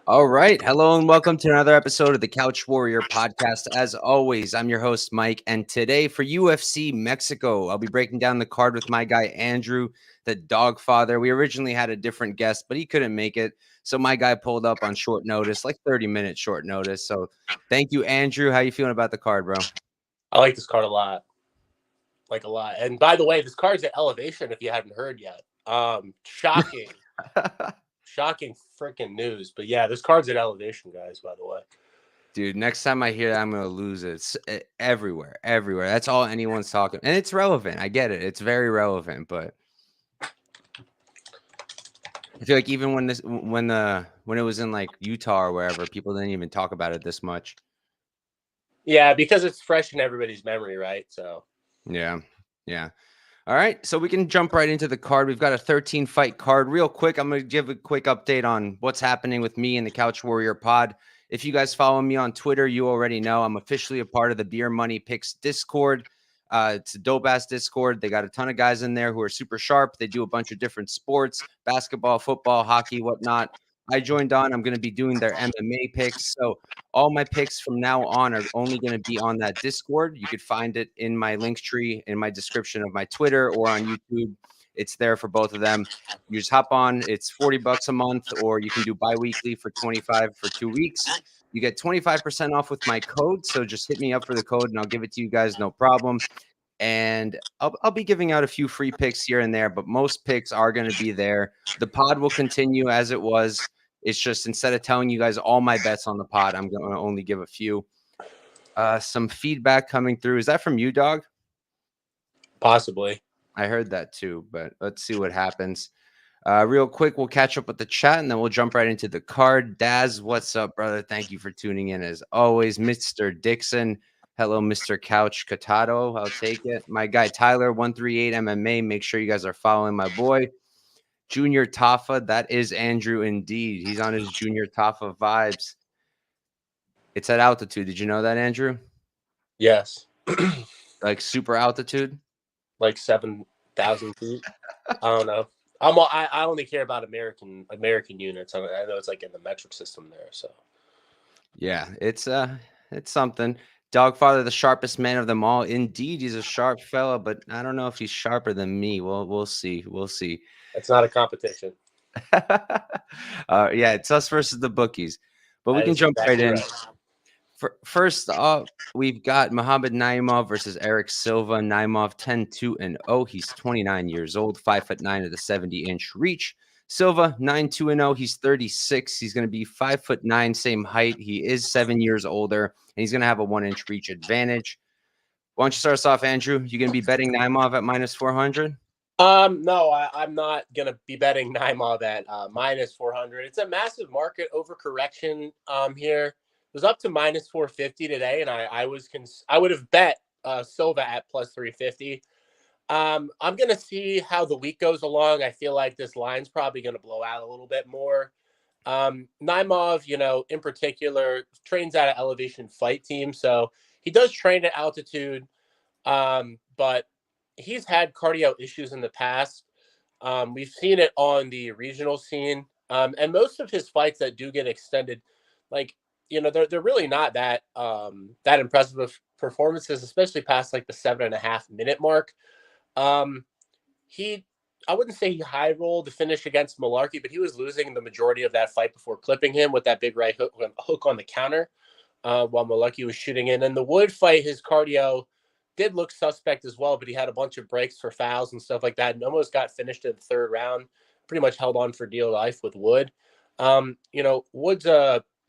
All right. Hello and welcome to another episode of the Couch Warrior podcast. As always, I'm your host, Mike. And today for UFC Mexico, I'll be breaking down the card with my guy, Andrew, the dog father. We originally had a different guest, but he couldn't make it. So my guy pulled up on short notice, like 30-minute short notice. So thank you, Andrew. How you feeling about the card, bro? I like this card a lot. Like a lot. And by the way, this card's at elevation if you haven't heard yet. Shocking. Shocking freaking news. But yeah, this card's at elevation, guys, by the way. Dude, next time I hear that, I'm going to lose it. It's everywhere. That's all anyone's talking. And it's relevant. I get it. It's very relevant, but I feel like even when it was in like Utah or wherever, people didn't even talk about it this much. Yeah, because it's fresh in everybody's memory, right? So yeah. All right, so we can jump right into the card. We've got a 13-fight card. Real quick, I'm going to give a quick update on what's happening with me and the Couch Warrior pod. If you guys follow me on Twitter, you already know I'm officially a part of the Beer Money Picks Discord. It's a dope-ass Discord. They got a ton of guys in there who are super sharp. They do a bunch of different sports, basketball, football, hockey, whatnot. I joined on. I'm going to be doing their MMA picks. So all my picks from now on are only going to be on that Discord. You could find it in my link tree in my description of my Twitter or on YouTube. It's there for both of them. You just hop on. It's $40 a month, or you can do bi-weekly for $25 for 2 weeks. You get 25% off with my code. So just hit me up for the code and I'll give it to you guys. No problem. And I'll be giving out a few free picks here and there, but most picks are going to be there. The pod will continue as it was. It's just instead of telling you guys all my bets on the pod, I'm going to only give a few. Some feedback coming through. Is that from you, dog? possibly. I heard that too, but let's see what happens. Real quick, we'll catch up with the chat and then we'll jump right into the card. Daz, what's up, brother? Thank you for tuning in as always. Mr. Dixon. Hello, Mr. Couch Catado. I'll take it. My guy, Tyler, 138 MMA. Make sure you guys are following my boy. Junior Tafa. That is Andrew indeed. He's on his Junior Tafa vibes. It's at altitude. Did you know that, Andrew? Yes. Like super altitude? Like 7,000 feet. I don't know. I only care about American units. I know it's like in the metric system there. So yeah, it's something. Dogfather, the sharpest man of them all. Indeed, he's a sharp fella, but I don't know if he's sharper than me. We'll see. We'll see. It's not a competition. Yeah, it's us versus the bookies. But we can jump right in. First off, we've got Muhammadjon versus Erik Silva. Naimov 10-2-0. He's 29 years old, 5'9" at the 70-inch reach. Silva 9-2-0. He's 36. He's going to be 5'9", same height. He is 7 years older, and he's going to have a 1-inch reach advantage. Why don't you start us off, Andrew? You going to be betting Naimov at -400? No, I'm not gonna be betting Naimov at -400. It's a massive market overcorrection here. It was up to -450 today, and I would have bet Silva at +350. I'm gonna see how the week goes along. I feel like this line's probably gonna blow out a little bit more. Naimov, in particular, trains at an elevation fight team, so he does train at altitude, but he's had cardio issues in the past. We've seen it on the regional scene, and most of his fights that do get extended, they're really not that impressive of performances, especially past like the 7.5 minute mark. I wouldn't say he high rolled to finish against Malarkey, but he was losing the majority of that fight before clipping him with that big right hook on the counter, while Malarkey was shooting in. And the Wood fight, his cardio did look suspect as well, but he had a bunch of breaks for fouls and stuff like that, and almost got finished in the third round. Pretty much held on for dear life with Wood. Wood's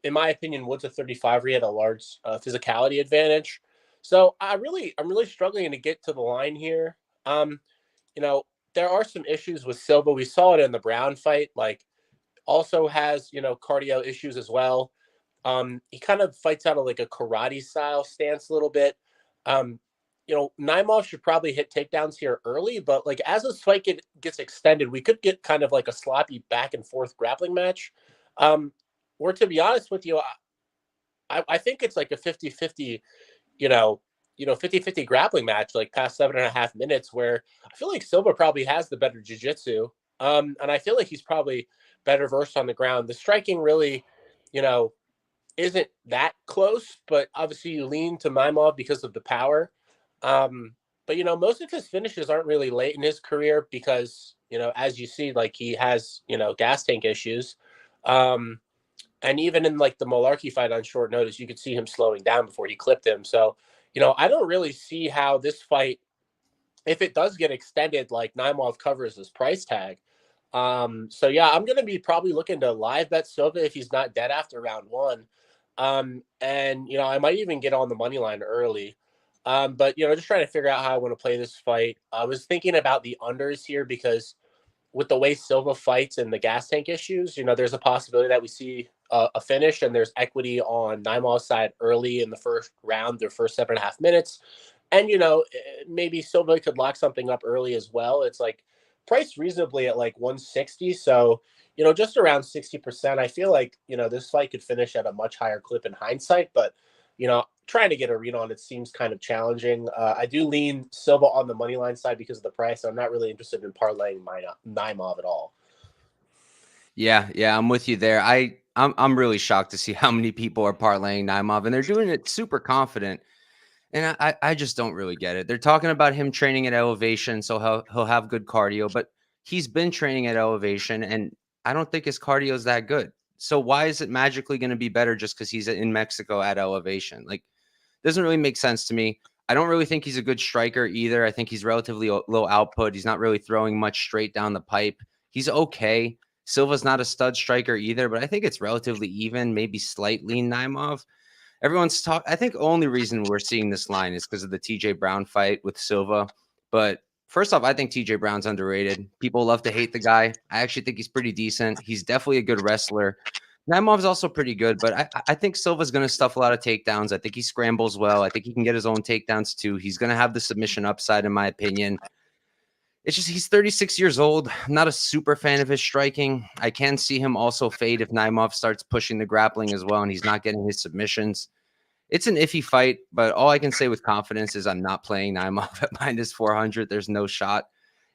in my opinion, Wood's a 35. He had a large physicality advantage. So I'm really struggling to get to the line here. there are some issues with Silva. We saw it in the Brown fight. Like, also has, cardio issues as well. He kind of fights out of like a karate style stance a little bit. Um, Naimov should probably hit takedowns here early, but like as this fight gets extended, we could get kind of like a sloppy back and forth grappling match. Or to be honest with you, I think it's like a 50-50, you know, 50-50 grappling match, like past 7.5 minutes, where I feel like Silva probably has the better jiu-jitsu. And I feel like he's probably better versed on the ground. The striking really, you know, isn't that close, but obviously you lean to Naimov because of the power. But most of his finishes aren't really late in his career because, as you see, like he has, gas tank issues. And even in like the Malarkey fight on short notice, you could see him slowing down before he clipped him. So, I don't really see how this fight, if it does get extended, like Naimov covers his price tag. So yeah, I'm gonna be probably looking to live bet Silva if he's not dead after round one. And I might even get on the money line early. But just trying to figure out how I want to play this fight. I was thinking about the unders here because with the way Silva fights and the gas tank issues, there's a possibility that we see a finish, and there's equity on Naimov's side early in the first round, their first 7.5 minutes. And, maybe Silva could lock something up early as well. It's like priced reasonably at like 160. So, just around 60%. I feel like, this fight could finish at a much higher clip in hindsight, but, trying to get a read on it seems kind of challenging. I do lean Silva on the money line side because of the price. So I'm not really interested in parlaying Naimov at all. Yeah, I'm with you there. I'm really shocked to see how many people are parlaying Naimov, and they're doing it super confident. And I just don't really get it. They're talking about him training at elevation, so he'll have good cardio, but he's been training at elevation, and I don't think his cardio is that good. So why is it magically going to be better just because he's in Mexico at elevation? Like, doesn't really make sense to me. I don't really think he's a good striker either. I think he's relatively low output. He's not really throwing much straight down the pipe. He's okay. Silva's not a stud striker either, but I think it's relatively even, maybe slightly Naimov. Everyone's talk. I think only reason we're seeing this line is because of the TJ Brown fight with Silva. But first off, I think TJ Brown's underrated. People love to hate the guy. I actually think he's pretty decent. He's definitely a good wrestler. Naimov's also pretty good, but I think Silva's going to stuff a lot of takedowns. I think he scrambles well. I think he can get his own takedowns too. He's going to have the submission upside, in my opinion. It's just he's 36 years old. I'm not a super fan of his striking. I can see him also fade if Naimov starts pushing the grappling as well and he's not getting his submissions. It's an iffy fight, but all I can say with confidence is I'm not playing Naimov at minus 400. There's no shot.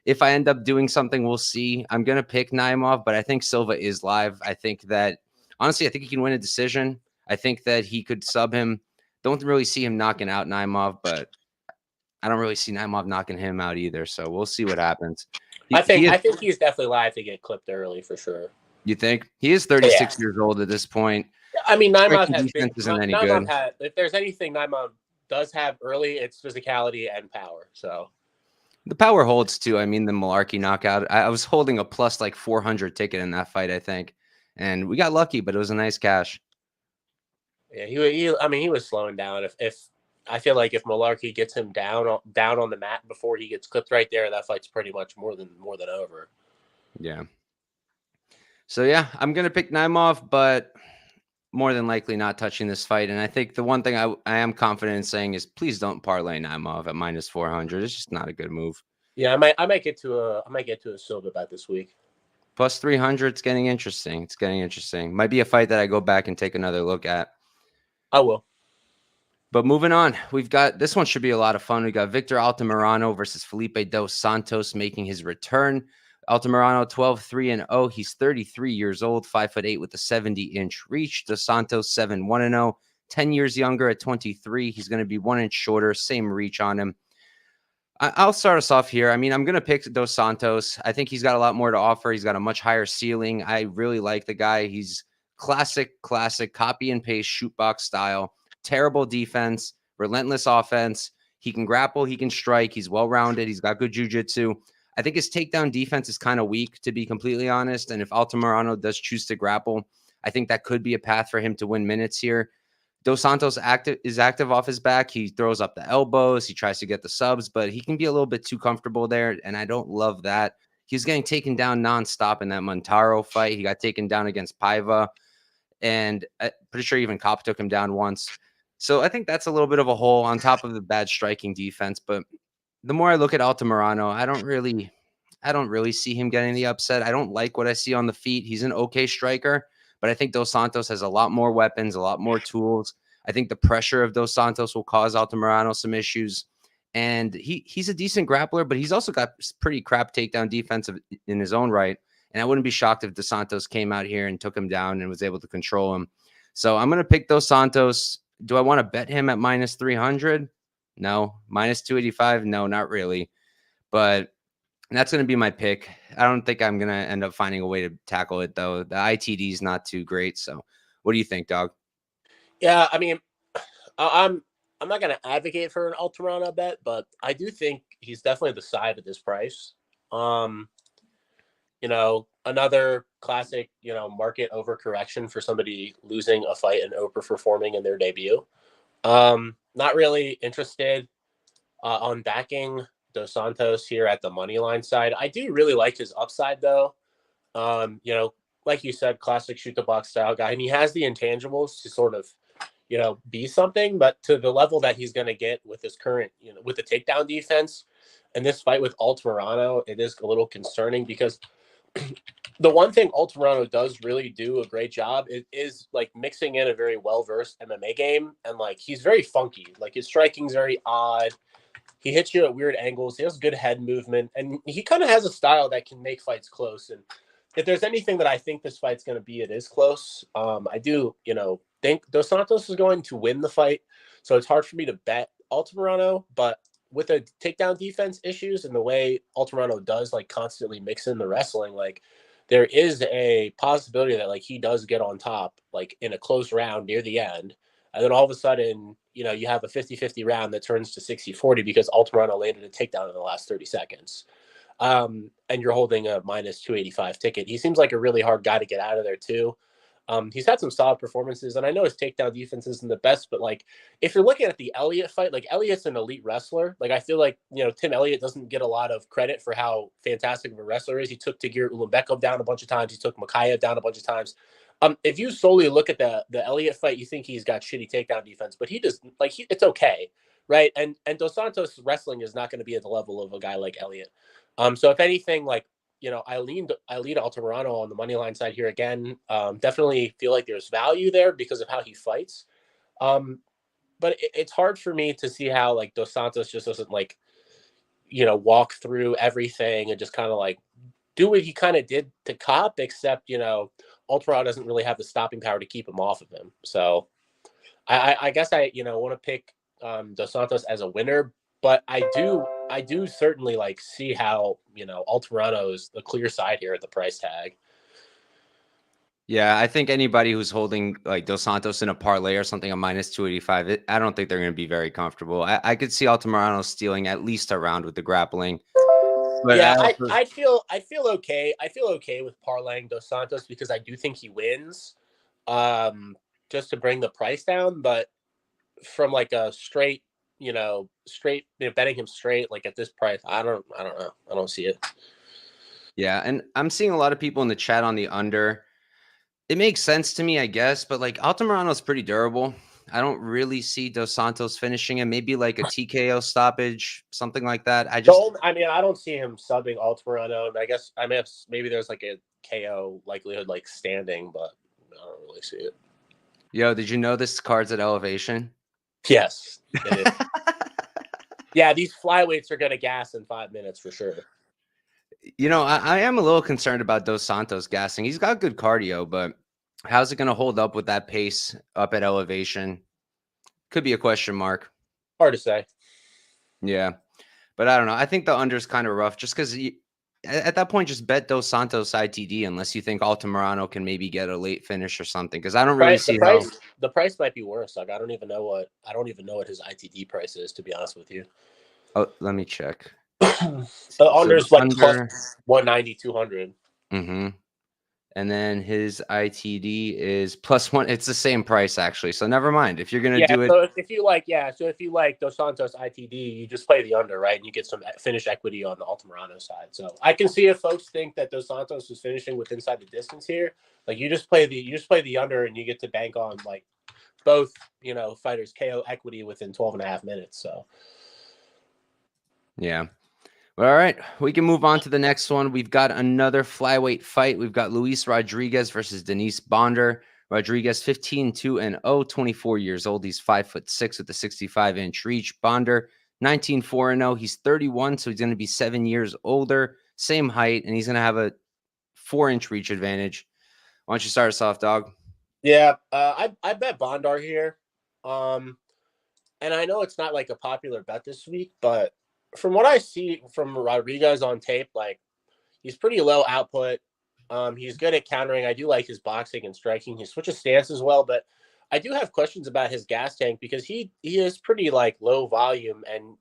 If I end up doing something, we'll see. I'm going to pick Naimov, but I think Silva is live. I think that, honestly, I think he can win a decision. I think that he could sub him. Don't really see him knocking out Naimov, but I don't really see Naimov knocking him out either. So we'll see what happens. I think he's definitely live to get clipped early for sure. You think? He is 36 years old at this point. I mean, Naimov has defense isn't any good. If there's anything Naimov does have early, it's physicality and power. So the power holds too. I mean, the Malarkey knockout. I was holding a plus like 400 ticket in that fight, I think, and we got lucky, but it was a nice cash. Yeah, he was slowing down. If I feel like if Malarkey gets him down on the mat before he gets clipped right there, that fight's pretty much more than over. Yeah. So yeah, I'm gonna pick Naimov, but more than likely not touching this fight. And I think the one thing I am confident in saying is please don't parlay Naimov at minus 400. It's just not a good move. Yeah, I might get to a Silva bet this week. Plus 300. It's getting interesting. It's getting interesting. Might be a fight that I go back and take another look at. I will. But moving on, we've got this one should be a lot of fun. We got Victor Altamirano versus Felipe dos Santos making his return. Altamirano 12-3-0. He's 33 years old, 5'8" with a 70-inch reach. Dos Santos 7-1-0, 10 years younger at 23. He's going to be 1 inch shorter, same reach on him. I'll start us off here. I mean, I'm going to pick Dos Santos. I think he's got a lot more to offer. He's got a much higher ceiling. I really like the guy. He's classic copy and paste shoot box style. Terrible defense, relentless offense. He can grapple, he can strike. He's well-rounded. He's got good jiu-jitsu. I think his takedown defense is kind of weak, to be completely honest. And if Altamirano does choose to grapple, I think that could be a path for him to win minutes here. Dos Santos is active off his back. He throws up the elbows. He tries to get the subs, but he can be a little bit too comfortable there, and I don't love that. He's getting taken down nonstop in that Montaro fight. He got taken down against Paiva, and I'm pretty sure even Cop took him down once. So I think that's a little bit of a hole on top of the bad striking defense. But the more I look at Altamirano, I don't really see him getting the upset. I don't like what I see on the feet. He's an okay striker, but I think Dos Santos has a lot more weapons, a lot more tools. I think the pressure of Dos Santos will cause Altamirano some issues. And he's a decent grappler, but he's also got pretty crap takedown defense in his own right. And I wouldn't be shocked if Dos Santos came out here and took him down and was able to control him. So I'm going to pick Dos Santos. Do I want to bet him at minus 300? No. Minus 285? No, not really. But that's going to be my pick. I don't think I'm going to end up finding a way to tackle it, though. The ITD is not too great. So what do you think, dog? Yeah, I mean, I'm not going to advocate for an Altamirano bet, but I do think he's definitely the side at this price. Another classic, market overcorrection for somebody losing a fight and overperforming in their debut. Not really interested on backing Dos Santos here at the money line side. I do really like his upside, though. Like you said, classic shoot the box style guy, and he has the intangibles to sort of be something, but to the level that he's going to get with his current, with the takedown defense and this fight with Altamirano, it is a little concerning because the one thing Altamirano does really do a great job is like mixing in a very well-versed MMA game. And like, he's very funky. Like his striking's very odd. He hits you at weird angles. He has good head movement, and he kind of has a style that can make fights close. And if there's anything that I think this fight's going to be, it is close. I do, think Dos Santos is going to win the fight. So it's hard for me to bet Altamirano, but with the takedown defense issues and the way Altamirano does like constantly mix in the wrestling, like there is a possibility that like he does get on top, like in a close round near the end. And then all of a sudden, you have a 50-50 round that turns to 60-40 because Altamirano landed a takedown in the last 30 seconds. And you're holding a minus 285 ticket. He seems like a really hard guy to get out of there too. He's had some solid performances, and I know his takedown defense isn't the best, but like if you're looking at the Elliott fight, like Elliott's an elite wrestler. Like I feel like Tim Elliott doesn't get a lot of credit for how fantastic of a wrestler is. He took Tagir Ulanbekov down a bunch of times. He took Makayev down a bunch of times. If you solely look at the Elliott fight, you think he's got shitty takedown defense, but he does it's okay, right? And Dos Santos wrestling is not going to be at the level of a guy like Elliott. So if anything, like I lead Altamirano on the money line side here again. Definitely feel like there's value there because of how he fights. But it's hard for me to see how like Dos Santos just doesn't walk through everything and just kind of like do what he kind of did to Cop, except Altamirano doesn't really have the stopping power to keep him off of him. So I guess I want to pick Dos Santos as a winner, but I do certainly like see how Altamirano is the clear side here at the price tag. Yeah, I think anybody who's holding like Dos Santos in a parlay or something a minus 285, I don't think they're going to be very comfortable. I could see Altamirano stealing at least a round with the grappling. But yeah, I feel okay. I feel okay with parlaying Dos Santos because I do think he wins, just to bring the price down. But from like a straight betting him straight like at this price, I don't know. I don't see it. Yeah, and I'm seeing a lot of people in the chat on the under. It makes sense to me, I guess, but like Altamirano's pretty durable. I don't really see Dos Santos finishing him. Maybe like a TKO stoppage, something like that. I don't see him subbing Altamirano. I guess maybe there's like a KO likelihood like standing, but I don't really see it. Yo, did you know this card's at elevation? Yes, it is. Yeah, these flyweights are gonna gas in 5 minutes for sure. I am a little concerned about Dos Santos gassing. He's got good cardio, but how's it going to hold up with that pace up at elevation? Could be a question mark. Hard to say. Yeah, but I don't know. I think the under is kind of rough just because at that point, just bet Dos Santos ITD unless you think Altamirano can maybe get a late finish or something. Because I don't really see how the price might be worse. Like I don't even know what his ITD price is, to be honest with you. Oh, let me check. The under's like plus 190, 200. Mm-hmm. And then his ITD is +1. It's the same price actually. So never mind. If you're gonna Yeah, do it, so if you like Dos Santos ITD, you just play the under, right? And you get some finish equity on the Altamirano side. So I can see if folks think that Dos Santos is finishing with inside the distance here. Like you just play the under and you get to bank on like both, fighters KO equity within 12 and a half minutes. So yeah. All right, we can move on to the next one. We've got another flyweight fight. We've got Luis Rodriguez versus Denise Bondar. Rodriguez 15-2-0, 24 years old. He's 5'6" with a 65-inch reach. Bondar 19-4-0. He's 31, so he's going to be 7 years older, same height, and he's going to have a 4-inch reach advantage. Why don't you start us off, dog? yeah, I bet Bondar here, and I know it's not like a popular bet this week, but from what I see from Rodriguez on tape, like he's pretty low output. He's good at countering. I do like his boxing and striking. He switches stances well, but I do have questions about his gas tank because he is pretty like low volume. And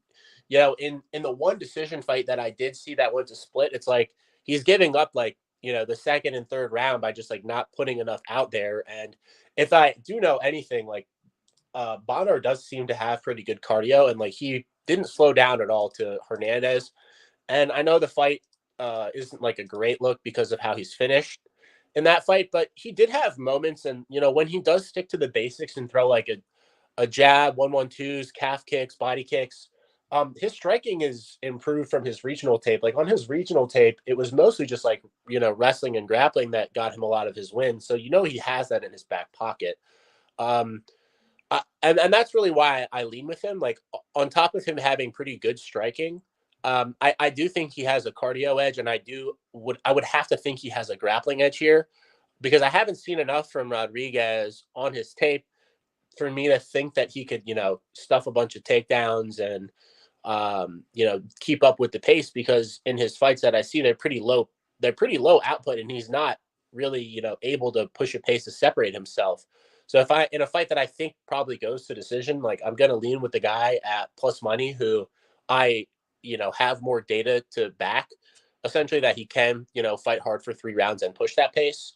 in the one decision fight that I did see that went to split, it's like he's giving up like the second and third round by just like not putting enough out there. And if I do know anything, like Bondar does seem to have pretty good cardio, and like he didn't slow down at all to Hernandez. And I know the fight isn't like a great look because of how he's finished in that fight, but he did have moments. And when he does stick to the basics and throw like a jab, 1-1-2s, calf kicks, body kicks, his striking is improved from his regional tape. Like on his regional tape, it was mostly just like wrestling and grappling that got him a lot of his wins. So he has that in his back pocket. And that's really why I lean with him. Like on top of him having pretty good striking, I do think he has a cardio edge, and I would have to think he has a grappling edge here because I haven't seen enough from Rodriguez on his tape for me to think that he could stuff a bunch of takedowns and keep up with the pace, because in his fights that I see, they're pretty low output, and he's not really able to push a pace to separate himself. So if in a fight that I think probably goes to decision, like I'm going to lean with the guy at plus money who I have more data to back essentially that he can fight hard for 3 rounds and push that pace.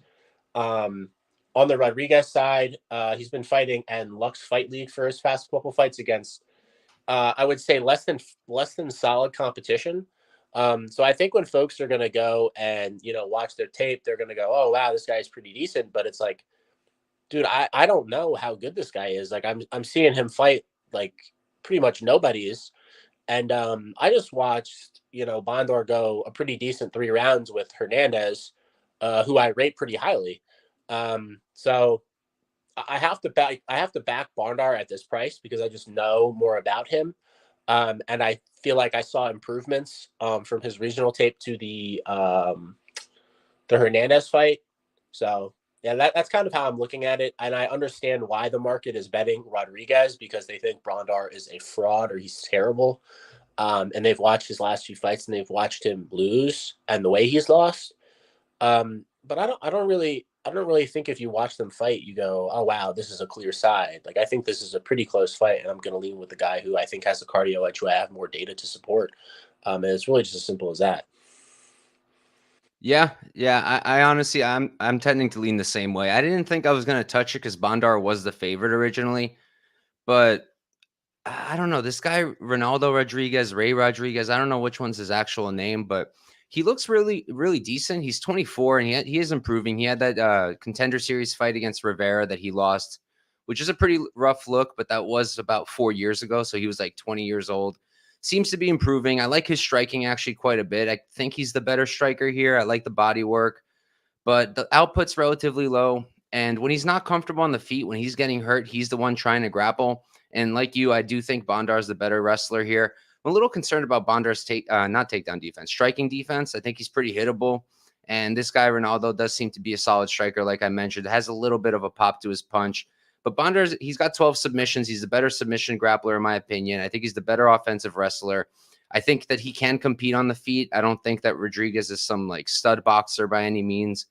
On the Rodriguez side, he's been fighting in Lux Fight League for his past couple fights against I would say less than solid competition. So I think when folks are going to go and watch their tape, they're going to go, oh wow, this guy's pretty decent. But it's like, dude, I don't know how good this guy is. Like I'm seeing him fight like pretty much nobody's. And I just watched Bondar go a pretty decent 3 rounds with Hernandez, who I rate pretty highly. So I have to back Bondar at this price because I just know more about him. And I feel like I saw improvements from his regional tape to the Hernandez fight. So yeah, that's kind of how I'm looking at it. And I understand why the market is betting Rodriguez, because they think Bondar is a fraud or he's terrible. And they've watched his last few fights and they've watched him lose and the way he's lost. But I don't really think if you watch them fight, you go, oh wow, this is a clear side. Like I think this is a pretty close fight, and I'm going to lean with the guy who I think has the cardio edge, who I have more data to support. And it's really just as simple as that. Yeah. I honestly, I'm tending to lean the same way. I didn't think I was going to touch it because Bondar was the favorite originally, but I don't know. This guy, Ronaldo Rodriguez, Ray Rodriguez, I don't know which one's his actual name, but he looks really, really decent. He's 24 and he is improving. He had that contender series fight against Rivera that he lost, which is a pretty rough look, but that was about 4 years ago. So he was like 20 years old. Seems to be improving. I like his striking actually quite a bit. I think he's the better striker here. I like the body work, but the output's relatively low. And when he's not comfortable on the feet, when he's getting hurt, he's the one trying to grapple. And like you, I do think Bondar's the better wrestler here. I'm a little concerned about Bondar's not takedown defense, striking defense. I think he's pretty hittable. And this guy, Ronaldo, does seem to be a solid striker, like I mentioned. Has a little bit of a pop to his punch. But he's got 12 submissions. He's the better submission grappler, in my opinion. I think he's the better offensive wrestler. I think that he can compete on the feet. I don't think that Rodriguez is some like stud boxer by any means.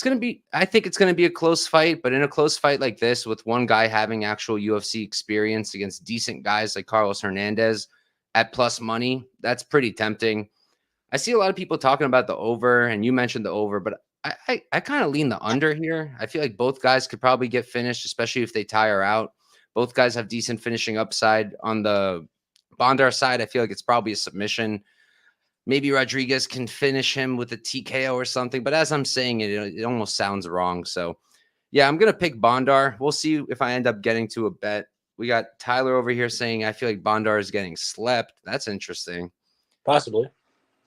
I think it's going to be a close fight, but in a close fight like this, with one guy having actual UFC experience against decent guys like Carlos Hernandez at plus money, that's pretty tempting. I see a lot of people talking about the over, and you mentioned the over, but I kind of lean the under here. I feel like both guys could probably get finished, especially if they tire out. Both guys have decent finishing upside. On the Bondar side, I feel like it's probably a submission. Maybe Rodriguez can finish him with a TKO or something. But as I'm saying it, it almost sounds wrong. So, yeah, I'm going to pick Bondar. We'll see if I end up getting to a bet. We got Tyler over here saying, I feel like Bondar is getting slept. That's interesting. Possibly.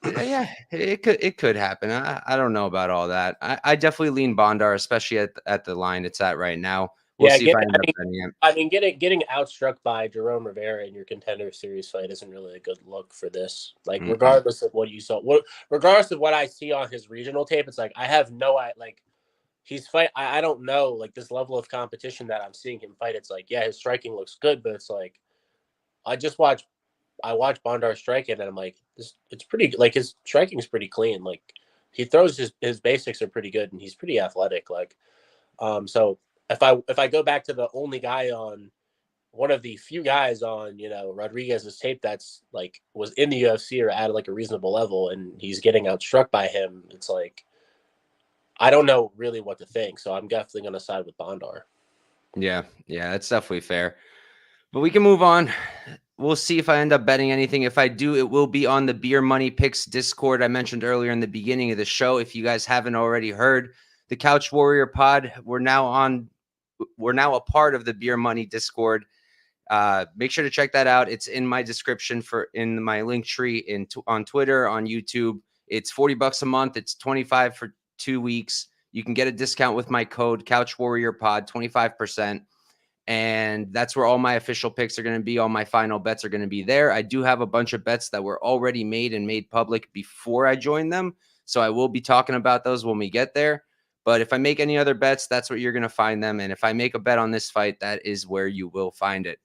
Yeah, it could happen. I don't know about all that. I definitely lean Bondar, especially at the line it's at right now. We'll see if I end up betting it. I mean, getting outstruck by Jerome Rivera in your Contender Series fight isn't really a good look for this. Like, regardless of what you saw, regardless of what I see on his regional tape, it's like I have no like he's fight. I don't know like this level of competition that I'm seeing him fight. It's like, yeah, his striking looks good, but it's like I watch Bondar strike it, and I'm like, it's pretty. Like his striking is pretty clean. Like he throws his basics are pretty good, and he's pretty athletic. Like, so if I go back to the only guy on one of the few guys on Rodriguez's tape that's like was in the UFC or at like a reasonable level, and he's getting outstruck by him, it's like I don't know really what to think. So I'm definitely going to side with Bondar. Yeah, that's definitely fair. But we can move on. We'll see if I end up betting anything. If I do, it will be on the Beer Money Picks Discord I mentioned earlier in the beginning of the show. If you guys haven't already heard, the Couch Warrior Pod, we're now a part of the Beer Money Discord. Make sure to check that out. It's in my description in my link tree on Twitter, on YouTube. It's $40 a month. It's 25 for 2 weeks. You can get a discount with my code Couch Warrior Pod, 25%. And that's where all my official picks are going to be. All my final bets are going to be there. I do have a bunch of bets that were already made and made public before I joined them. So I will be talking about those when we get there. But if I make any other bets, that's where you're going to find them. And if I make a bet on this fight, that is where you will find it.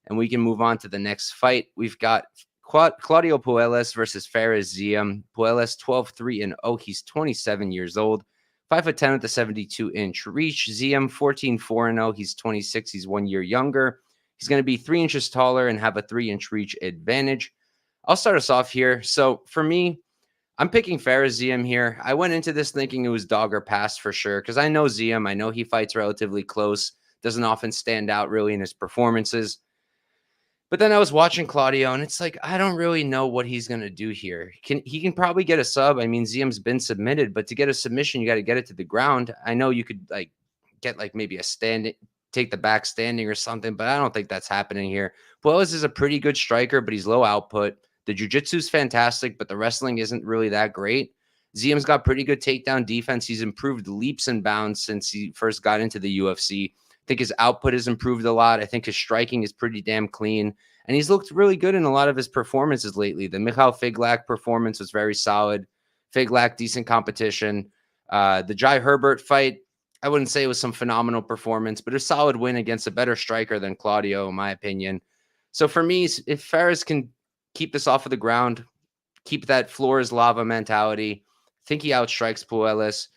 And we can move on to the next fight. We've got Claudio Puelles versus Chairez Ziam. Puelles 12-3-0. He's 27 years old. 5'10" with a 72-inch reach. Ziam 14-4-0. He's 26. He's 1 year younger. He's going to be 3 inches taller and have a 3-inch reach advantage. I'll start us off here. So for me, I'm picking Chairez Ziam here. I went into this thinking it was dog or pass for sure because I know Ziam. I know he fights relatively close. Doesn't often stand out really in his performances. But then I was watching Claudio, and it's like, I don't really know what he's going to do here. He can probably get a sub. I mean, Ziam's been submitted, but to get a submission, you got to get it to the ground. I know you could get maybe a standing, take the back standing or something, but I don't think that's happening here. Puelles is a pretty good striker, but he's low output. The jiu-jitsu is fantastic, but the wrestling isn't really that great. Ziam's got pretty good takedown defense. He's improved leaps and bounds since he first got into the UFC. I think his output has improved a lot. I think his striking is pretty damn clean. And he's looked really good in a lot of his performances lately. The Michal Figlak performance was very solid. Figlak, decent competition. The Jai Herbert fight, I wouldn't say it was some phenomenal performance, but a solid win against a better striker than Claudio, in my opinion. So for me, if Chairez can keep this off of the ground, keep that floor is lava mentality, I think he outstrikes Puelles.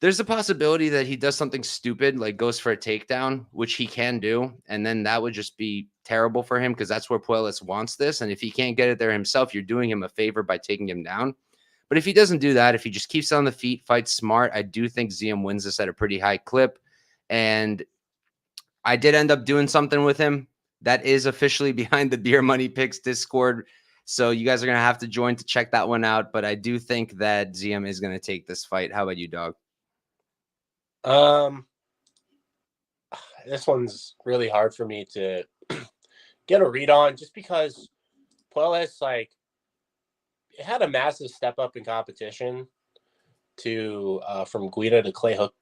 There's a possibility that he does something stupid, like goes for a takedown, which he can do. And then that would just be terrible for him because that's where Puelles wants this. And if he can't get it there himself, you're doing him a favor by taking him down. But if he doesn't do that, if he just keeps on the feet, fights smart, I do think Ziam wins this at a pretty high clip. And I did end up doing something with him that is officially behind the Beer Money Picks Discord. So you guys are going to have to join to check that one out. But I do think that Ziam is going to take this fight. How about you, dog? This one's really hard for me to get a read on just because Puelles, like, it had a massive step up in competition to from Guida to Clay Hook,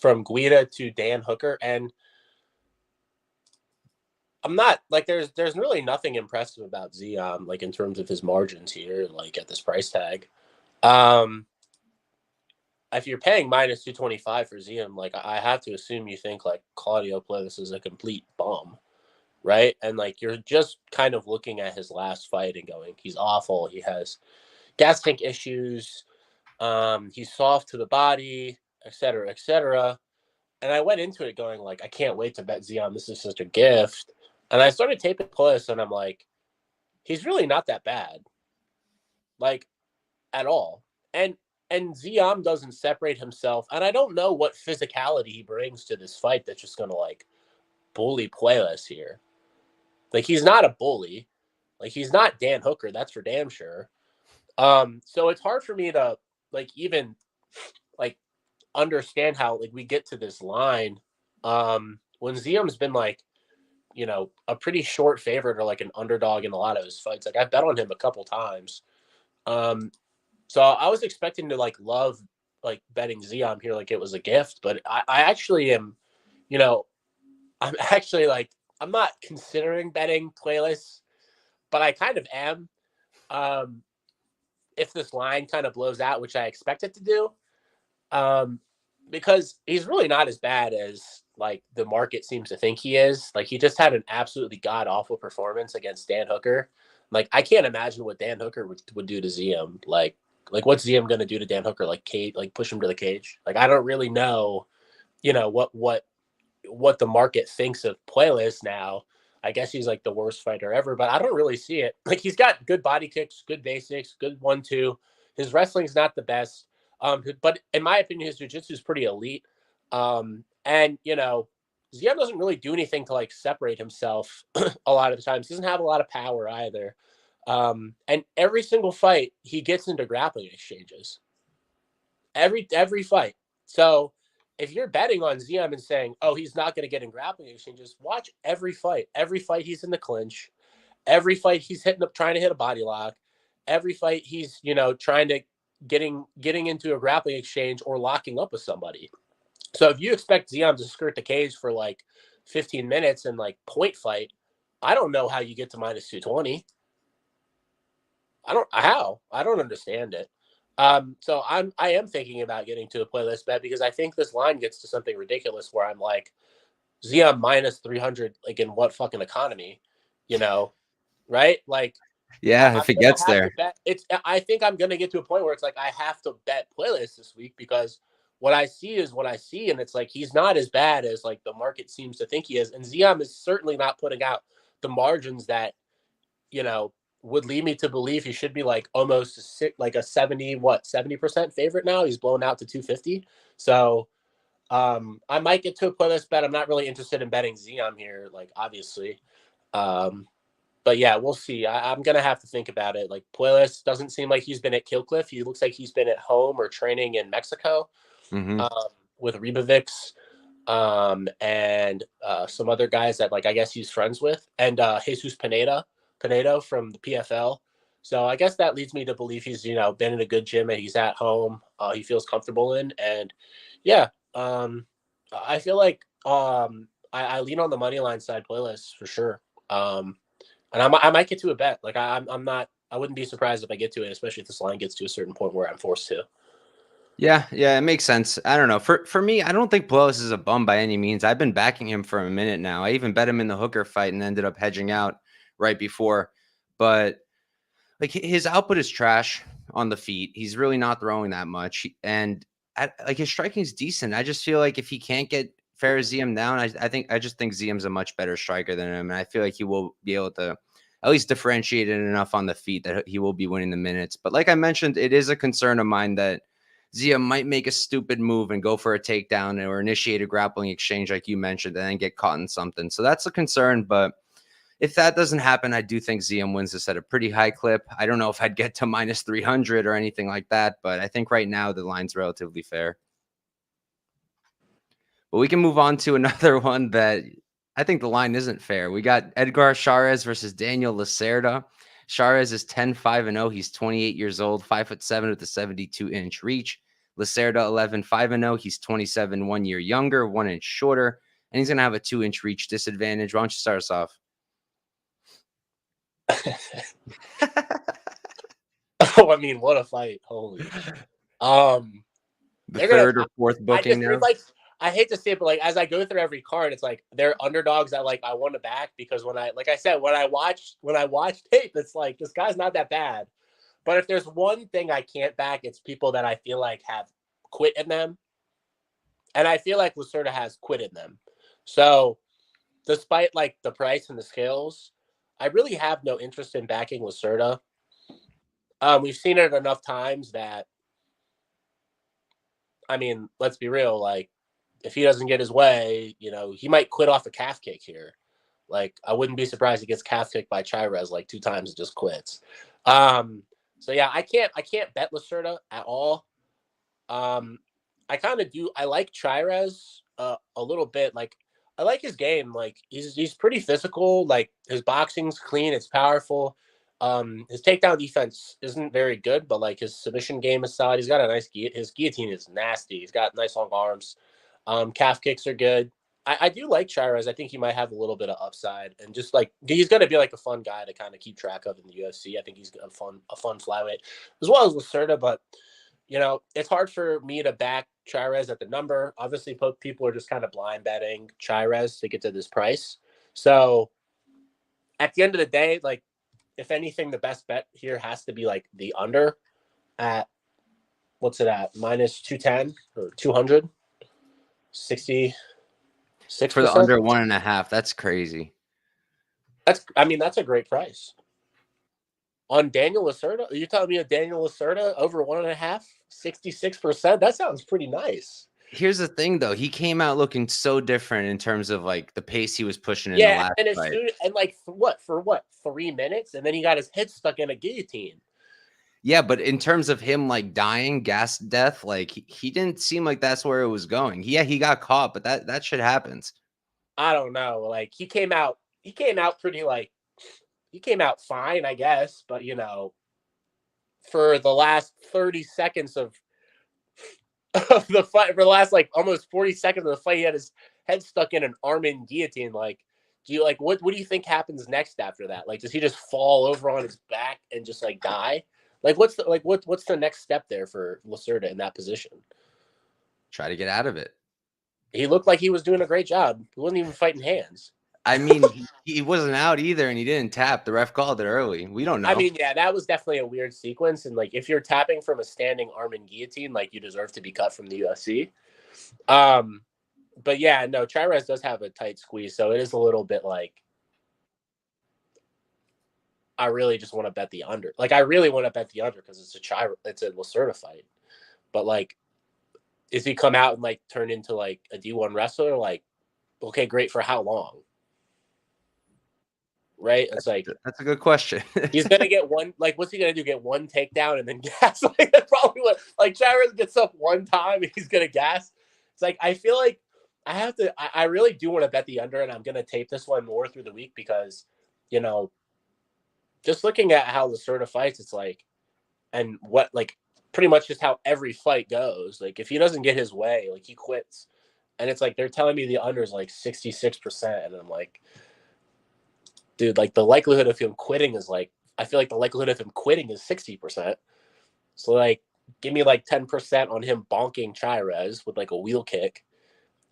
from Guida to Dan Hooker, and I'm not like there's really nothing impressive about Ziam like in terms of his margins here, like at this price tag. If you're paying minus 225 for Ziam, like I have to assume you think like Claudio Puelles is a complete bum, right? And like you're just kind of looking at his last fight and going, he's awful. He has gas tank issues. He's soft to the body, et cetera, et cetera. And I went into it going like, I can't wait to bet Ziam. This is such a gift. And I started taping Puelles, and I'm like, he's really not that bad, like at all. And and Ziam doesn't separate himself, and I don't know what physicality he brings to this fight that's just gonna like bully Puelles here. Like he's not a bully, like he's not Dan Hooker, that's for damn sure. So it's hard for me to like even like understand how like we get to this line. When Ziam's been like, you know, a pretty short favorite or like an underdog in a lot of his fights. Like I bet on him a couple times. So I was expecting to like love like betting Ziam here like it was a gift, but I actually am, you know, I'm actually like I'm not considering betting Puelles, but I kind of am. Um, if this line kind of blows out, which I expect it to do, um, because he's really not as bad as like the market seems to think he is. Like he just had an absolutely god awful performance against Dan Hooker. Like I can't imagine what Dan Hooker would do to Ziam. Like what's Ziam going to do to Dan Hooker? Like cage, like push him to the cage. Like I don't really know. You know what the market thinks of Puelles now. I guess he's like the worst fighter ever, but I don't really see it. Like he's got good body kicks, good basics, good 1-2. His wrestling's not the best, but in my opinion, his jiu-jitsu is pretty elite. And you know, Ziam doesn't really do anything to like separate himself a lot of the times. He doesn't have a lot of power either. And every single fight he gets into grappling exchanges. Every fight. So if you're betting on Ziam and saying, "Oh, he's not going to get in grappling exchanges," watch every fight. Every fight he's in the clinch. Every fight he's hitting up, trying to hit a body lock. Every fight he's trying to getting into a grappling exchange or locking up with somebody. So if you expect Ziam to skirt the cage for like 15 minutes and like point fight, I don't know how you get to minus 220. I don't understand it. So I am thinking about getting to a playlist bet because I think this line gets to something ridiculous where I'm like, Ziam minus 300, like in what fucking economy, right? Like, Yeah, I'm if it gonna gets have to there. bet. I think I'm gonna get to a point where it's like I have to bet playlist this week because what I see is what I see, and it's like he's not as bad as like the market seems to think he is, and Ziam is certainly not putting out the margins that you know, would lead me to believe he should be like almost like a 70% favorite now. He's blown out to 250. So I might get to a playlist bet. I'm not really interested in betting Ziam here, like obviously. But yeah, we'll see. I'm gonna have to think about it. Like Puelles doesn't seem like he's been at Killcliff. He looks like he's been at home or training in Mexico Hmm. with Rebovix and some other guys that like I guess he's friends with, and Jesus Pinedo from the PFL. So I guess that leads me to believe he's been in a good gym and he's at home. He feels comfortable in, and yeah, I feel like I lean on the money line side playlist for sure. And I might get to a bet. Like I'm not. I wouldn't be surprised if I get to it, especially if this line gets to a certain point where I'm forced to. Yeah, it makes sense. I don't know. For me, I don't think Puelles is a bum by any means. I've been backing him for a minute now. I even bet him in the Hooker fight and ended up hedging out right before. But like his output is trash on the feet. He's really not throwing that much, and like his striking is decent. I just feel like if he can't get Ziam down, I just think Ziam's a much better striker than him, and I feel like he will be able to at least differentiate it enough on the feet that he will be winning the minutes. But like I mentioned, it is a concern of mine that Ziam might make a stupid move and go for a takedown or initiate a grappling exchange, like you mentioned, and then get caught in something. So that's a concern, but if that doesn't happen, I do think Ziam wins this at a pretty high clip. I don't know if I'd get to minus 300 or anything like that, but I think right now the line's relatively fair. But we can move on to another one that I think the line isn't fair. We got Edgar Chairez versus Daniel Lacerda. Chairez is 10-5-0. He's 28 years old, 5'7" with a 72-inch reach. Lacerda 11-5-0. He's 27, 1 year younger, 1 inch shorter, and he's going to have a 2-inch reach disadvantage. Why don't you start us off? Oh, I mean, what a fight! Holy. The third or fourth booking now. I hate to say it, but like as I go through every card, it's like they're underdogs that like I want to back because when I watch tape, it's like this guy's not that bad. But if there's one thing I can't back, it's people that I feel like have quit in them, and I feel like Lacerda has quit in them. So, despite like the price and the skills, I really have no interest in backing Lacerda. We've seen it enough times that I mean, let's be real. Like, if he doesn't get his way, you know, he might quit off a calf kick here. Like, I wouldn't be surprised he gets calf kicked by Chairez like 2 times and just quits. So yeah, I can't bet Lacerda at all. I kind of do. I like Chairez a little bit. Like, I like his game. Like, he's pretty physical. Like, his boxing's clean. It's powerful. His takedown defense isn't very good, but like his submission game is solid. He's got a nice his guillotine is nasty. He's got nice long arms. Calf kicks are good. I do like Chairez. I think he might have a little bit of upside, and just like he's going to be like a fun guy to kind of keep track of in the UFC. I think he's a fun flyweight as well as Lacerda. But you know, it's hard for me to back Chairez at the number. Obviously, people are just kind of blind betting Chairez to get to this price. So at the end of the day, like, if anything, the best bet here has to be like the under at what's it at? Minus 210 or 200, 66% For the under 1.5. That's crazy. That's a great price. On Daniel Lacerda, are you telling me a Daniel Lacerda over 1.5, 66%? That sounds pretty nice. Here's the thing, though. He came out looking so different in terms of like the pace he was pushing in the last fight. And like for 3 minutes, and then he got his head stuck in a guillotine. Yeah, but in terms of him like dying, gas death, like he didn't seem like that's where it was going. Yeah, he got caught, but that shit happens. I don't know. Like he came out pretty like he came out fine, I guess, but you know, for the last 30 seconds of the fight, for the last like almost 40 seconds of the fight, he had his head stuck in an arm-in guillotine. Like, do you like what do you think happens next after that? Like, does he just fall over on his back and just like die? Like, what's the next step there for Lacerda in that position? Try to get out of it. He looked like he was doing a great job. He wasn't even fighting hands. I mean, he wasn't out either, and he didn't tap. The ref called it early. We don't know. I mean, yeah, that was definitely a weird sequence. And like, if you're tapping from a standing arm in guillotine, like you deserve to be cut from the UFC. But yeah, no, Chairez does have a tight squeeze, so it is a little bit like I really just want to bet the under. Like, I really want to bet the under because it's a Lacerda fight. But like, is he come out and like turn into like a D1 wrestler? Like, okay, great, for how long? Right? It's like, that's a good question. He's gonna get one. Like, what's he gonna do? Get one takedown and then gas? Like, that's probably what. Like, Chairez gets up one time and he's gonna gas. It's like, I feel like I have to. I really do want to bet the under, and I'm gonna tape this one more through the week because, you know, just looking at how Lacerda fights, it's like, and what like pretty much just how every fight goes. Like, if he doesn't get his way, like he quits, and it's like they're telling me the under is like 66%, and I'm like, dude, like the likelihood of him quitting is like, I feel like the likelihood of him quitting is 60%. So like, give me like 10% on him bonking Chairez with like a wheel kick,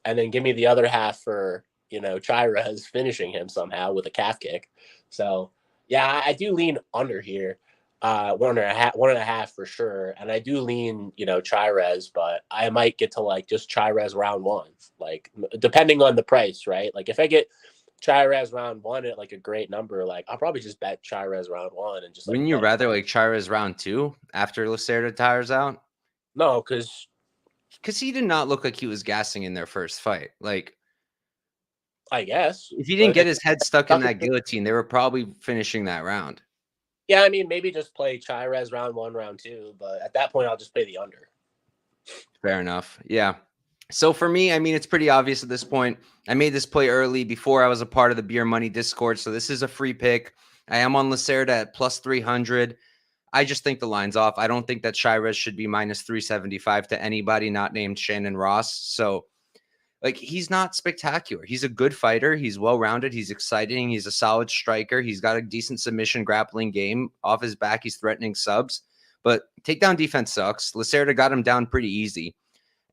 and then give me the other half for, you know, Chairez finishing him somehow with a calf kick. So yeah, I do lean under here, 1.5 for sure, and I do lean, you know, Chairez, but I might get to like just Chairez round 1, like depending on the price, right? Like if I get Chairez round 1 at like a great number, like I'll probably just bet Chairez round 1 and just like. Wouldn't you rather like Chairez round 2 after Lacerda tires out? No, because he did not look like he was gassing in their first fight. Like, I guess if he didn't get his head stuck in that guillotine, they were probably finishing that round. Yeah, I mean, maybe just play Chairez round 1, round 2, but at that point, I'll just play the under. Fair enough. Yeah. So for me, I mean, it's pretty obvious at this point. I made this play early before I was a part of the Beer Money Discord, so this is a free pick. I am on Lacerda at plus 300. I just think the line's off. I don't think that Chairez should be minus 375 to anybody not named Shannon Ross. So, like, he's not spectacular. He's a good fighter. He's well-rounded. He's exciting. He's a solid striker. He's got a decent submission grappling game. Off his back, he's threatening subs. But takedown defense sucks. Lacerda got him down pretty easy.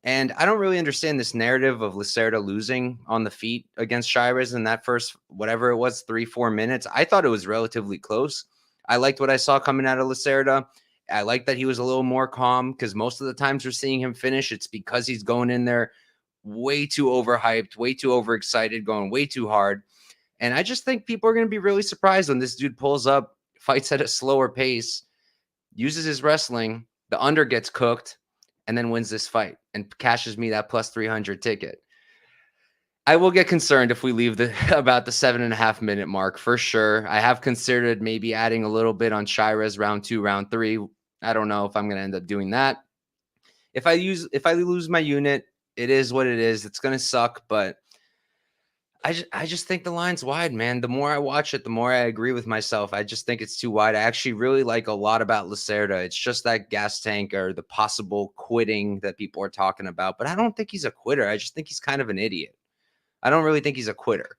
And I don't really understand this narrative of Lacerda losing on the feet against Chairez in that first, whatever it was, 3-4 minutes. I thought it was relatively close. I liked what I saw coming out of Lacerda. I like that he was a little more calm because most of the times we're seeing him finish, it's because he's going in there way too overhyped, way too overexcited, going way too hard. And I just think people are going to be really surprised when this dude pulls up, fights at a slower pace, uses his wrestling, the under gets cooked, and then wins this fight. and cashes me that plus 300 ticket. I will get concerned if we leave about the 7.5 minute mark for sure. I have considered maybe adding a little bit on Chairez round 2, round 3. I don't know if I'm going to end up doing that. If I lose my unit, it is what it is. It's going to suck, but I just think the line's wide, man. The more I watch it, the more I agree with myself. I just think it's too wide. I actually really like a lot about Lacerda. It's just that gas tank or the possible quitting that people are talking about, but I don't think he's a quitter. I just think he's kind of an idiot. I don't really think he's a quitter.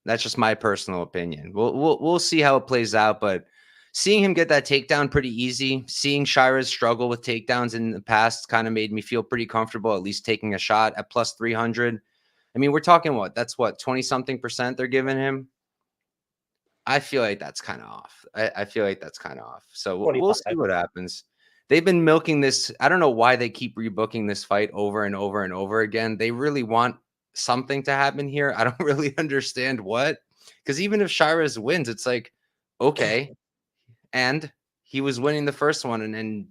That's just my personal opinion. We'll see how it plays out, but seeing him get that takedown pretty easy, seeing Chairez struggle with takedowns in the past kind of made me feel pretty comfortable at least taking a shot at plus 300. I mean, we're talking what? That's what, 20-something% they're giving him? I feel like that's kind of off. I feel like that's kind of off. So we'll see what happens. They've been milking this. I don't know why they keep rebooking this fight over and over and over again. They really want something to happen here. I don't really understand what. Because even if Chairez wins, it's like, okay. And he was winning the first one and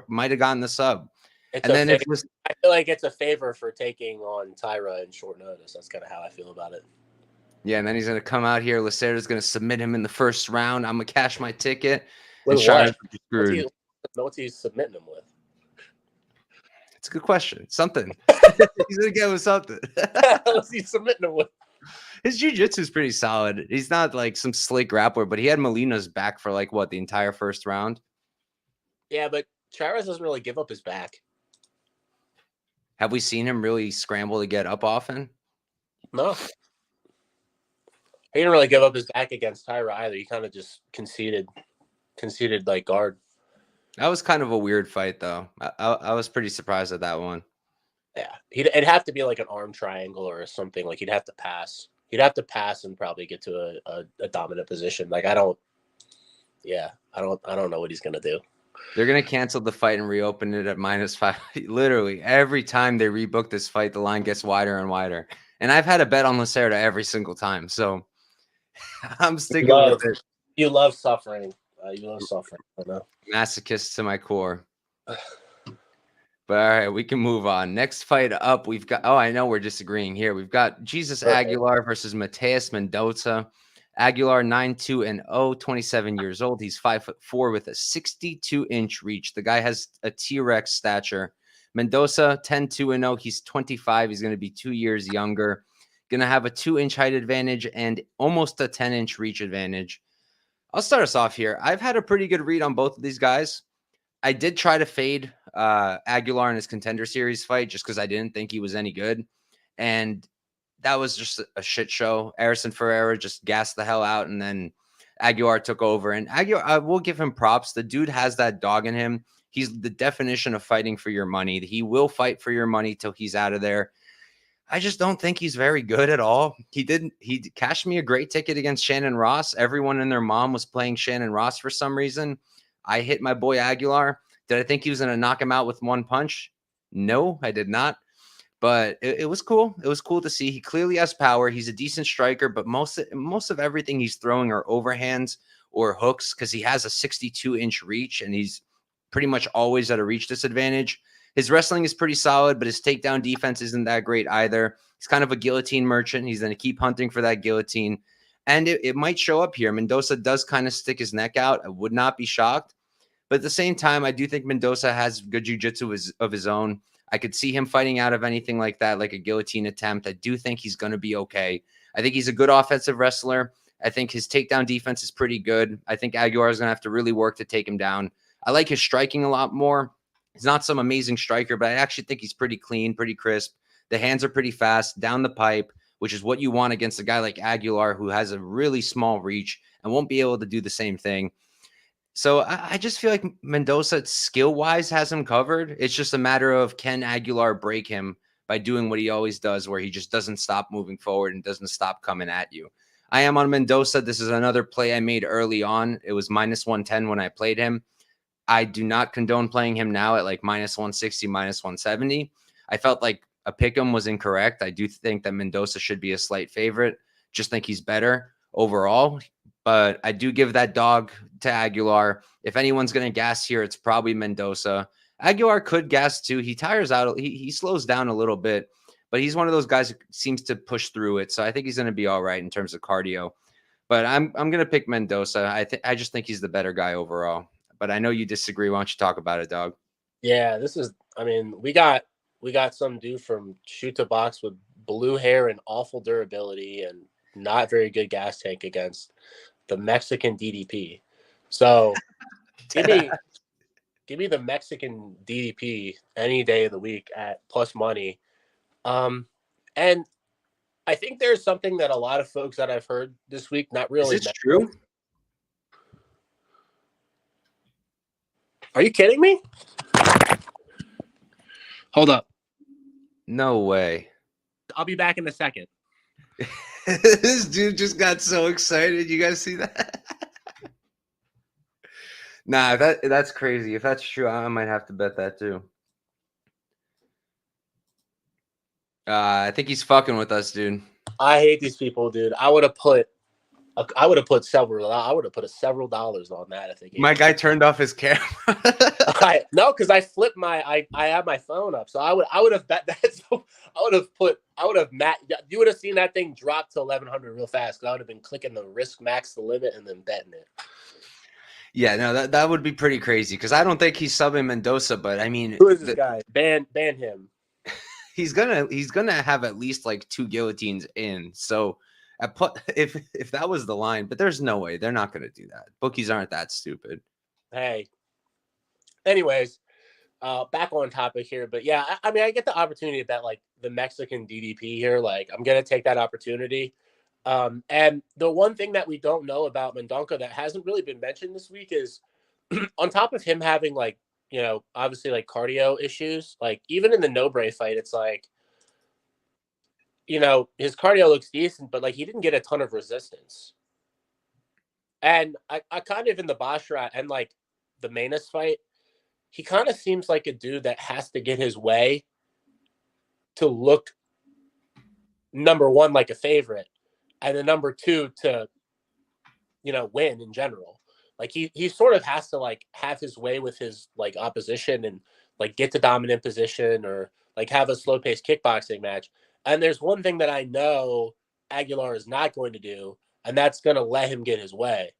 might have gotten the sub. I feel like it's a favor for taking on Tyra in short notice. That's kind of how I feel about it. Yeah, and then he's going to come out here. Lacerda's going to submit him in the first round. I'm going to cash my ticket. With and Chairez will be screwed. What's he submitting him with? It's a good question. Something. He's going to get with something. What's he submitting him with? His jiu-jitsu is pretty solid. He's not like some slick grappler, but he had Molina's back for like, what, the entire first round? Yeah, but Chairez doesn't really give up his back. Have we seen him really scramble to get up often? No. He didn't really give up his back against Tyra either. He kind of just conceded like guard. That was kind of a weird fight, though. I was pretty surprised at that one. Yeah, it'd have to be like an arm triangle or something. Like he'd have to pass. He'd have to pass and probably get to a dominant position. Like I don't know what he's gonna do. They're gonna cancel the fight and reopen it at -5. Literally every time they rebook this fight, the line gets wider and wider. And I've had a bet on Lacerda every single time, so I'm sticking with it. You love suffering. You love suffering. I know. Masochist to my core. But all right, we can move on. Next fight up, we've got. Oh, I know we're disagreeing here. We've got Jesus Aguilar versus Mateus Mendonca. Aguilar 9-2-0, 27 years old. He's 5'4" with a 62-inch reach. The guy has a T-Rex stature. Mendonca 10-2-0. He's 25. He's going to be 2 years younger. Going to have a 2-inch height advantage and almost a 10-inch reach advantage. I'll start us off here. I've had a pretty good read on both of these guys. I did try to fade Aguilar in his Contender Series fight just because I didn't think he was any good. And that was just a shit show. Arison Ferreira just gassed the hell out, and then Aguilar took over. And Aguilar, I will give him props. The dude has that dog in him. He's the definition of fighting for your money. He will fight for your money till he's out of there. I just don't think he's very good at all. He cashed me a great ticket against Shannon Ross. Everyone and their mom was playing Shannon Ross for some reason. I hit my boy Aguilar. Did I think he was going to knock him out with one punch? No, I did not. But it was cool. It was cool to see. He clearly has power. He's a decent striker, but most of everything he's throwing are overhands or hooks because he has a 62-inch reach, and he's pretty much always at a reach disadvantage. His wrestling is pretty solid, but his takedown defense isn't that great either. He's kind of a guillotine merchant. He's going to keep hunting for that guillotine. And it might show up here. Mendonca does kind of stick his neck out. I would not be shocked. But at the same time, I do think Mendonca has good jiu-jitsu of his own. I could see him fighting out of anything like that, like a guillotine attempt. I do think he's going to be okay. I think he's a good offensive wrestler. I think his takedown defense is pretty good. I think Aguilar is going to have to really work to take him down. I like his striking a lot more. He's not some amazing striker, but I actually think he's pretty clean, pretty crisp. The hands are pretty fast, down the pipe, which is what you want against a guy like Aguilar who has a really small reach and won't be able to do the same thing. So I just feel like Mendonca skill-wise has him covered. It's just a matter of can Aguilar break him by doing what he always does, where he just doesn't stop moving forward and doesn't stop coming at you. I am on Mendonca. This is another play I made early on. It was -110 when I played him. I do not condone playing him now at like -160, -170. I felt like a pick'em was incorrect. I do think that Mendonca should be a slight favorite. Just think he's better overall. But I do give that dog to Aguilar. If anyone's going to gas here, it's probably Mendonca. Aguilar could gas too. He tires out. He slows down a little bit, but he's one of those guys who seems to push through it. So I think he's going to be all right in terms of cardio. But I'm going to pick Mendoza. I just think he's the better guy overall. But I know you disagree. Why don't you talk about it, dog? Yeah, this is. I mean, we got some dude from shoot to box with blue hair and awful durability and not very good gas tank against the Mexican DDP. So give me the Mexican DDP any day of the week at plus money. And I think there's something that a lot of folks that I've heard this week not really. Is it true? Are you kidding me? Hold up. No way. I'll be back in a second. This dude just got so excited. You guys see that? Nah, that's crazy. If that's true, I might have to bet that too. I think he's fucking with us, dude. I hate these people, dude. I would have put several dollars on that. I think my guy turned off his camera. No, because I flipped I have my phone up, so I would have bet that. So I would have you would have seen that thing drop to 1100 real fast. Because I would have been clicking the risk max the limit and then betting it. Yeah, no, that would be pretty crazy because I don't think he's subbing Mendoza, but I mean, who is this guy? Ban him. He's gonna have at least like 2 guillotines in. So if that was the line, but there's no way they're not gonna do that. Bookies aren't that stupid. Hey. Anyways, back on topic here, but yeah, I mean, I get the opportunity to bet like the Mexican DDP here. Like, I'm gonna take that opportunity. And the one thing that we don't know about Mendonca that hasn't really been mentioned this week is on top of him having like, you know, obviously like cardio issues, like even in the Nobre fight, it's like, you know, his cardio looks decent, but like he didn't get a ton of resistance. And I kind of in the Bashrat and like the Manus fight, he kind of seems like a dude that has to get his way to look number one like a favorite, and then number two to, you know, win in general. Like he sort of has to like have his way with his like opposition and like get to dominant position or like have a slow paced kickboxing match. And there's one thing that I know Aguilar is not going to do, and that's going to let him get his way.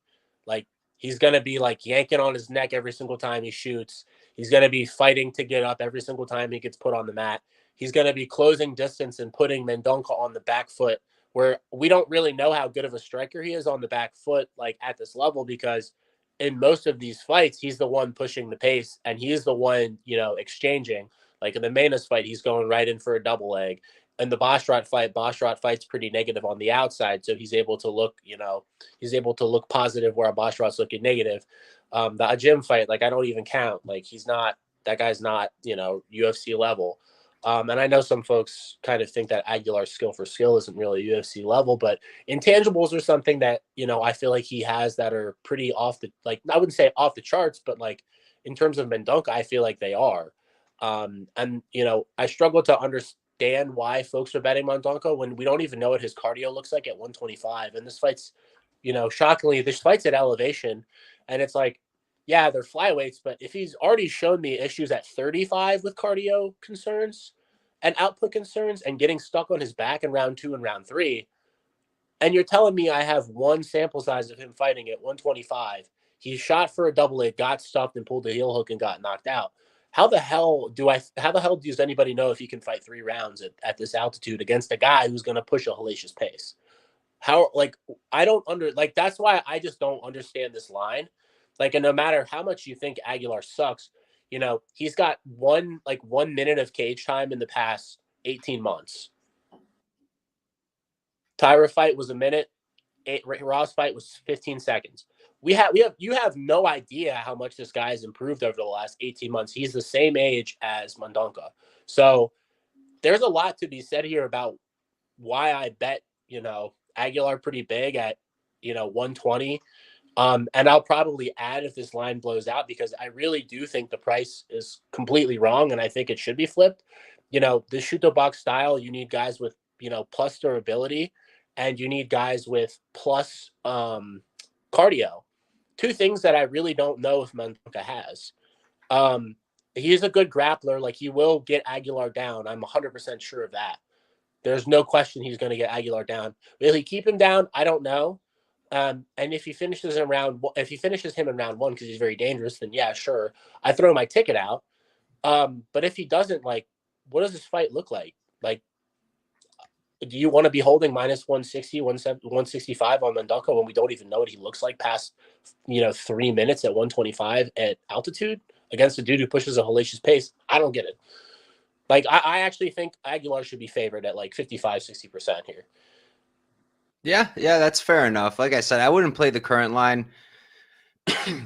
Like he's going to be like yanking on his neck every single time he shoots. He's going to be fighting to get up every single time he gets put on the mat. He's going to be closing distance and putting Mendonca on the back foot, where we don't really know how good of a striker he is on the back foot, like at this level, because in most of these fights, he's the one pushing the pace and he's the one, you know, exchanging. Like in the Manus fight, he's going right in for a double leg. In the Bashrat fight's pretty negative on the outside. So he's able to look, you know, he's able to look positive where a Bashrat's looking negative. The Ajim fight, like I don't even count. Like that guy's not, you know, UFC level. And I know some folks kind of think that Aguilar's skill for skill isn't really UFC level, but intangibles are something that, you know, I feel like he has that are pretty off the, like, I wouldn't say off the charts, but like in terms of Mendonca, I feel like they are. And, you know, I struggle to understand why folks are betting Mendonca when we don't even know what his cardio looks like at 125. And this fight's, you know, shockingly, this fight's at elevation. And it's like, yeah, they're flyweights, but if he's already shown me issues at 35 with cardio concerns and output concerns and getting stuck on his back in round 2 and round 3, and you're telling me I have one sample size of him fighting at 125, he shot for a double leg, got stuffed and pulled the heel hook and got knocked out. How the hell does anybody know if he can fight 3 rounds at this altitude against a guy who's going to push a hellacious pace? How, like, that's why I just don't understand this line. Like, and no matter how much you think Aguilar sucks, you know, he's got 1 minute of cage time in the past 18 months. Tyra fight was a minute. Ross fight was 15 seconds. You have no idea how much this guy has improved over the last 18 months. He's the same age as Mendonca. So there's a lot to be said here about why I bet, you know, Aguilar pretty big at, you know, 120. And I'll probably add if this line blows out, because I really do think the price is completely wrong. And I think it should be flipped. You know, the shoot the box style, you need guys with, you know, plus durability, and you need guys with plus cardio. 2 things that I really don't know if Mendonca has. he's a good grappler. Like, he will get Aguilar down. I'm 100% sure of that. There's no question he's going to get Aguilar down. Will he keep him down? I don't know. And if he finishes him in round 1, because he's very dangerous, then yeah, sure, I throw my ticket out. But if he doesn't, like, what does this fight look like? Like, do you want to be holding minus 160, 165 on Mendonca when we don't even know what he looks like past, 3 minutes at 125 at altitude against a dude who pushes a hellacious pace? I don't get it. Like, I actually think Aguilar should be favored at like 55, 60% here. Yeah, that's fair enough. Like I said, I wouldn't play the current line.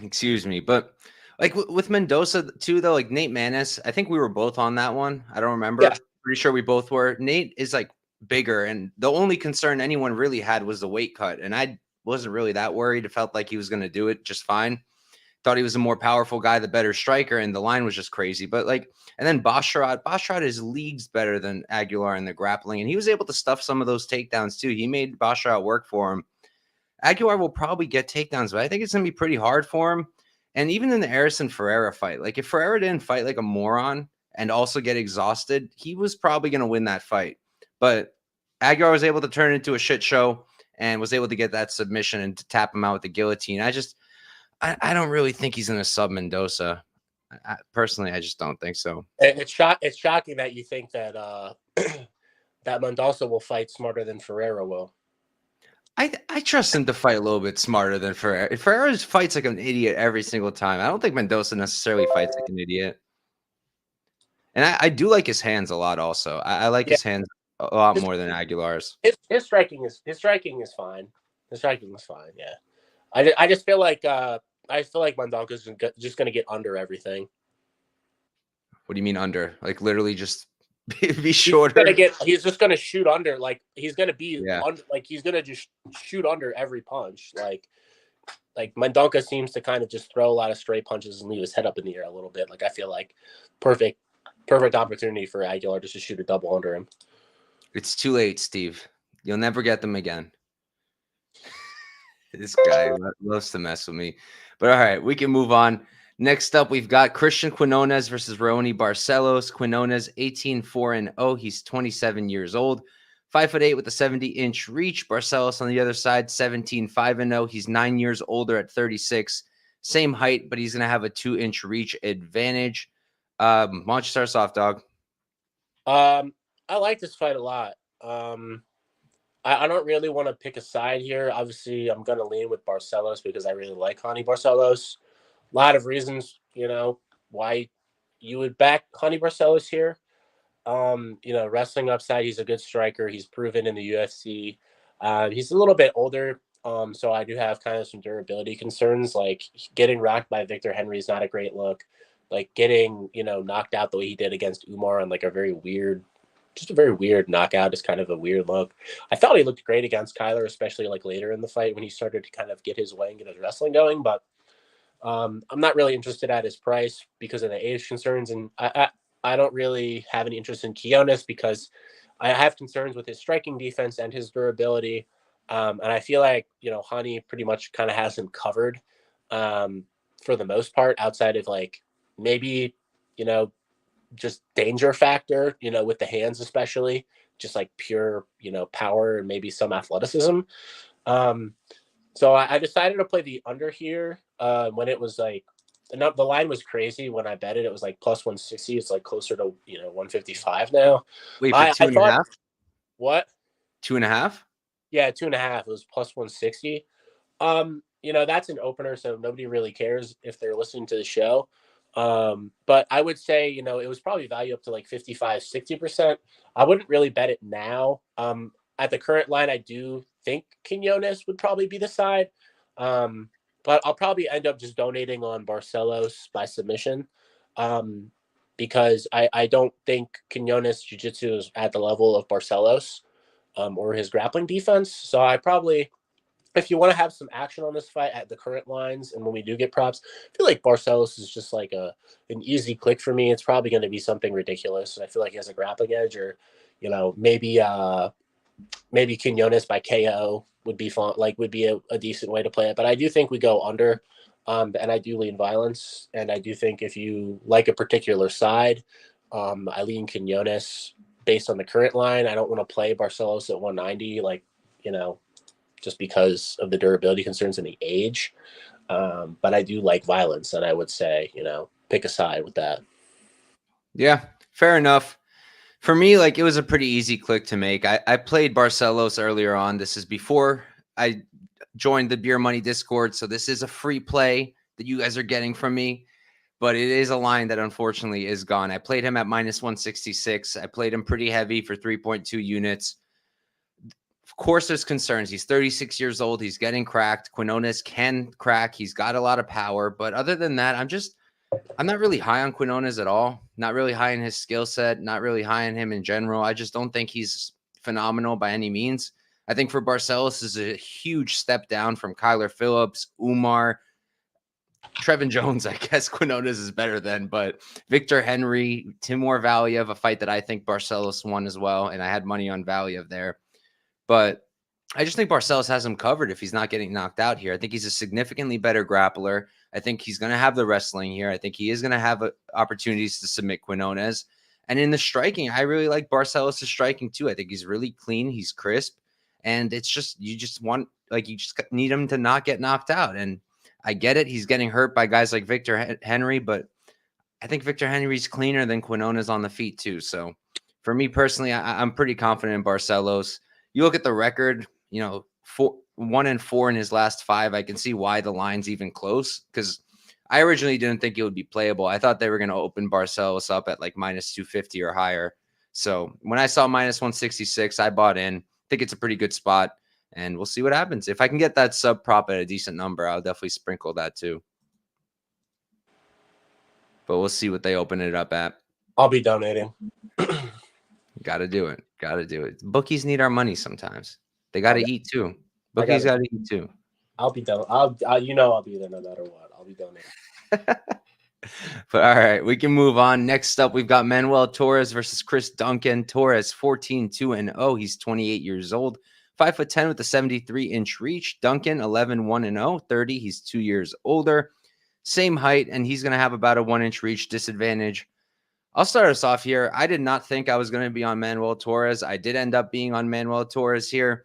Excuse me. But like with Mendoza too, though, like Nate Manis, I think we were both on that one. I don't remember. Yeah. Pretty sure we both were. Nate is like bigger, and the only concern anyone really had was the weight cut. And I wasn't really that worried. It felt like he was going to do it just fine. Thought he was a more powerful guy, the better striker, and the line was just crazy. But like, and then Basharat is leagues better than Aguilar in the grappling, and he was able to stuff some of those takedowns too. He made Basharat work for him. Aguilar will probably get takedowns, but I think it's going to be pretty hard for him. And even in the Arison Ferreira fight, like if Ferreira didn't fight like a moron and also get exhausted, he was probably going to win that fight. But Aguilar was able to turn it into a shit show and was able to get that submission and to tap him out with the guillotine. I don't really think he's going to sub Mendoza. Personally, I just don't think so. It's shocking that you think that that Mendoza will fight smarter than Ferreira will. I trust him to fight a little bit smarter than Ferreira. Ferreira fights like an idiot every single time. I don't think Mendoza necessarily fights like an idiot. And I do like his hands a lot also. I like his hands a lot more than Aguilar's. His striking is fine. His striking is fine, yeah. I just feel like Mendonca's just going to get under everything. What do you mean under? Like literally just be shorter? He's just going to shoot under. Like he's going to be under, like he's going to just shoot under every punch. Like Mendonca seems to kind of just throw a lot of straight punches and leave his head up in the air a little bit. Like I feel like perfect opportunity for Aguilar just to shoot a double under him. It's too late, Steve. You'll never get them again. This guy loves to mess with me. But all right, we can move on. Next up, we've got Christian Quinonez versus Raoni Barcelos. Quinonez, 18-4-0. He's 27 years old. 5'8" with a 70-inch reach. Barcelos on the other side, 17-5-0. He's 9 years older at 36. Same height, but he's going to have a 2-inch reach advantage. Why don't you start us off, dog? I like this fight a lot. I don't really want to pick a side here. Obviously, I'm going to lean with Barcelos because I really like Raoni Barcelos. A lot of reasons, why you would back Raoni Barcelos here. Wrestling upside, he's a good striker. He's proven in the UFC. He's a little bit older, so I do have kind of some durability concerns. Like getting rocked by Victor Henry is not a great look. Like getting, knocked out the way he did against Umar on like a very weird knockout is kind of a weird look. I thought he looked great against Kyler, especially like later in the fight when he started to kind of get his way and get his wrestling going. But I'm not really interested at his price because of the age concerns, and I don't really have any interest in Quinonez because I have concerns with his striking defense and his durability. And I feel like Raoni pretty much kind of has him covered for the most part, outside of like maybe just danger factor, with the hands, especially just like pure, power and maybe some athleticism. So I decided to play the under here when it was like, the line was crazy when I bet it. It was like plus 160. It's like closer to, 155 now. Wait, for two and a half? What? 2.5? Yeah, 2.5. It was plus 160. That's an opener, so nobody really cares if they're listening to the show. But I would say, it was probably value up to like 55, 60%. I wouldn't really bet it now. At the current line, I do think Quinonez would probably be the side. But I'll probably end up just donating on Barcelos by submission. Because I don't think Quinonez jiu-jitsu is at the level of Barcelos, or his grappling defense. So I probably, if you want to have some action on this fight at the current lines, and when we do get props, I feel like Barcelos is just like an easy click for me. It's probably going to be something ridiculous. I feel like he has a grappling edge, or maybe Quinonez by KO would be fun. Like would be a decent way to play it. But I do think we go under. And I do lean violence. And I do think if you like a particular side, I lean Quinonez based on the current line. I don't want to play Barcelos at 190, like, just because of the durability concerns and the age. But I do like violence, and I would say, pick a side with that. Yeah, fair enough. For me, like, it was a pretty easy click to make. I played Barcelos earlier on. This is before I joined the Beer Money Discord, so this is a free play that you guys are getting from me. But it is a line that unfortunately is gone. I played him at -166. I played him pretty heavy for 3.2 units. Of course, there's concerns. He's 36 years old. He's getting cracked. Quinonez can crack. He's got a lot of power. But other than that, I'm not really high on Quinonez at all. Not really high in his skill set. Not really high on him in general. I just don't think he's phenomenal by any means. I think for Barcelos, this is a huge step down from Kyler Phillips, Umar, Trevin Jones. I guess Quinonez is better than, but Victor Henry, Timur Valiev, a fight that I think Barcelos won as well. And I had money on Valiev there. But I just think Barcelos has him covered if he's not getting knocked out here. I think he's a significantly better grappler. I think he's going to have the wrestling here. I think he is going to have opportunities to submit Quinonez. And in the striking, I really like Barcelos' striking too. I think he's really clean. He's crisp. And it's just, you just need him to not get knocked out. And I get it. He's getting hurt by guys like Victor Henry, but I think Victor Henry's cleaner than Quinonez on the feet too. So for me personally, I'm pretty confident in Barcelos. You look at the record, 1-4 in his last 5. I can see why the line's even close, because I originally didn't think it would be playable. I thought they were going to open Barcelos up at like -250 or higher. So when I saw -166, I bought in. I think it's a pretty good spot, and we'll see what happens. If I can get that sub prop at a decent number, I'll definitely sprinkle that too. But we'll see what they open it up at. I'll be donating. Got to do it. Got to do it. Bookies need our money sometimes. They got to eat too. Bookies got to eat too. I'll be done. I'll be there no matter what. I'll be donating. But all right, we can move on. Next up, we've got Manuel Torres versus Chris Duncan. Torres 14-2-0. He's 28 years old, 5'10" with a 73-inch reach. Duncan 11-1-0, 30. He's 2 years older, same height, and he's going to have about a 1-inch reach disadvantage. I'll start us off here. I did not think I was going to be on Manuel Torres. I did end up being on Manuel Torres here.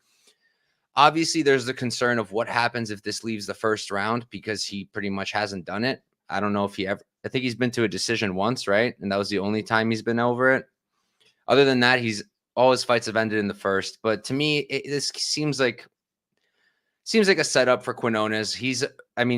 Obviously, there's the concern of what happens if this leaves the first round, because he pretty much hasn't done it. I don't know if he ever – I think he's been to a decision once, right? And that was the only time he's been over it. Other than that, all his fights have ended in the first. But to me, this seems like a setup for Quinonez.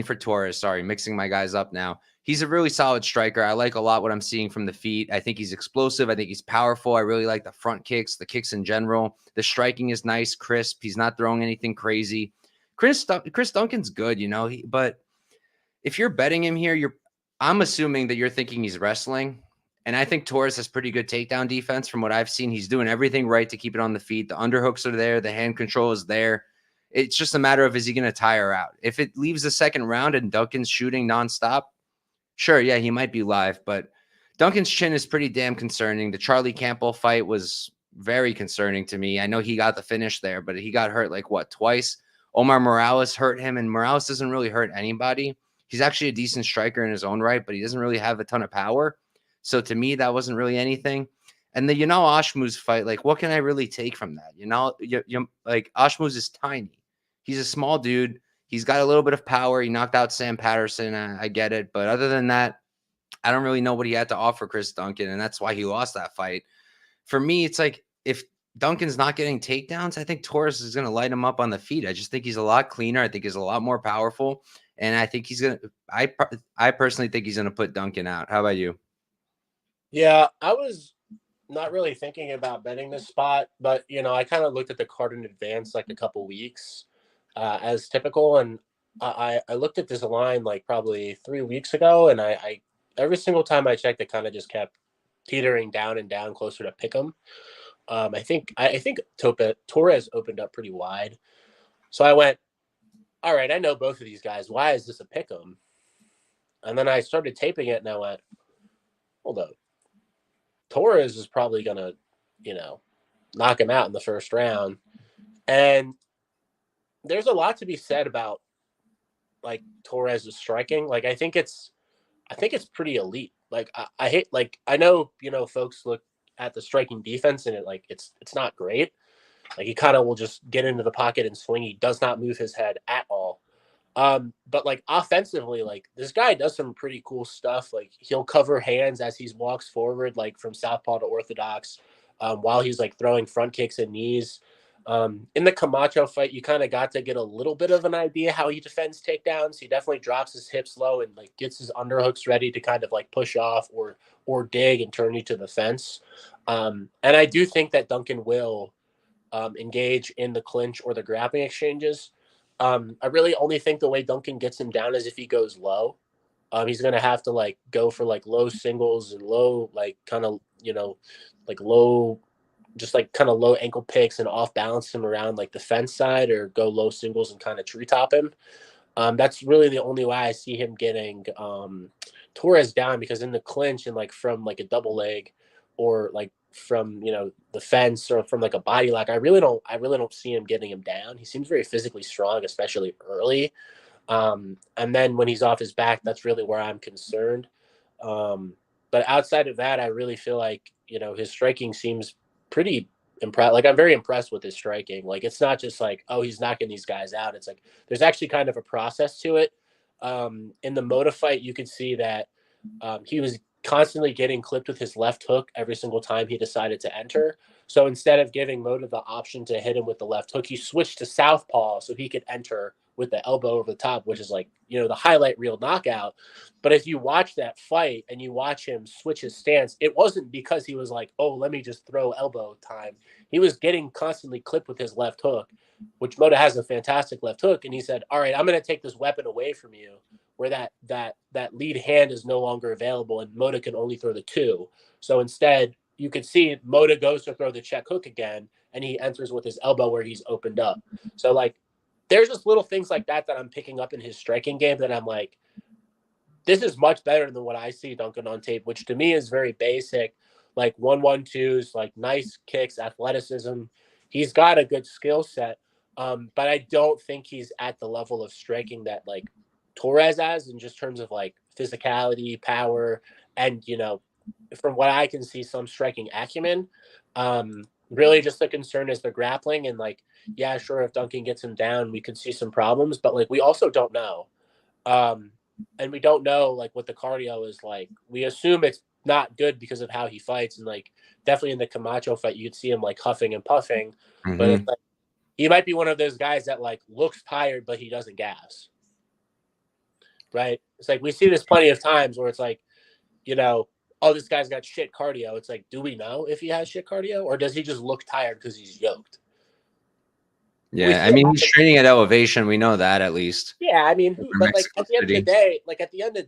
For Torres, sorry, mixing my guys up now. He's a really solid striker. I like a lot what I'm seeing from the feet. I think he's explosive. I think he's powerful. I really like the front kicks, the kicks in general. The striking is nice, crisp. He's not throwing anything crazy. Chris Duncan's good, but if you're betting him here, I'm assuming that you're thinking he's wrestling. And I think Torres has pretty good takedown defense from what I've seen. He's doing everything right to keep it on the feet. The underhooks are there. The hand control is there. It's just a matter of, is he going to tire out? If it leaves the second round and Duncan's shooting nonstop, sure, yeah, he might be live. But Duncan's chin is pretty damn concerning. The Charlie Campbell fight was very concerning to me. I know he got the finish there, but he got hurt twice? Omar Morales hurt him, and Morales doesn't really hurt anybody. He's actually a decent striker in his own right, but he doesn't really have a ton of power. So to me, that wasn't really anything. And the Ashmuz fight, what can I really take from that? Ashmuz is tiny. He's a small dude. He's got a little bit of power. He knocked out Sam Patterson. I get it. But other than that, I don't really know what he had to offer Chris Duncan, and that's why he lost that fight. For me, it's like, if Duncan's not getting takedowns, I think Torres is going to light him up on the feet. I just think he's a lot cleaner. I think he's a lot more powerful. And I think he's going to – I personally think he's going to put Duncan out. How about you? Yeah, I was not really thinking about betting this spot, but, I kind of looked at the card in advance a couple weeks as typical. And I looked at this line probably 3 weeks ago, and I every single time I checked, it kind of just kept teetering down and down closer to pick'em. I think Torres opened up pretty wide. So I went, all right, I know both of these guys. Why is this a pick'em? And then I started taping it, and I went, hold up. Torres is probably going to, knock him out in the first round. And there's a lot to be said about like Torres is striking, like I think it's pretty elite. Like I hate, like I know, folks look at the striking defense and it's not great. Like he kind of will just get into the pocket and swing. He does not move his head at all. But like offensively, like this guy does some pretty cool stuff. Like he'll cover hands as he walks forward, like from southpaw to orthodox, while he's like throwing front kicks and knees. In the Camacho fight, you kind of got to get a little bit of an idea how he defends takedowns. He definitely drops his hips low and like gets his underhooks ready to kind of like push off or dig and turn you to the fence. And I do think that Duncan will engage in the clinch or the grappling exchanges. I really only think the way Duncan gets him down is if he goes low. He's going to have to like go for like low singles and low, like kind of, like low, just like kind of low ankle picks and off balance him around like the fence side, or go low singles and kind of treetop him. That's really the only way I see him getting Torres down, because in the clinch and like from like a double leg, or like from the fence, or from like a body lock, I really don't see him getting him down. He seems very physically strong, especially early. And then when he's off his back, that's really where I'm concerned. But outside of that, I really feel like his striking seems pretty impressed. Like I'm very impressed with his striking. Like it's not just like, oh, he's knocking these guys out. It's like there's actually kind of a process to it. In the Moda fight, you could see that he was constantly getting clipped with his left hook every single time he decided to enter. So instead of giving Moda the option to hit him with the left hook, he switched to southpaw so he could enter with the elbow over the top, which is like, the highlight reel knockout. But if you watch that fight and you watch him switch his stance, it wasn't because he was like, oh, let me just throw elbow time. He was getting constantly clipped with his left hook, which Moda has a fantastic left hook. And he said, all right, I'm going to take this weapon away from you, where that lead hand is no longer available and Moda can only throw the two. So instead, you can see Moda goes to throw the check hook again, and he enters with his elbow where he's opened up. So like, there's just little things like that I'm picking up in his striking game that I'm like, this is much better than what I see Duncan on tape, which to me is very basic, like 1-1-2s, like nice kicks, athleticism. He's got a good skill set, but I don't think he's at the level of striking that like Torres has, in just terms of like physicality, power, and from what I can see, some striking acumen. Really, just the concern is the grappling, and like, yeah, sure, if Duncan gets him down, we could see some problems, but like we also don't know. And we don't know like what the cardio is like. We assume it's not good because of how he fights, and like definitely in the Camacho fight, you could see him like huffing and puffing. But it's like he might be one of those guys that like looks tired, but he doesn't gas. Right? It's like we see this plenty of times where it's like, oh, this guy's got shit cardio. It's like, do we know if he has shit cardio, or does he just look tired because he's yoked? Yeah, I mean, he's training at elevation. We know that at least. Yeah, I mean, but like at the end of the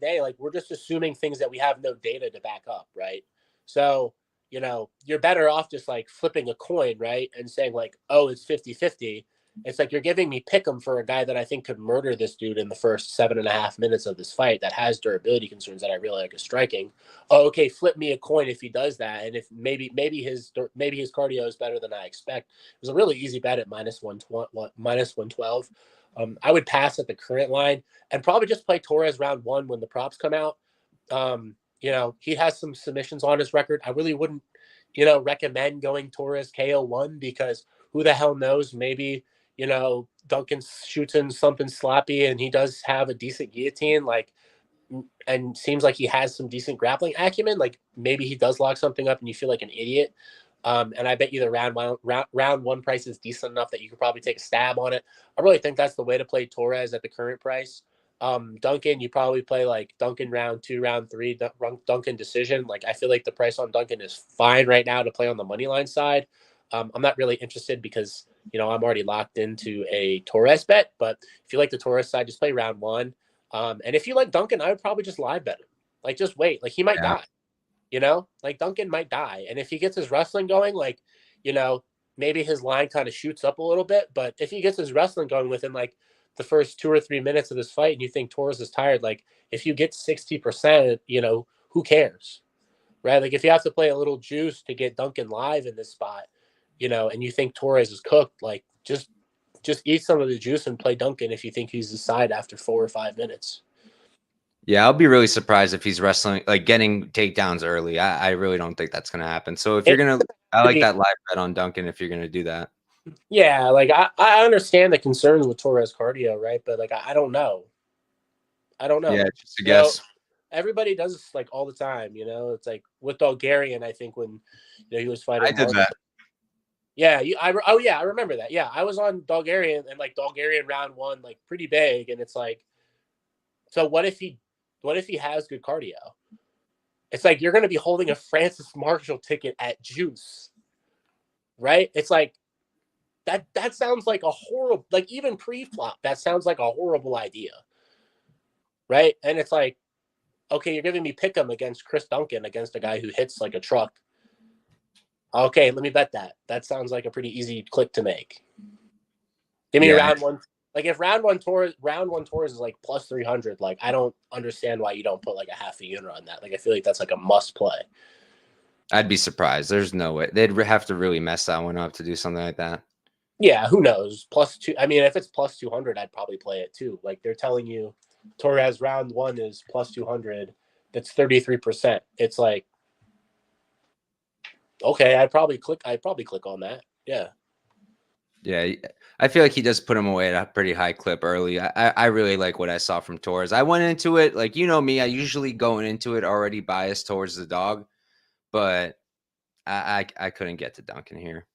day, like we're just assuming things that we have no data to back up, right? So, you're better off just like flipping a coin, right? And saying like, oh, it's 50-50. It's like you're giving me pick'em for a guy that I think could murder this dude in the first 7.5 minutes of this fight, that has durability concerns that I really like his striking. Oh, okay, flip me a coin if he does that, and if maybe his cardio is better than I expect. It was a really easy bet at -112. I would pass at the current line and probably just play Torres round one when the props come out. He has some submissions on his record. I really wouldn't, recommend going Torres KO1, because who the hell knows? Maybe, Duncan shoots in something sloppy and he does have a decent guillotine, like, and seems like he has some decent grappling acumen. Like maybe he does lock something up and you feel like an idiot. And I bet you the round one price is decent enough that you could probably take a stab on it. I really think that's the way to play Torres at the current price. Duncan, you probably play like Duncan round 2, round 3, Duncan decision. Like I feel like the price on Duncan is fine right now to play on the money line side. I'm not really interested because I'm already locked into a Torres bet. But if you like the Torres side, just play round 1. And if you like Duncan, I would probably just live bet him. Like just wait. Like he might die. Like Duncan might die. And if he gets his wrestling going, like, maybe his line kind of shoots up a little bit. But if he gets his wrestling going within like the first 2 or 3 minutes of this fight and you think Torres is tired, like if you get 60%, who cares? Right? Like if you have to play a little juice to get Duncan live in this spot, and you think Torres is cooked, like just just eat some of the juice and play Duncan if you think he's the side after 4 or 5 minutes. Yeah, I'll be really surprised if he's wrestling, like getting takedowns early. I really don't think that's going to happen. So if you're going to, I like that live bet on Duncan if you're going to do that. Yeah, like I understand the concerns with Torres cardio, right? But like I don't know. I don't know. Yeah, just a guess. Everybody does this like all the time, you know. It's like with Bulgarian, I think when he was fighting. I did that. Yeah, I remember that. Yeah, I was on Bulgarian and like Bulgarian round 1, like pretty big, and it's like, so what if he has good cardio? It's like you're going to be holding a Francis Marshall ticket at Juice, right? It's like that sounds like a horrible, like even pre-flop, that sounds like a horrible idea, right? And it's like, okay, you're giving me Pick'em against Chris Duncan against a guy who hits like a truck. Okay, let me bet that. That sounds like a pretty easy click to make. Give me round 1. Like if round one Torres is like plus 300, like I don't understand why you don't put like a half a unit on that. Like I feel like that's like a must play. I'd be surprised. There's no way. They'd have to really mess that one up to do something like that. Yeah, who knows? +2. I mean, if it's plus 200, I'd probably play it too. Like they're telling you Torres round 1 is plus 200. That's 33%. It's like, okay, I'd probably click on that. Yeah. Yeah, I feel like he does put him away at a pretty high clip early. I really like what I saw from Torres. I went into it, like, you know me, I usually going into it already biased towards the dog, but I couldn't get to Duncan here.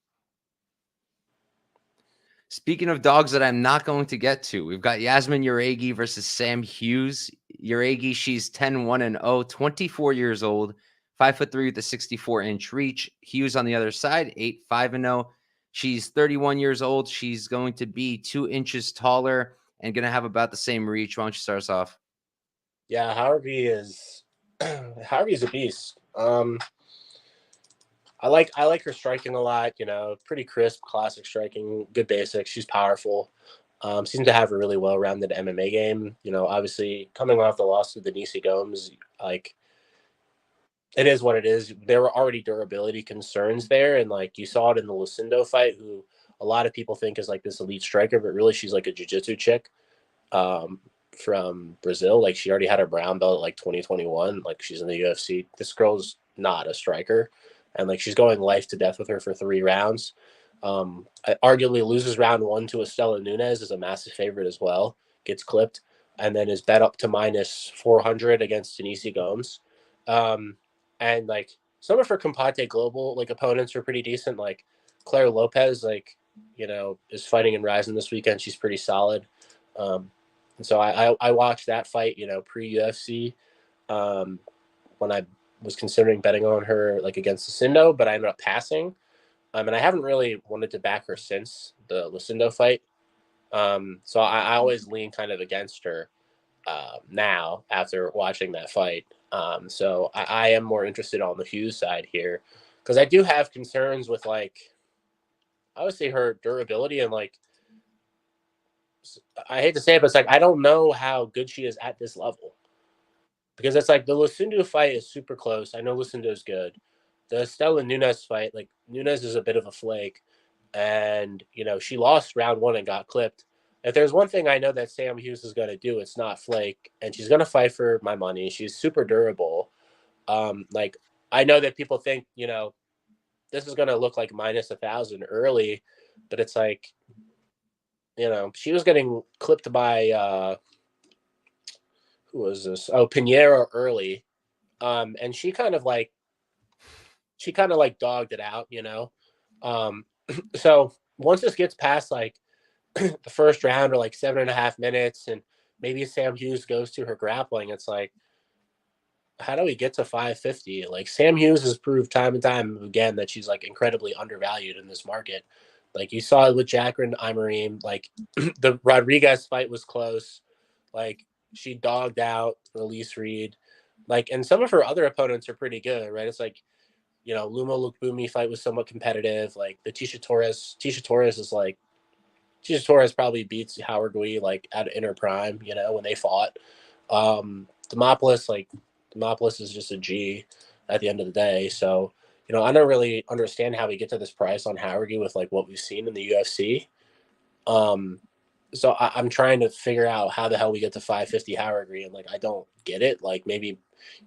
Speaking of dogs that I'm not going to get to, we've got Yasmine Jauregui versus Sam Hughes. Jauregui, she's 10-1-0, 24 years old, 5'3" with a 64-inch reach. Hughes on the other side, 8-5-0. She's 31 years old. She's going to be 2 inches taller and going to have about the same reach. Why don't you start us off? Yeah, Jauregui is a beast. I like her striking a lot, you know, pretty crisp, classic striking, good basics. She's powerful. Seems to have a really well-rounded MMA game. You know, obviously coming off the loss to Denise Gomes, like it is what it is. There were already durability concerns there, and like you saw it in the Lucindo fight, who a lot of people think is like this elite striker, but really she's like a jiu-jitsu chick from Brazil. Like she already had her brown belt at like 2021. Like she's in the UFC. This girl's not a striker, and like she's going life to death with her for 3 rounds. Arguably loses round 1 to Estela Nunes, is a massive favorite as well. Gets clipped, and then is bet up to minus 400 against Denise Gomes. And like some of her Combate Global like opponents are pretty decent. Like Claire Lopez, like, you know, is fighting in Rising this weekend. She's pretty solid. And so I watched that fight, you know, pre-UFC, when I was considering betting on her like against Lucindo, but I ended up passing. And I haven't really wanted to back her since the Lucindo fight. So I always lean kind of against her now after watching that fight. So I am more interested on the Hughes side here because I do have concerns with like, I would say her durability and like, I hate to say it, but it's like I don't know how good she is at this level because it's like the Lucindo fight is super close. I know Lucindo's good. The Stella Nunes fight, like Nunes is a bit of a flake, and you know she lost round 1 and got clipped. If there's one thing I know that Sam Hughes is going to do, it's not flake, and she's going to fight for my money. She's super durable. Like I know that people think, you know, this is going to look like minus 1,000 early, but it's like, you know, she was getting clipped by who was this? Oh, Pinheiro early. And she kind of like dogged it out, you know. So once this gets past like the first round or like 7.5 minutes, and maybe Sam Hughes goes to her grappling, it's like, how do we get to 550? Like Sam Hughes has proved time and time again that she's like incredibly undervalued in this market. Like you saw it with Jacqueline Imarim, like the Rodriguez fight was close. Like she dogged out Elise Reed. Like, and some of her other opponents are pretty good, right? It's like, you know, Lumo Lukbumi fight was somewhat competitive. Like the Tisha Torres is like, Tisha Torres probably beats Jauregui like in her prime, you know, when they fought. Demopoulos is just a G at the end of the day. So, you know, I don't really understand how we get to this price on Jauregui with like what we've seen in the UFC. So I'm trying to figure out how the hell we get to 550 Jauregui, and like I don't get it. Like maybe,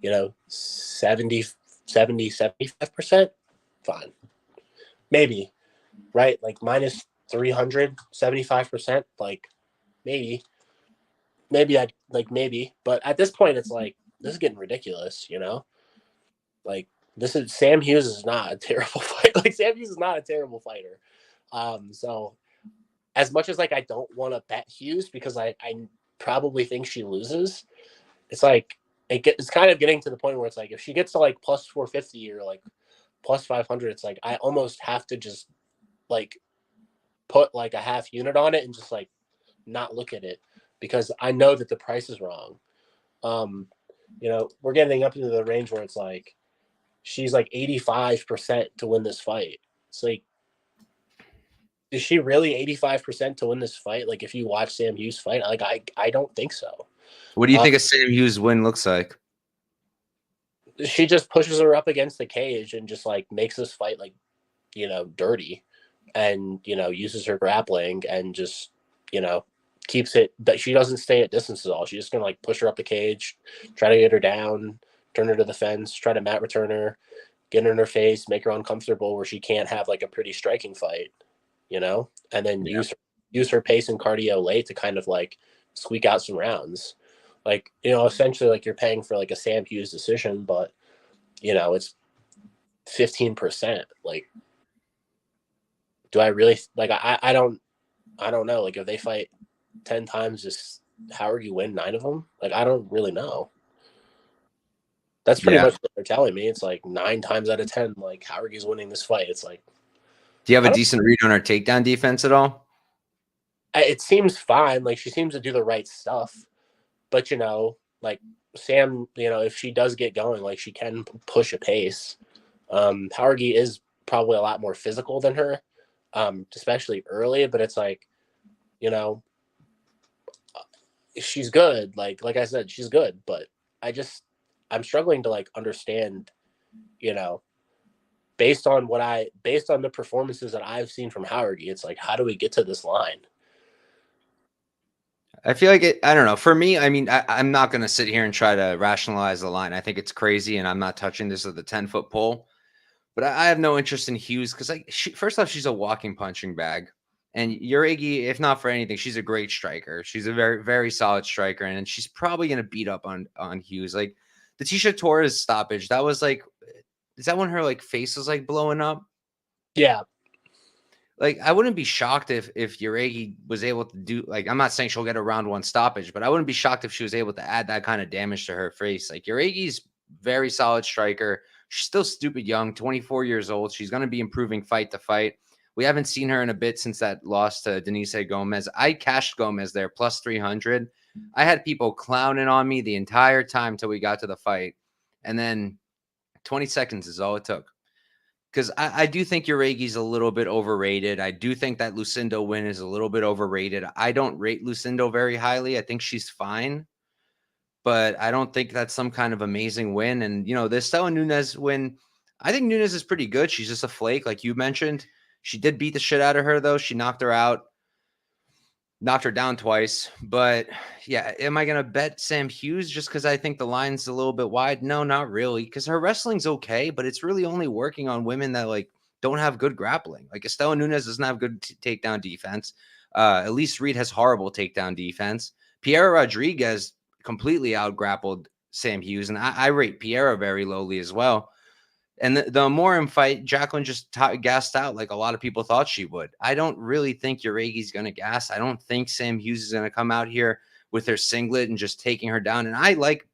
75%, fine, maybe, right? Like minus 375%, like maybe I like maybe, but at this point it's like this is getting ridiculous, Like this is Sam Hughes is not a terrible fighter. Like Sam Hughes is not a terrible fighter. So as much as like I don't want to bet Hughes because I probably think she loses, it's like it's kind of getting to the point where it's like if she gets to like plus 450 or like plus 500, it's like I almost have to just like put like a half unit on it and just like not look at it because I know that the price is wrong. Um, we're getting up into the range where it's like she's like 85% to win this fight. It's like, is she really 85% to win this fight? Like, if you watch Sam Hughes fight, like I don't think so. What do you think a Sam Hughes win looks like? She just pushes her up against the cage and just like makes this fight like, dirty, and uses her grappling and just keeps it. But she doesn't stay at distance at all. She's just gonna like push her up the cage, try to get her down, turn her to the fence, try to mat return her, get her in her face, make her uncomfortable where she can't have like a pretty striking fight, and then use her pace and cardio late to kind of like squeak out some rounds. Like, essentially like you're paying for like a Sam Hughes decision, but it's 15%. Like, do I really like I don't know. Like if they fight 10 times, just how are you win 9 of them? Like I don't really know. That's pretty much what they're telling me. It's like 9 times out of 10, like Jauregui's winning this fight. It's like, do you have a decent read on her takedown defense at all? It seems fine. Like she seems to do the right stuff, but like Sam, if she does get going, like she can push a pace. Jauregui is probably a lot more physical than her, especially early. But it's like, she's good. Like I said, she's good. But I'm struggling to like understand, based on the performances that I've seen from Jauregui, it's like, how do we get to this line? I feel like I don't know. For me, I mean, I'm not going to sit here and try to rationalize the line. I think it's crazy, and I'm not touching this with a 10-foot pole. But I have no interest in Hughes because, like, first off, she's a walking punching bag. And Jauregui, if not for anything, she's a great striker. She's a very, very solid striker, and she's probably going to beat up on Hughes. Like, the Tisha Torres stoppage, that was like, is that when her, like, face was, like, blowing up? Yeah. Like, I wouldn't be shocked if Jauregui was able to do, like, I'm not saying she'll get a round 1 stoppage, but I wouldn't be shocked if she was able to add that kind of damage to her face. Like, Jauregui's very solid striker. She's still stupid young, 24 years old. She's going to be improving fight to fight. We haven't seen her in a bit since that loss to Denise Gomez. I cashed Gomez there, plus 300. I had people clowning on me the entire time till we got to the fight. And then 20 seconds is all it took. Because I do think Jauregui's a little bit overrated. I do think that Lucindo win is a little bit overrated. I don't rate Lucindo very highly. I think she's fine, but I don't think that's some kind of amazing win. And, the Stella Nunes win, I think Nunes is pretty good. She's just a flake, like you mentioned. She did beat the shit out of her, though. She knocked her out. Knocked her down twice. But yeah, am I going to bet Sam Hughes just because I think the line's a little bit wide? No, not really. Because her wrestling's okay, but it's really only working on women that like don't have good grappling. Like Estela Nunes doesn't have good takedown defense. Elise Reed has horrible takedown defense. Piera Rodriguez completely out grappled Sam Hughes. And I rate Piera very lowly as well. And the Morin fight, Jacqueline just gassed out like a lot of people thought she would. I don't really think Jauregui's going to gas. I don't think Sam Hughes is going to come out here with her singlet and just taking her down. And I like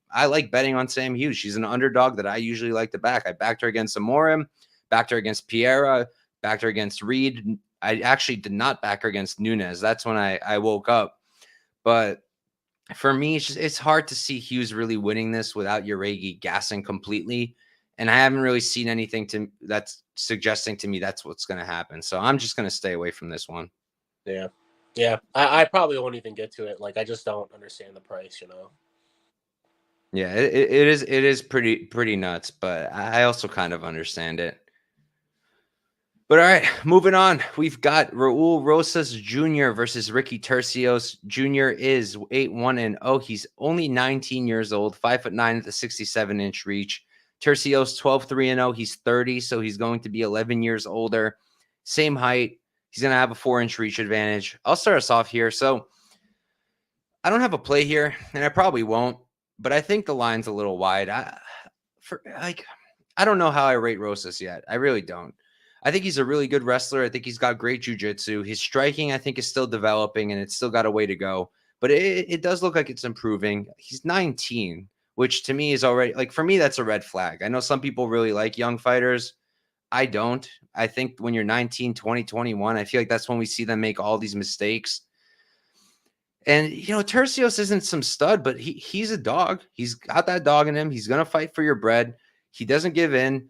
betting on Sam Hughes. She's an underdog that I usually like to back. I backed her against Morin, backed her against Piera, backed her against Reed. I actually did not back her against Nunes. That's when I woke up. But for me, it's hard to see Hughes really winning this without Jauregui gassing completely. And I haven't really seen anything that's suggesting to me that's what's going to happen. So I'm just going to stay away from this one. Yeah. Yeah. I probably won't even get to it. Like, I just don't understand the price, Yeah, it is pretty nuts, but I also kind of understand it. But all right, moving on. We've got Raul Rosas Jr. versus Ricky Turcios. Jr. is 8-1-0. He's only 19 years old, 5'9" at the 67-inch reach. Turcios 12-3-0. He's 30, so he's going to be 11 years older. Same height. He's going to have a 4-inch reach advantage. I'll start us off here. So I don't have a play here, and I probably won't, but I think the line's a little wide. I don't know how I rate Rosas yet. I really don't. I think he's a really good wrestler. I think he's got great jiu-jitsu. His striking, I think, is still developing, and it's still got a way to go. But it does look like it's improving. He's 19, which to me is already, like, for me, that's a red flag. I know some people really like young fighters. I don't. I think when you're 19, 20, 21, I feel like that's when we see them make all these mistakes. And, Turcios isn't some stud, but he's a dog. He's got that dog in him. He's going to fight for your bread. He doesn't give in.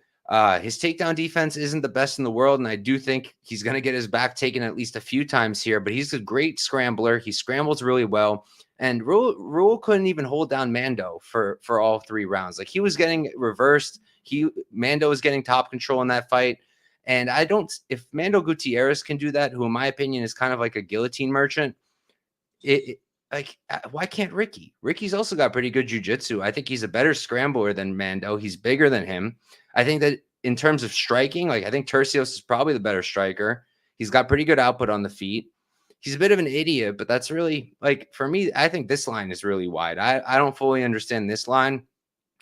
His takedown defense isn't the best in the world, and I do think he's going to get his back taken at least a few times here, but he's a great scrambler. He scrambles really well, and Raul couldn't even hold down Mando for all 3 rounds. Like, he was getting reversed. Mando was getting top control in that fight, and if Mando Gutierrez can do that, who in my opinion is kind of like a guillotine merchant, why can't Ricky? Ricky's also got pretty good jiu-jitsu. I think he's a better scrambler than Mando. He's bigger than him. I think that in terms of striking, I think Turcios is probably the better striker. He's got pretty good output on the feet. He's a bit of an idiot, but that's really, for me, I think this line is really wide. I don't fully understand this line.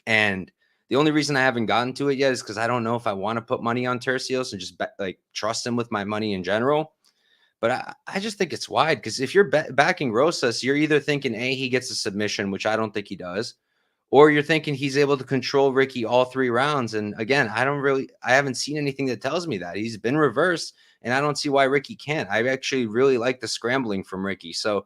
And the only reason I haven't gotten to it yet is because I don't know if I want to put money on Turcios and just trust him with my money in general. But I just think it's wide because if you're backing Rosas, you're either thinking, A, he gets a submission, which I don't think he does, or you're thinking he's able to control Ricky all 3 rounds. And again, I haven't seen anything that tells me that. He's been reversed, and I don't see why Ricky can't. I actually really like the scrambling from Ricky. So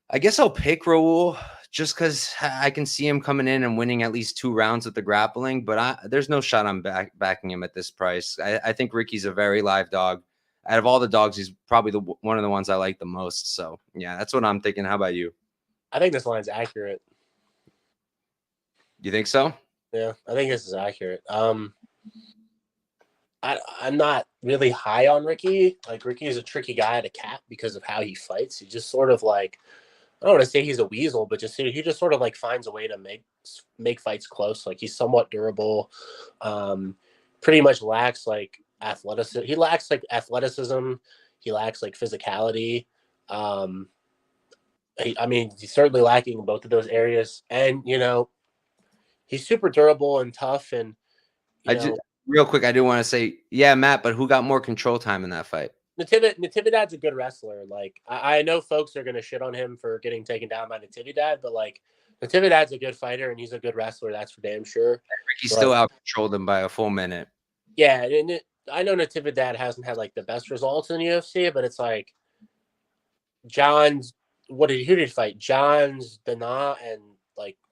I guess I'll pick Raul just because I can see him coming in and winning at least 2 rounds with the grappling, but there's no shot I'm backing him at this price. I think Ricky's a very live dog. Out of all the dogs, he's probably one of the ones I like the most. So, yeah, that's what I'm thinking. How about you? I think this line's accurate. You think so? Yeah, I think this is accurate. I'm not really high on Ricky. Ricky is a tricky guy to cap because of how he fights. He just sort of I don't want to say he's a weasel, but he just sort of finds a way to make fights close. He's somewhat durable. Pretty much lacks athleticism. He lacks athleticism. He lacks physicality. He's certainly lacking in both of those areas. And he's super durable and tough. And real quick, I do want to say, yeah, Matt, but who got more control time in that fight? Natividad's a good wrestler. I know folks are gonna shit on him for getting taken down by Natividad, but Natividad's a good fighter and he's a good wrestler. That's for damn sure. Ricky still out controlled him by a full minute. Yeah, and I know Natividad hasn't had the best results in the UFC, but it's John's. Who did he fight? John's Dana and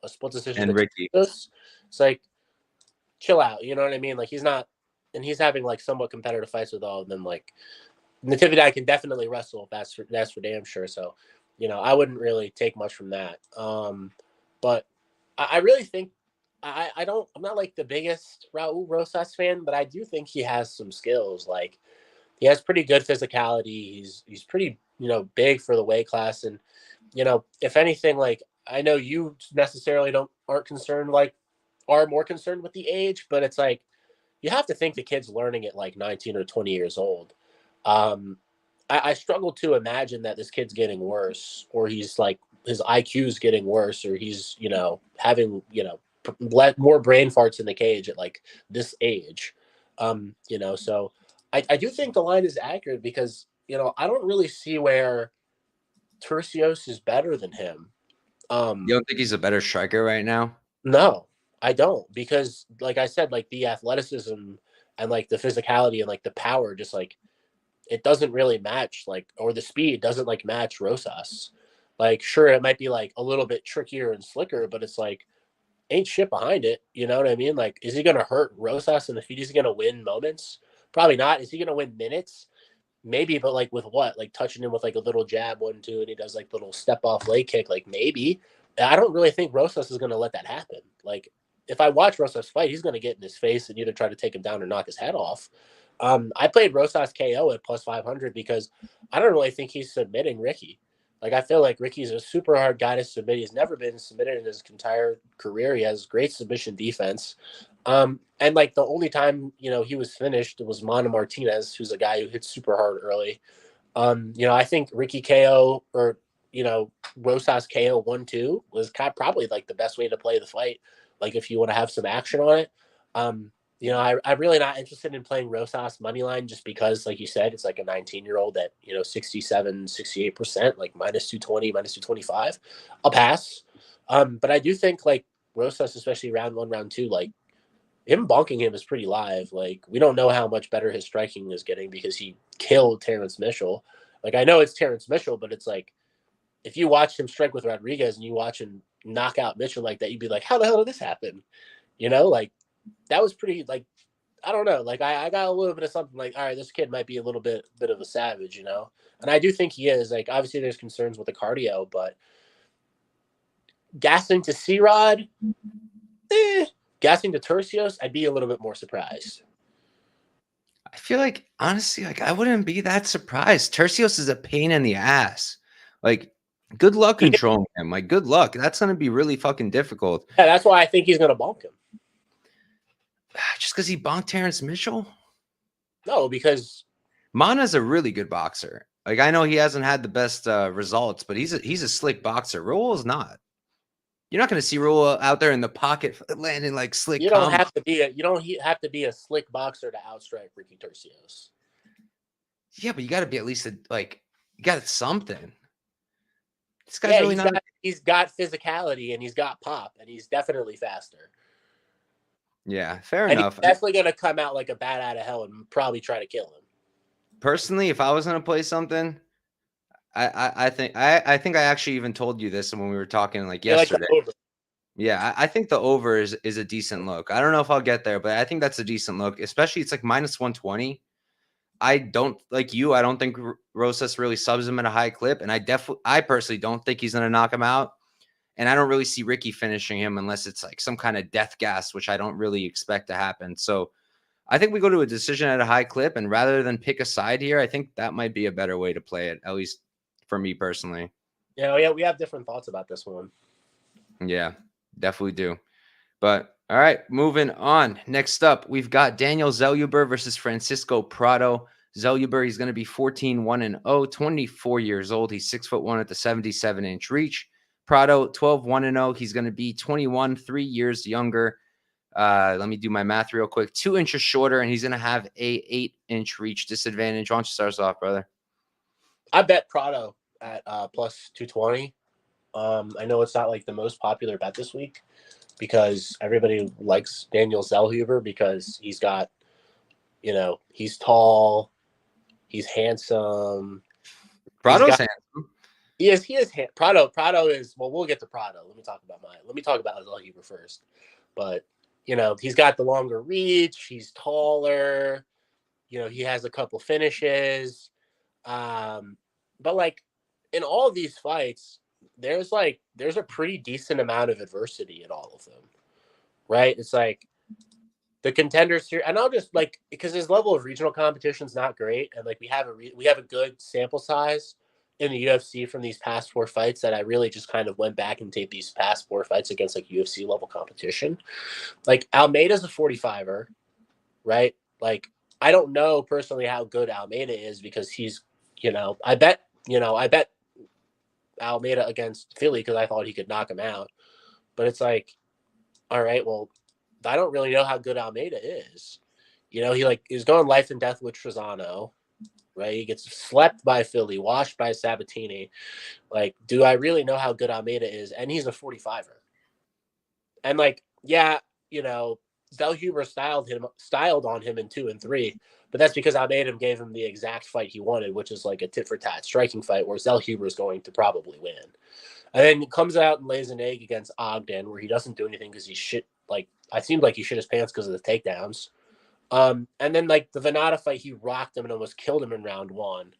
a split decision and Ricky. It's chill out. You know what I mean? He's not, and he's having somewhat competitive fights with all of them. Natividad can definitely wrestle. That's for damn sure. So, I wouldn't really take much from that. But I really think I'm not the biggest Raul Rosas fan, but I do think he has some skills. He has pretty good physicality. He's pretty, big for the weight class. And, if anything, I know you necessarily aren't concerned, are more concerned with the age, but it's you have to think the kid's learning at 19 or 20 years old. I struggle to imagine that this kid's getting worse, or he's his IQ's getting worse, or he's, having, more brain farts in the cage at this age. So I do think the line is accurate because, I don't really see where Turcios is better than him. You don't think he's a better striker right now? No, I don't, because I said, the athleticism and the physicality and the power, just it doesn't really match, or the speed doesn't match Rosas. Sure, it might be a little bit trickier and slicker, but it's ain't shit behind it. You know what I mean? Is he gonna hurt Rosas in the feet? Is he gonna win moments? Probably not. Is he gonna win minutes? Maybe, but with what? Touching him with a little jab, 1-2, and he does little step off leg kick. Maybe. I don't really think Rosas is gonna let that happen. If I watch Rosas fight, he's gonna get in his face and either try to take him down or knock his head off. I played Rosas KO at plus 500 because I don't really think he's submitting Ricky. Like, I feel like Ricky's a super hard guy to submit. He's never been submitted in his entire career. He has great submission defense. And like the only time, he was finished was Mana Martinez, who's a guy who hits super hard early. I think Ricky KO or, Rosas KO 1-2 was probably like the best way to play the fight. Like if you want to have some action on it. I'm really not interested in playing Rosas money line just because, like you said, it's like a 19-year-old at 67, 68%, like minus 220, minus 225. I'll pass. But I do think like Rosas, especially round 1, round 2, like him bonking him is pretty live. Like we don't know how much better his striking is getting because he killed Terrence Mitchell. Like I know it's Terrence Mitchell, but it's like if you watch him strike with Rodriguez and you watch him knock out Mitchell like that, you'd be like, how the hell did this happen? Like that was pretty, like, I don't know. Like I got a little bit of something like, all right, this kid might be a little bit of a savage, and I do think he is. Like obviously there's concerns with the cardio, but gassing to C-Rod, gassing to Turcios, I'd be a little bit more surprised. I feel like honestly, like I wouldn't be that surprised. Turcios is a pain in the ass. Like, good luck controlling him. Like, good luck. That's gonna be really fucking difficult. Yeah, that's why I think he's gonna bonk him. Just because he bonked Terrence Mitchell? No, because Mana's a really good boxer. Like I know he hasn't had the best results, but he's a slick boxer. Raul is not. You're not going to see Raul out there in the pocket landing like slick. You don't have to be a slick boxer to outstrike Ricky Turcios. Yeah, but you got to be at least you got something. This guy's really not. He's got physicality and he's got pop and he's definitely faster. Yeah, fair enough. He's definitely going to come out like a bat out of hell and probably try to kill him. Personally, if I was going to play something, I think I actually even told you this when we were talking like yesterday. Yeah, I think the over is a decent look. I don't know if I'll get there, but I think that's a decent look, especially it's like minus 120. I don't like you. I don't think Rosas really subs him at a high clip, and I personally don't think he's going to knock him out. And I don't really see Ricky finishing him unless it's like some kind of death gas, which I don't really expect to happen. So I think we go to a decision at a high clip, and rather than pick a side here, I think that might be a better way to play it, at least for me personally. Yeah, we have different thoughts about this one. Yeah, definitely do. But all right, moving on. Next up, we've got Daniel Zellhuber versus Francisco Prado. Zellhuber, he's going to be 14-1-0, 24 years old. He's 6'1" at the 77-inch reach. Prado, 12-1-0. He's going to be 21, 3 years younger. Let me do my math real quick. 2 inches shorter, and he's going to have a 8-inch reach disadvantage. Why don't you start us off, brother? I bet Prado at plus 220. I know it's not like the most popular bet this week because everybody likes Daniel Zellhuber because he's got, he's tall, he's handsome. Prado's handsome. He is. Prado is. Well, we'll get to Prado. Let me talk about Zellhuber first. But he's got the longer reach. He's taller. He has a couple finishes. But like in all of these fights, there's a pretty decent amount of adversity in all of them, right? It's like the contenders here, and I'll just because his level of regional competition is not great, and like we have a good sample size in the UFC from these past 4 fights that I really just kind of went back and taped these past 4 fights against like UFC level competition. Like Almeida's a 45er, right? Like I don't know personally how good Almeida is because he's, I bet Almeida against Philly because I thought he could knock him out. But it's like, all right, well, I don't really know how good Almeida is. He is going life and death with Trezano. Right, he gets slept by Philly, washed by Sabatini. Like, do I really know how good Almeida is? And he's a 45er. And Zellhuber styled on him in 2 and 3, but that's because Almeida gave him the exact fight he wanted, which is like a tit for tat striking fight where Zellhuber is going to probably win. And then he comes out and lays an egg against Ogden where he doesn't do anything because I seemed like he shit his pants because of the takedowns. And then like the Venata fight, he rocked him and almost killed him in round 1.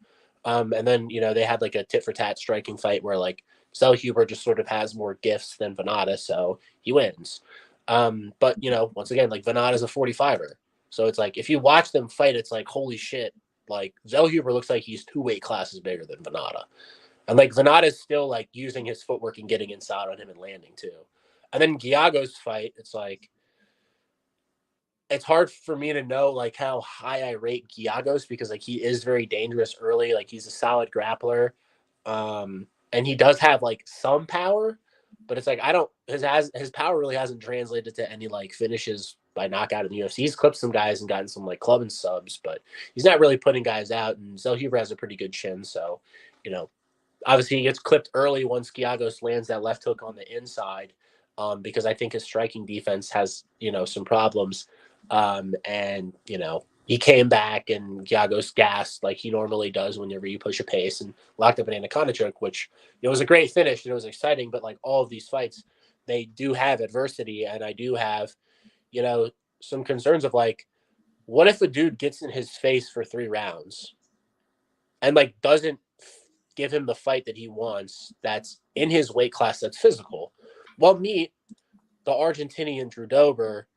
And then, they had like a tit for tat striking fight where like Zellhuber just sort of has more gifts than Venata, so he wins. But once again, like Venata's a 45er. So it's like, if you watch them fight, it's like, holy shit. Like, Zellhuber looks like he's 2 weight classes bigger than Venata. And, like, Venata's still, like, using his footwork and getting inside on him and landing, too. And then Giago's fight, it's like, it's hard for me to know, like, how high I rate Giagos because, like, he is very dangerous early. Like, he's a solid grappler. And he does have, like, some power. But it's like, his power really hasn't translated to any, like, finishes by knockout in the UFC. He's clipped some guys and gotten some, like, club and subs, but he's not really putting guys out. And Zellhuber has a pretty good chin, so, you know, obviously he gets clipped early once Giagos lands that left hook on the inside, because I think his striking defense has, you know, some problems. And, you know, he came back and Giagos gassed like he normally does whenever you push a pace and locked up an anaconda choke, which, it was a great finish and it was exciting. But like all of these fights, they do have adversity. And I do have, you know, some concerns of like, what if a dude gets in his face for 3 rounds and like doesn't give him the fight that he wants that's in his weight class that's physical? Well, meet the Argentinian Drew Dober,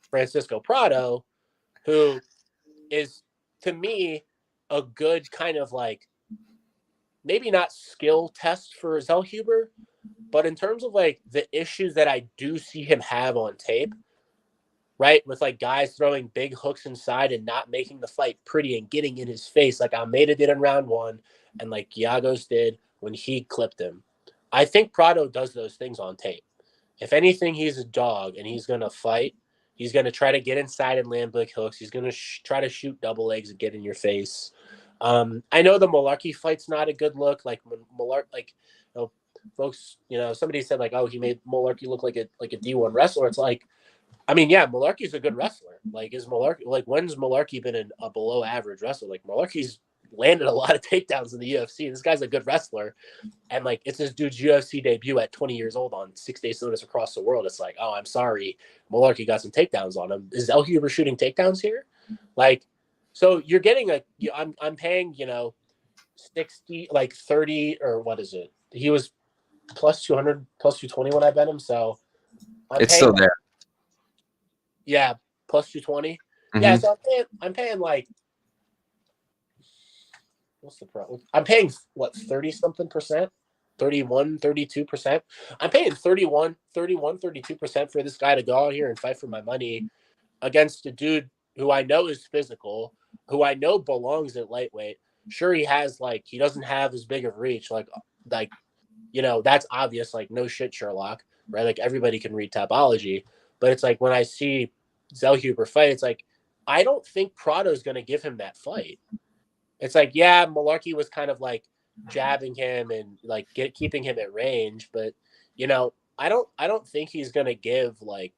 Francisco Prado, who is, to me, a good kind of like, maybe not skill test for Zellhuber, but in terms of like the issues that I do see him have on tape, right? With like guys throwing big hooks inside and not making the fight pretty and getting in his face like Almeida did in round 1 and like Giagos did when he clipped him. I think Prado does those things on tape. If anything, he's a dog and he's going to fight. He's going to try to get inside and land big hooks. He's going to try to shoot double legs and get in your face. I know the Malarkey fight's not a good look. Like when like, you know, folks, you know, somebody said like, oh, he made Malarkey look like a D1 wrestler. It's like, I mean, yeah, Malarkey's a good wrestler. Like, when's Malarkey been a below average wrestler? Like, Malarkey's landed a lot of takedowns in the UFC. This guy's a good wrestler. And, like, it's this dude's UFC debut at 20 years old on 6 days notice across the world. It's like, oh, I'm sorry. Malarkey got some takedowns on him. Is Zellhuber shooting takedowns here? Like, so you're getting I'm paying, you know, 60, like 30, or what is it? He was plus 200, plus 220 when I bet him. So it's still there. Yeah, plus 220. Mm-hmm. Yeah, so I'm paying like, what's the problem? I'm paying what, 30 something percent? 31, 32%. I'm paying 31, 32% for this guy to go out here and fight for my money against a dude who I know is physical, who I know belongs at lightweight. Sure, he doesn't have as big of reach. Like, you know, that's obvious. Like, no shit, Sherlock, right? Like, everybody can read topology. But it's like when I see Zellhuber fight, it's like, I don't think Prado's going to give him that fight. It's like, yeah, Malarkey was kind of like jabbing him and like keeping him at range, but you know, I don't think he's going to give like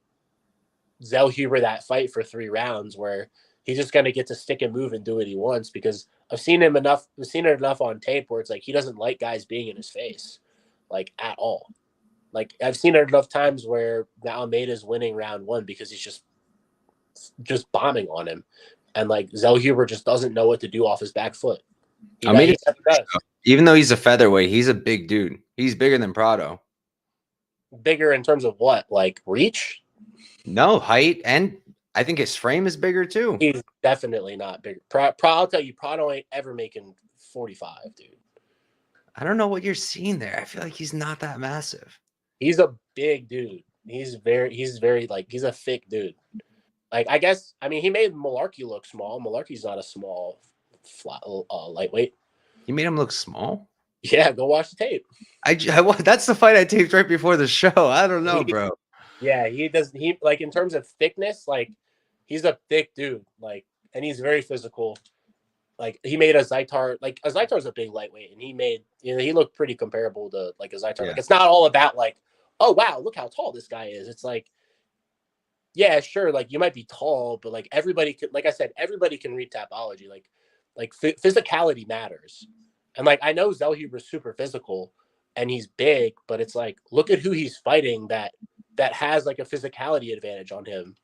Zellhuber that fight for 3 rounds where he's just going to get to stick and move and do what he wants, because I've seen it enough on tape where it's like he doesn't like guys being in his face like at all. Like, I've seen it enough times where Almeida's winning round 1 because he's just bombing on him. And like Zellhuber just doesn't know what to do off his back foot. He never does. Even though he's a featherweight, he's a big dude. He's bigger than Prado. Bigger in terms of what? Like reach? No, height, and I think his frame is bigger too. He's definitely not bigger. I'll tell you, Prado ain't ever making 45, dude. I don't know what you're seeing there. I feel like he's not that massive. He's a big dude. He's very like, he's a thick dude. Like, I guess, I mean, he made Malarkey look small. Malarkey's not a small lightweight. He made him look small? Yeah, go watch the tape. That's the fight I taped right before the show. I don't know, bro. Yeah, he like, in terms of thickness, like, he's a thick dude, like, and he's very physical. Like, he made a Zaitar, like, a Zaitar's a big lightweight, and he made, you know, he looked pretty comparable to like a Zaitar. Yeah. Like, it's not all about like, oh wow, look how tall this guy is. It's like, yeah, sure, like, you might be tall, but like, everybody could, like I said, everybody can read topology. Like physicality matters. And like, I know Zellhuber's super physical and he's big, but it's like, look at who he's fighting that has like a physicality advantage on him.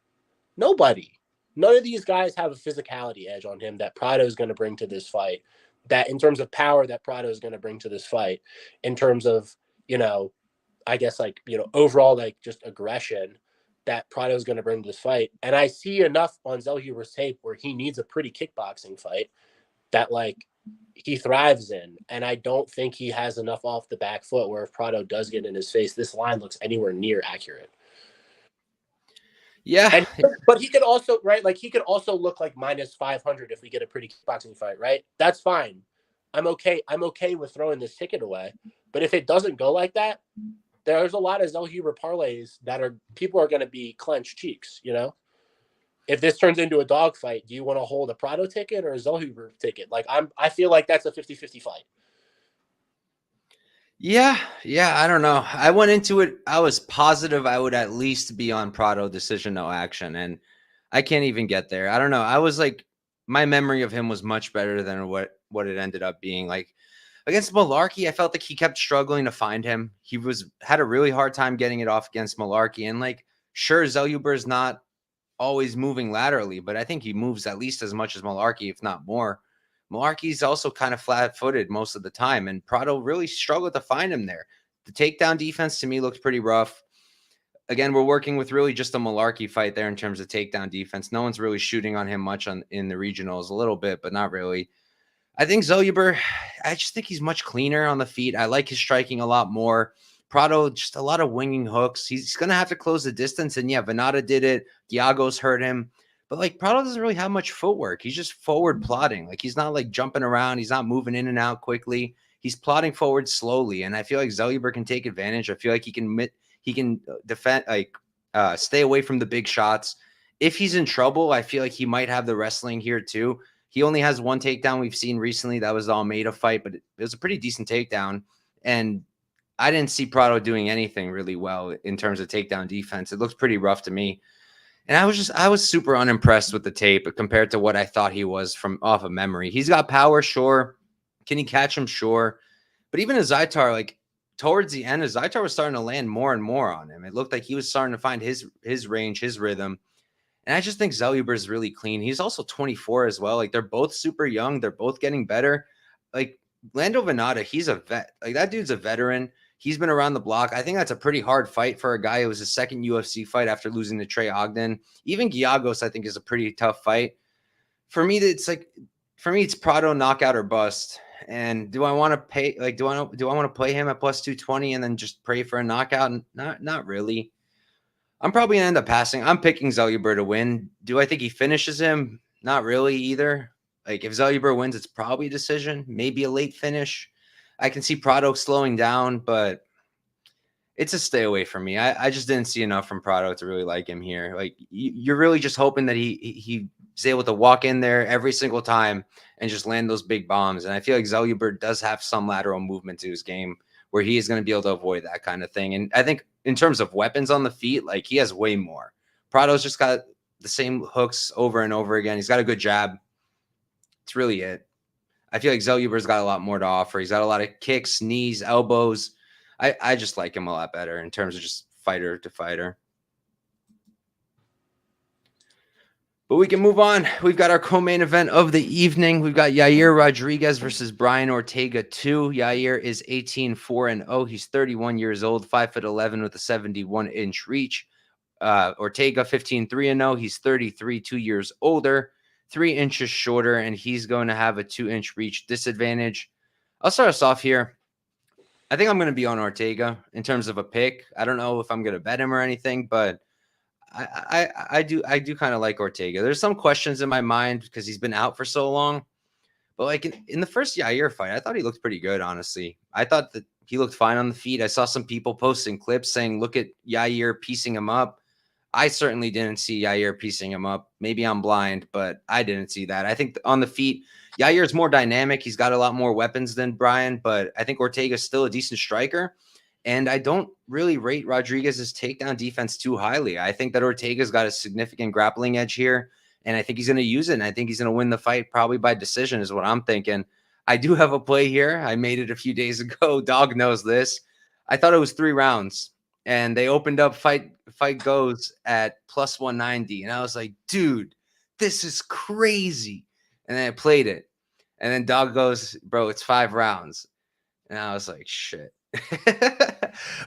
Nobody. None of these guys have a physicality edge on him that Prado is going to bring to this fight. That in terms of power that Prado is going to bring to this fight, in terms of, you know, I guess like, you know, overall, like just aggression, that Prado's going to bring to this fight. And I see enough on Zellhuber's tape where he needs a pretty kickboxing fight that, like, he thrives in. And I don't think he has enough off the back foot where if Prado does get in his face, this line looks anywhere near accurate. Yeah. But he could also, right, like, he could also look like minus 500 if we get a pretty kickboxing fight, right? That's fine. I'm okay with throwing this ticket away. But if it doesn't go like that, there's a lot of Zellhuber parlays that people are going to be clenched cheeks, you know? If this turns into a dog fight, do you want to hold a Prado ticket or a Zellhuber ticket? Like, I feel like that's a 50-50 fight. Yeah, I don't know. I went into it, I was positive I would at least be on Prado decision, no action, and I can't even get there. I don't know. I was like, my memory of him was much better than what it ended up being. Like against Malarkey, I felt like he kept struggling to find him. He had a really hard time getting it off against Malarkey, and like, sure, Zellhuber is not always moving laterally, but I think he moves at least as much as Malarkey, if not more. Malarkey's also kind of flat-footed most of the time, and Prado really struggled to find him there. The takedown defense to me looks pretty rough. Again, we're working with really just a Malarkey fight there in terms of takedown defense. No one's really shooting on him much in the regionals, a little bit, but not really. I think Zellhuber, I just think he's much cleaner on the feet. I like his striking a lot more. Prado, just a lot of winging hooks. He's going to have to close the distance. And yeah, Venata did it. Giago's hurt him. But like Prado doesn't really have much footwork. He's just forward plodding. Like he's not like jumping around. He's not moving in and out quickly. He's plodding forward slowly. And I feel like Zellhuber can take advantage. I feel like he can defend, like stay away from the big shots. If he's in trouble, I feel like he might have the wrestling here too. He only has one takedown we've seen recently. That was the Almeida fight, but it was a pretty decent takedown. And I didn't see Prado doing anything really well in terms of takedown defense. It looks pretty rough to me. And I was super unimpressed with the tape compared to what I thought he was from off of memory. He's got power, sure. Can he catch him? Sure. But even as Zaitar, like towards the end, as Zaitar was starting to land more and more on him, it looked like he was starting to find his range, his rhythm. And I just think Zellhuber is really clean. He's also 24 as well. Like they're both super young. They're both getting better. Like Lando Venata, he's a vet. Like that dude's a veteran. He's been around the block. I think that's a pretty hard fight for a guy who was his second UFC fight after losing to Trey Ogden. Even Giagos, I think, is a pretty tough fight. For me, it's Prado knockout or bust. And do I want to pay? Like, do I want to play him at plus 220 and then just pray for a knockout? Not really. I'm probably gonna end up passing. I'm picking Zellhuber to win. Do I think he finishes him? Not really either. Like if Zellhuber wins, it's probably a decision, maybe a late finish. I can see Prado slowing down, but it's a stay away from me. I just didn't see enough from Prado to really like him here. Like you're really just hoping that he's able to walk in there every single time and just land those big bombs. And I feel like Zellhuber does have some lateral movement to his game where he is going to be able to avoid that kind of thing. And I think in terms of weapons on the feet, like he has way more. Prado's just got the same hooks over and over again. He's got a good jab. It's really it. I feel like Zellhuber's got a lot more to offer. He's got a lot of kicks, knees, elbows. I just like him a lot better in terms of just fighter to fighter. But we can move on. We've got our co-main event of the evening. We've got Yair Rodriguez versus Brian Ortega 2. Yair is 18-4-0. He's 31 years old, 5'11" with a 71-inch reach. Ortega 15-3-0. He's 33, 2 years older, 3 inches shorter, and he's going to have a 2-inch reach disadvantage. I'll start us off here. I think I'm going to be on Ortega in terms of a pick. I don't know if I'm going to bet him or anything, but I do kind of like Ortega. There's some questions in my mind because he's been out for so long. But like in the first Yair fight, I thought he looked pretty good, honestly. I thought that he looked fine on the feet. I saw some people posting clips saying, look at Yair piecing him up. I certainly didn't see Yair piecing him up. Maybe I'm blind, but I didn't see that. I think on the feet, Yair's more dynamic. He's got a lot more weapons than Brian, but I think Ortega's still a decent striker. And I don't really rate Rodriguez's takedown defense too highly. I think that Ortega's got a significant grappling edge here, and I think he's going to use it, and I think he's going to win the fight probably by decision is what I'm thinking. I do have a play here. I made it a few days ago. Dog knows this. I thought it was 3 rounds, and they opened up fight goes at plus 190, and I was like, dude, this is crazy. And then I played it, and then Dog goes, bro, it's 5 rounds. And I was like, shit.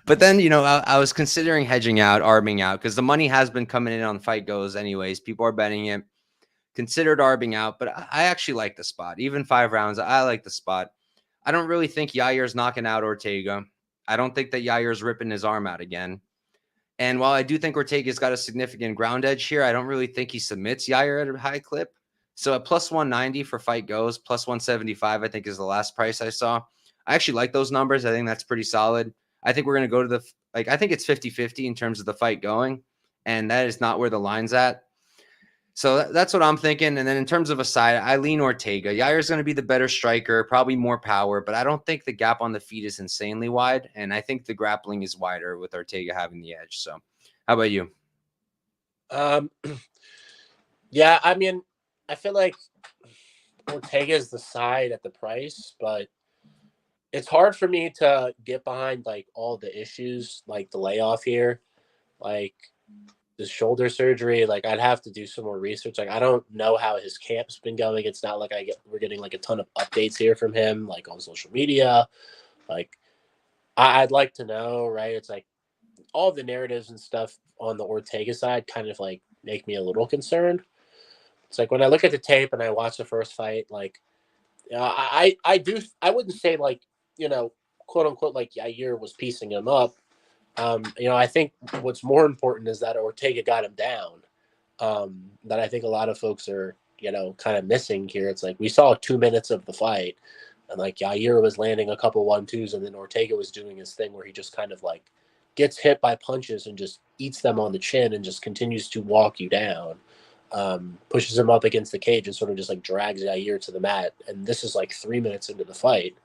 But then, I was considering hedging out, arbing out, because the money has been coming in on Fight Goes anyways. People are betting it. Considered arbing out, but I actually like the spot. Even 5 rounds, I like the spot. I don't really think Yair's knocking out Ortega. I don't think that Yair's ripping his arm out again. And while I do think Ortega's got a significant ground edge here, I don't really think he submits Yair at a high clip. So at plus 190 for Fight Goes, plus 175, I think is the last price I saw. I actually like those numbers. I think that's pretty solid. I think we're going to go to I think it's 50-50 in terms of the fight going. And that is not where the line's at. So that's what I'm thinking. And then in terms of a side, I lean Ortega. Yair's going to be the better striker, probably more power, but I don't think the gap on the feet is insanely wide. And I think the grappling is wider with Ortega having the edge. So how about you? Yeah, I mean, I feel like Ortega is the side at the price, but it's hard for me to get behind like all the issues, like the layoff here, like the shoulder surgery. Like I'd have to do some more research. Like I don't know how his camp's been going. It's not like we're getting like a ton of updates here from him, like on social media. Like I'd like to know, right? It's like all the narratives and stuff on the Ortega side kind of like make me a little concerned. It's like when I look at the tape and I watch the first fight, like I wouldn't say like, quote unquote, like Yair was piecing him up. I think what's more important is that Ortega got him down. That I think a lot of folks are, kind of missing here. It's like we saw 2 minutes of the fight, and like Yair was landing a couple 1-2s, and then Ortega was doing his thing where he just kind of like gets hit by punches and just eats them on the chin and just continues to walk you down. Pushes him up against the cage and sort of just like drags Yair to the mat. And this is like 3 minutes into the fight.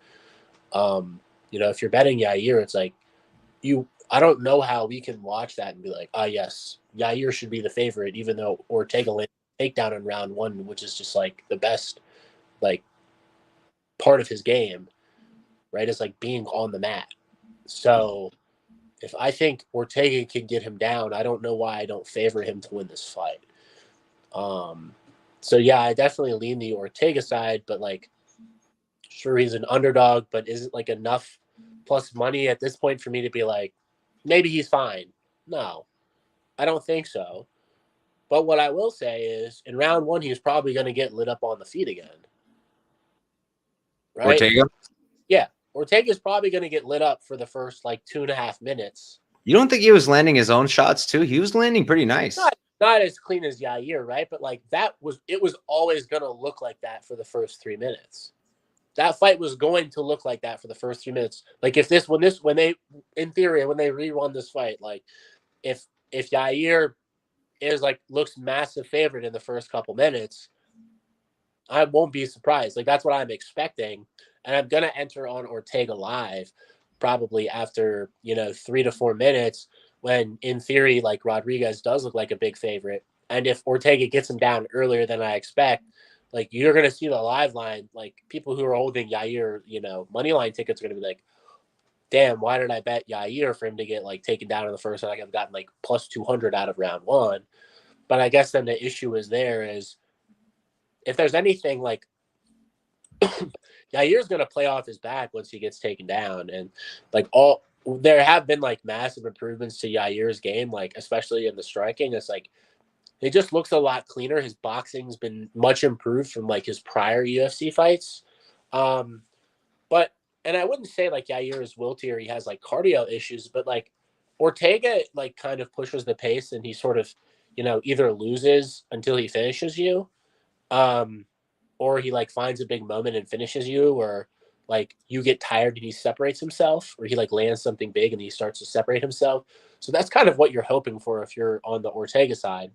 If you're betting Yair, it's like I don't know how we can watch that and be like, yes, Yair should be the favorite, even though Ortega landed a takedown in round 1, which is just like the best like part of his game, right? Is like being on the mat. So if I think Ortega can get him down, I don't know why I don't favor him to win this fight. So yeah, I definitely lean the Ortega side, but like, sure, he's an underdog, but is it like enough plus money at this point for me to be like, maybe he's fine? No, I don't think so. But what I will say is, in round 1, he was probably going to get lit up on the feet again, right? Ortega? Yeah, Ortega's probably going to get lit up for the first like 2.5 minutes. You don't think he was landing his own shots too? He was landing pretty nice. Not as clean as Yair, right? But like it was always going to look like that for the first 3 minutes. That fight was going to look like that for the first 3 minutes. Like when they rerun this fight, like if Yair is like looks massive favorite in the first couple minutes, I won't be surprised. Like that's what I'm expecting. And I'm gonna enter on Ortega live probably after 3 to 4 minutes, when in theory like Rodriguez does look like a big favorite. And if Ortega gets him down earlier than I expect, like you're gonna see the live line, like people who are holding Yair, money line tickets are gonna be like, damn, why did I bet Yair for him to get like taken down in the first? And I have gotten like plus 200 out of round 1. But I guess then the issue is if there's anything like Yair's going to play off his back once he gets taken down. And like there have been like massive improvements to Yair's game, like especially in the striking. It's like, it just looks a lot cleaner. His boxing's been much improved from like his prior UFC fights. And I wouldn't say like Yair is wilty or he has like cardio issues, but like Ortega like kind of pushes the pace and he sort of, either loses until he finishes you, or he like finds a big moment and finishes you, or like you get tired and he separates himself, or he like lands something big and he starts to separate himself. So that's kind of what you're hoping for if you're on the Ortega side,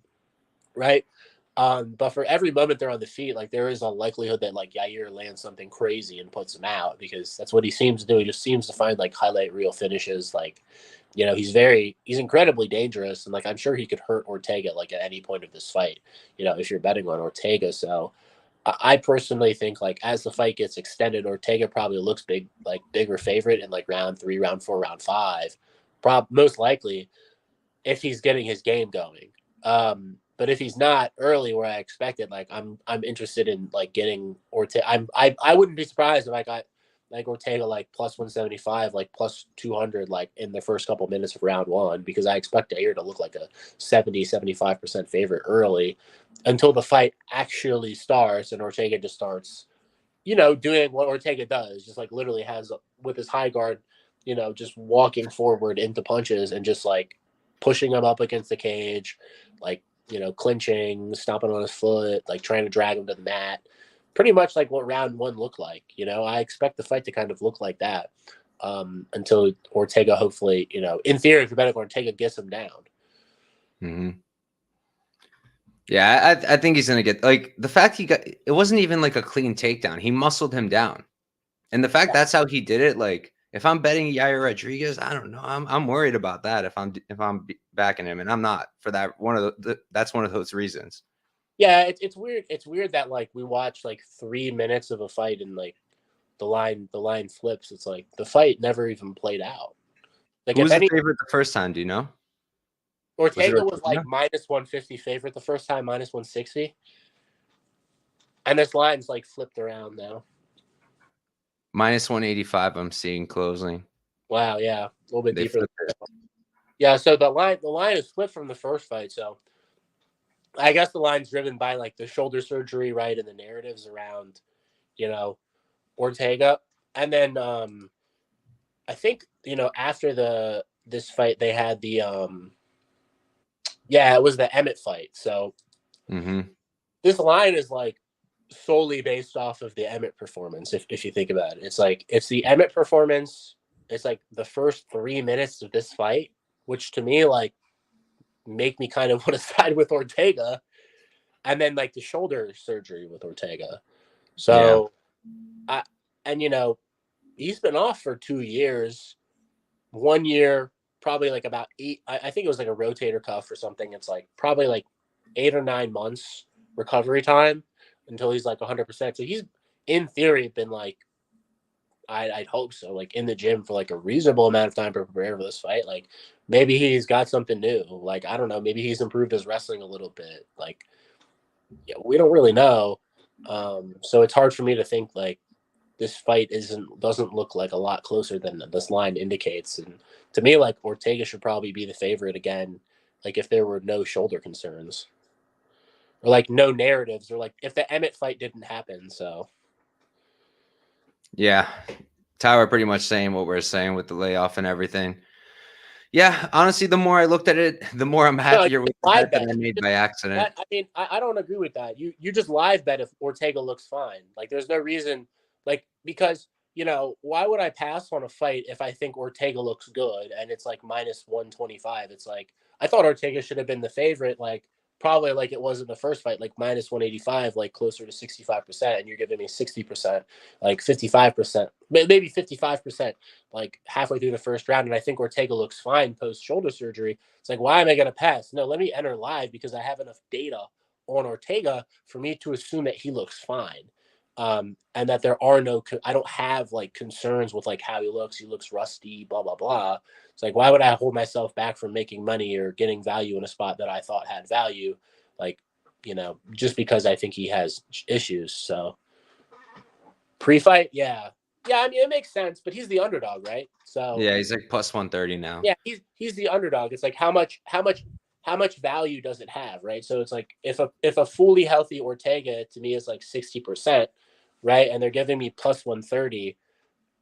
right? But for every moment they're on the feet, like there is a likelihood that like Yair lands something crazy and puts him out, because that's what he seems to do. He just seems to find like highlight reel finishes. Like, he's incredibly dangerous, and like I'm sure he could hurt Ortega like at any point of this fight, if you're betting on Ortega. So I personally think like as the fight gets extended, Ortega probably looks bigger favorite in like round 3, round 4, round 5, most likely, if he's getting his game going. But if he's not early where I expected, like I'm interested in like getting Ortega. I wouldn't be surprised if I got like Ortega like plus 175, like plus 200, like in the first couple minutes of round one, because I expect Yair to look like a 70-75% favorite early until the fight actually starts and Ortega just starts, doing what Ortega does, just like literally has with his high guard, just walking forward into punches and just like pushing him up against the cage, like, clinching, stomping on his foot, like trying to drag him to the mat. Pretty much like what round one looked like. I expect the fight to kind of look like that until Ortega, hopefully, in theory, for better, Ortega gets him down. Mm-hmm. Yeah, I think he's gonna get, like, the fact it wasn't even like a clean takedown. He muscled him down, and the fact that's how he did it. Like, if I'm betting Yair Rodriguez, I don't know. I'm worried about that if I'm backing him, and I'm not for that. That's one of those reasons. Yeah, it's weird. It's weird that like we watch like 3 minutes of a fight and like the line flips. It's like the fight never even played out. Like, Who if was the any, favorite the first time? Do you know? Ortega was like minus 150 favorite the first time, minus 160. And this line's like flipped around now. Minus 185. I'm seeing closing. Wow, yeah, a little bit deeper. Yeah, so the line is flipped from the first fight. So I guess the line's driven by like the shoulder surgery, right, and the narratives around, Ortega. And then I think after this fight they had the it was the Emmett fight. So this line is like solely based off of the Emmett performance. If you think about it, it's like it's the Emmett performance. It's like the first 3 minutes of this fight, which to me like make me kind of want to side with Ortega, and then like the shoulder surgery with Ortega. So he's been off for 2 years. 1 year, probably like about 8. I think it was like a rotator cuff or something. It's like probably like 8 or 9 months recovery time until he's like 100%. So he's in theory been like, I'd hope so, like in the gym for like a reasonable amount of time to prepare for this fight. Like maybe he's got something new. Like, I don't know, maybe he's improved his wrestling a little bit. Like, we don't really know. So it's hard for me to think like this fight doesn't look like a lot closer than this line indicates. And to me, like Ortega should probably be the favorite again, like if there were no shoulder concerns or like no narratives, or like if the Emmett fight didn't happen. So yeah, Tyler pretty much saying what we're saying with the layoff and everything. Yeah, honestly, the more I looked at it, the more I'm happier with the bet that I made by accident. I don't agree with that. You just live bet if Ortega looks fine. Like there's no reason, like, because why would I pass on a fight if I think Ortega looks good and it's like minus 125? It's like I thought Ortega should have been the favorite, like probably like it was in the first fight, like minus 185, like closer to 65%, and you're giving me 60%, like 55%, maybe 55%, like halfway through the first round. And I think Ortega looks fine post shoulder surgery. It's like, why am I going to pass? No, let me enter live because I have enough data on Ortega for me to assume that he looks fine. And that there are I don't have like concerns with like how he looks rusty, blah, blah, blah. It's like, why would I hold myself back from making money or getting value in a spot that I thought had value? Like, just because I think he has issues. So pre-fight. Yeah. I mean, it makes sense, but he's the underdog, right? So yeah, he's like plus 130 now. Yeah. He's the underdog. It's like, how much value does it have? Right. So it's like, if a fully healthy Ortega to me is like 60%, right, and they're giving me plus 130,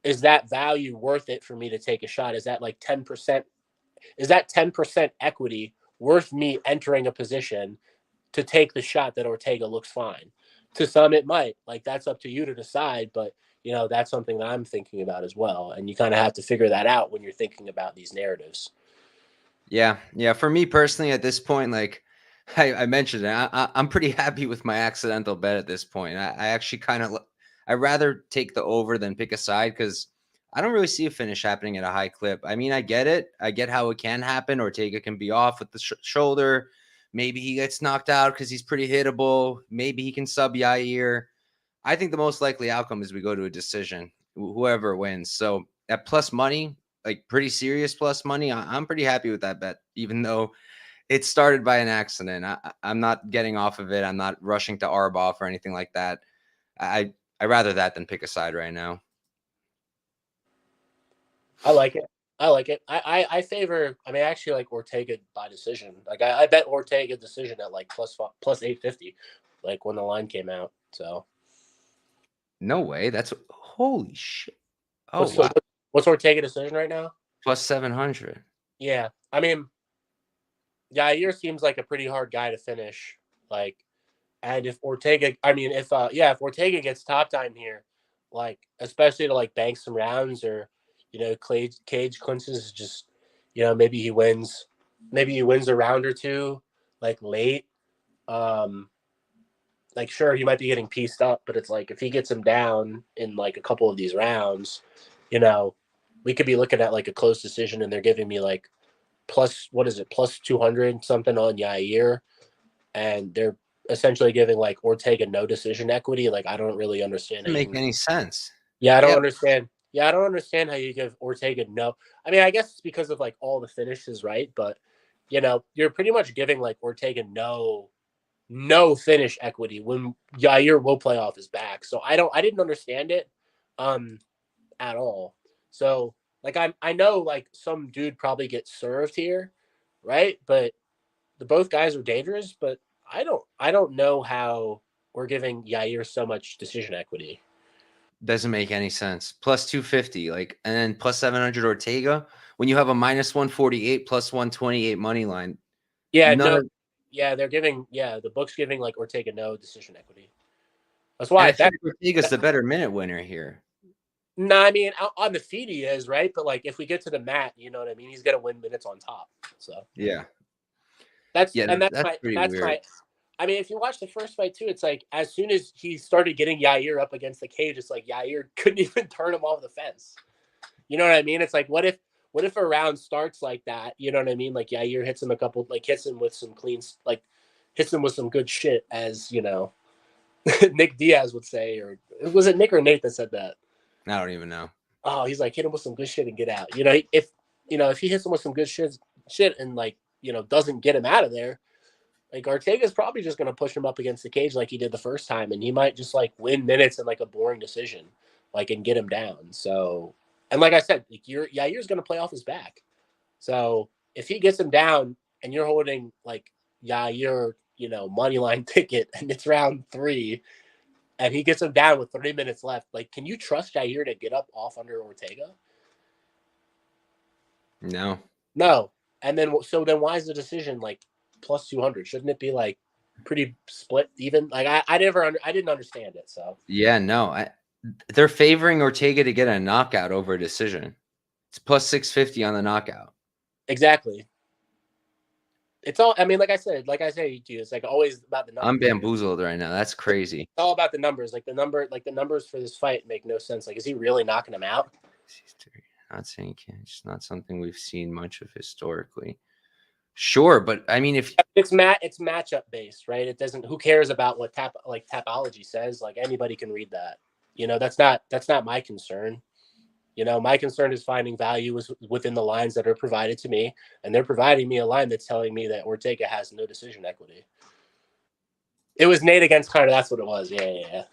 is that value worth it for me to take a shot? Is that like 10%? Is that 10% equity worth me entering a position to take the shot that Ortega looks fine? To some, it might. Like, that's up to you to decide, but that's something that I'm thinking about as well. And you kind of have to figure that out when you're thinking about these narratives. Yeah. For me personally, at this point, like I mentioned, I'm pretty happy with my accidental bet at this point. I actually I'd rather take the over than pick a side because I don't really see a finish happening at a high clip. I mean, I get it. I get how it can happen. Ortega can be off with the shoulder. Maybe he gets knocked out because he's pretty hittable. Maybe he can sub Yair. I think the most likely outcome is we go to a decision, whoever wins. So at plus money, like pretty serious plus money, I'm pretty happy with that bet, even though it started by an accident. I'm not getting off of it. I'm not rushing to arb off or anything like that. I rather that than pick a side right now. I like it. I like it. I favor. I mean, I actually like Ortega by decision. Like I bet Ortega decision at like plus 850, like when the line came out. So No way. That's holy shit. Oh what's wow. what's Ortega decision right now? Plus 700. Yeah, I mean, Yair seems like a pretty hard guy to finish. Like, and if Ortega, I mean, if Ortega gets top time here, like especially to like bank some rounds or cage clinches, just maybe he wins a round or two, like late. Um, like sure he might be getting pieced up, but it's like if he gets him down in like a couple of these rounds, we could be looking at like a close decision, and they're giving me like plus what is it plus 200 something on Yair, and they're essentially giving like Ortega no decision equity. Like I don't really understand Doesn't make any sense. Yeah, I don't understand. Yeah, I don't understand how you give Ortega no. I mean, I guess it's because of like all the finishes, right? But you're pretty much giving like Ortega no finish equity when Yair will play off his back. So I didn't understand it at all. So like I know like some dude probably gets served here, right? But both guys are dangerous, but I don't know how we're giving Yair so much decision equity. Doesn't make any sense. Plus 250, like, and then plus 700 Ortega. When you have a minus 148, plus 128 money line. Yeah, None of, they're giving the book's giving like Ortega no decision equity. That's and why I think Ortega's the better minute winner here. No, I mean on the feed he is, right? But like if we get to the mat, you know what I mean? He's gonna win minutes on top. So Yeah. that's Yeah, that's pretty weird. I mean, if you watch the first fight too, it's like as soon as he started getting Yair up against the cage, it's like Yair couldn't even turn him off the fence. You know what I mean? It's like what if a round starts like that? You know what I mean? Like Yair hits him hits him with some hits him with some good shit, as Nick Diaz would say, or was it Nick or Nate that said that? I don't even know. Oh, he's like hit him with some good shit and get out. If he hits him with some good shit and doesn't get him out of there, like Ortega's probably just gonna push him up against the cage like he did the first time, and he might just like win minutes in like a boring decision, like and get him down. So, and like I said, like Yair's gonna play off his back. So if he gets him down and you're holding like Yair, money line ticket, and it's round 3, and he gets him down with 3 minutes left, like can you trust Yair to get up off under Ortega? No. No. And then why is the decision like plus 200? Shouldn't it be like pretty split even? Like I didn't understand it. So Yeah, no. They're favoring Ortega to get a knockout over a decision. It's plus 650 on the knockout. Exactly. It's all. I mean, like I say, it's like always about the numbers. I'm bamboozled right now. That's crazy. It's all about the numbers. Like the numbers for this fight make no sense. Like, is he really knocking him out? Not saying he can't. It's not something we've seen much of historically. Sure, but I mean, if it's matchup based, right? It doesn't. Who cares about what Tapology says? Like anybody can read that. That's not my concern. My concern is finding value within the lines that are provided to me, and they're providing me a line that's telling me that Ortega has no decision equity. It was Nate against Carter. That's what it was. Yeah.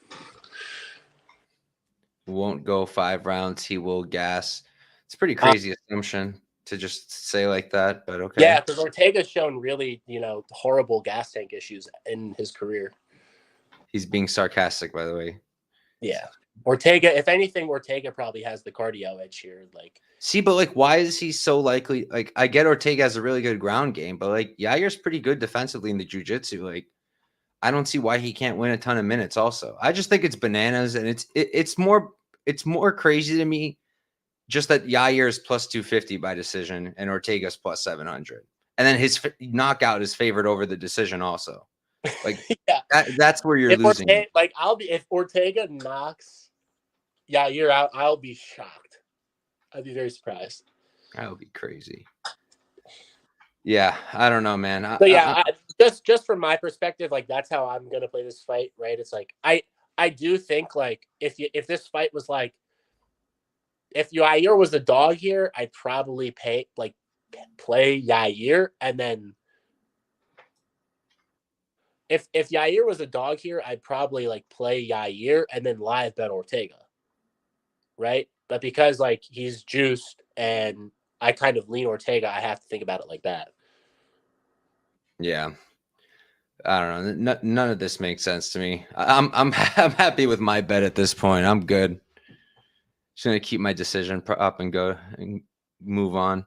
Won't go 5 rounds. He will gas. It's a pretty crazy assumption to just say like that, but okay. Yeah, because Ortega's shown really, horrible gas tank issues in his career. He's being sarcastic, by the way. Yeah. Ortega, if anything, Ortega probably has the cardio edge here. Like, see, but like, why is he so likely? Like, I get Ortega has a really good ground game, but like, Yair's pretty good defensively in the jiu-jitsu. Like, I don't see why he can't win a ton of minutes. Also, I just think it's bananas, and it's more crazy to me just that Yair is plus 250 by decision and Ortega's plus 700, and then his knockout is favored over the decision also. Like, yeah, that's where you're losing. If Ortega knocks Yair out, I'll be shocked. I'd be very surprised. That would be crazy. Yeah, I don't know, man. Just from my perspective, like that's how I'm gonna play this fight, right? It's like I do think like if this fight was like if Yair was the dog here, I'd probably play Yair, and then if Yair was a dog here, I'd probably like play Yair and then live bet Ortega, right? But because like he's juiced and I kind of lean Ortega, I have to think about it like that. Yeah. I don't know. None of this makes sense to me. I'm happy with my bet at this point. I'm good. Just gonna keep my decision up and go and move on.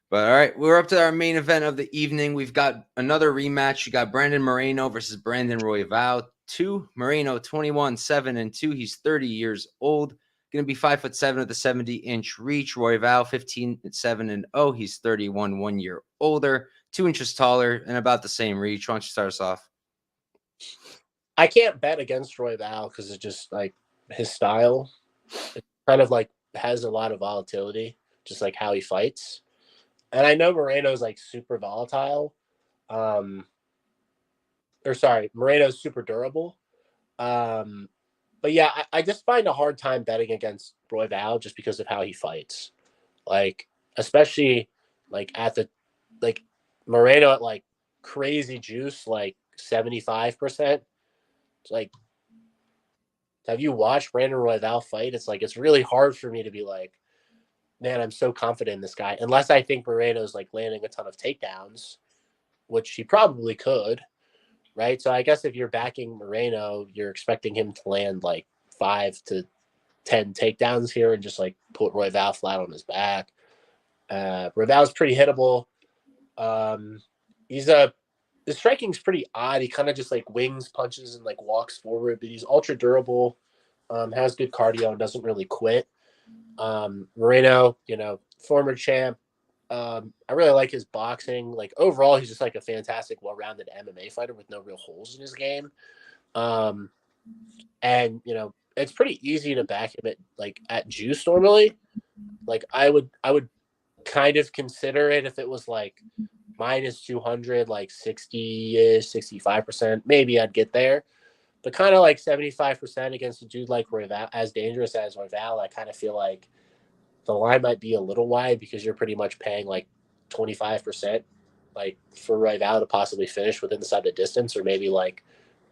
But all right, we're up to our main event of the evening. We've got another rematch. You got Brandon Moreno versus Brandon Royval. Moreno 21, 7 and 2. He's 30 years old. Gonna be 5'7" at the 70-inch reach. Royval 15, 7 and 0. He's 31, 1 year older, 2 inches taller, and about the same reach. Why don't you start us off? I can't bet against Royval because it's just like his style. It kind of like has a lot of volatility, just like how he fights. And I know Moreno's like super volatile. Moreno's super durable. But yeah, I just find a hard time betting against Royval just because of how he fights. Like, especially like at the like Moreno at like crazy juice, like 75%. It's like, have you watched Brandon Royval fight? It's like it's really hard for me to be like, man, I'm so confident in this guy. Unless I think Moreno's like landing a ton of takedowns, which he probably could, right? So I guess if you're backing Moreno, you're expecting him to land like 5 to 10 takedowns here and just like put Royval flat on his back. Royval's pretty hittable. The striking's pretty odd. He kind of just like wings, punches, and like walks forward, but he's ultra durable, has good cardio, and doesn't really quit. Moreno, former champ. I really like his boxing. Like overall, he's just like a fantastic, well-rounded MMA fighter with no real holes in his game. And it's pretty easy to back him at juice normally. Like I would kind of consider it if it was like minus 200, like 60-ish, 65%. Maybe I'd get there. But kind of like 75% against a dude like Royval, as dangerous as Royval, I kind of feel like the line might be a little wide because you're pretty much paying like 25% like for Royval to possibly finish within the side of the distance, or maybe like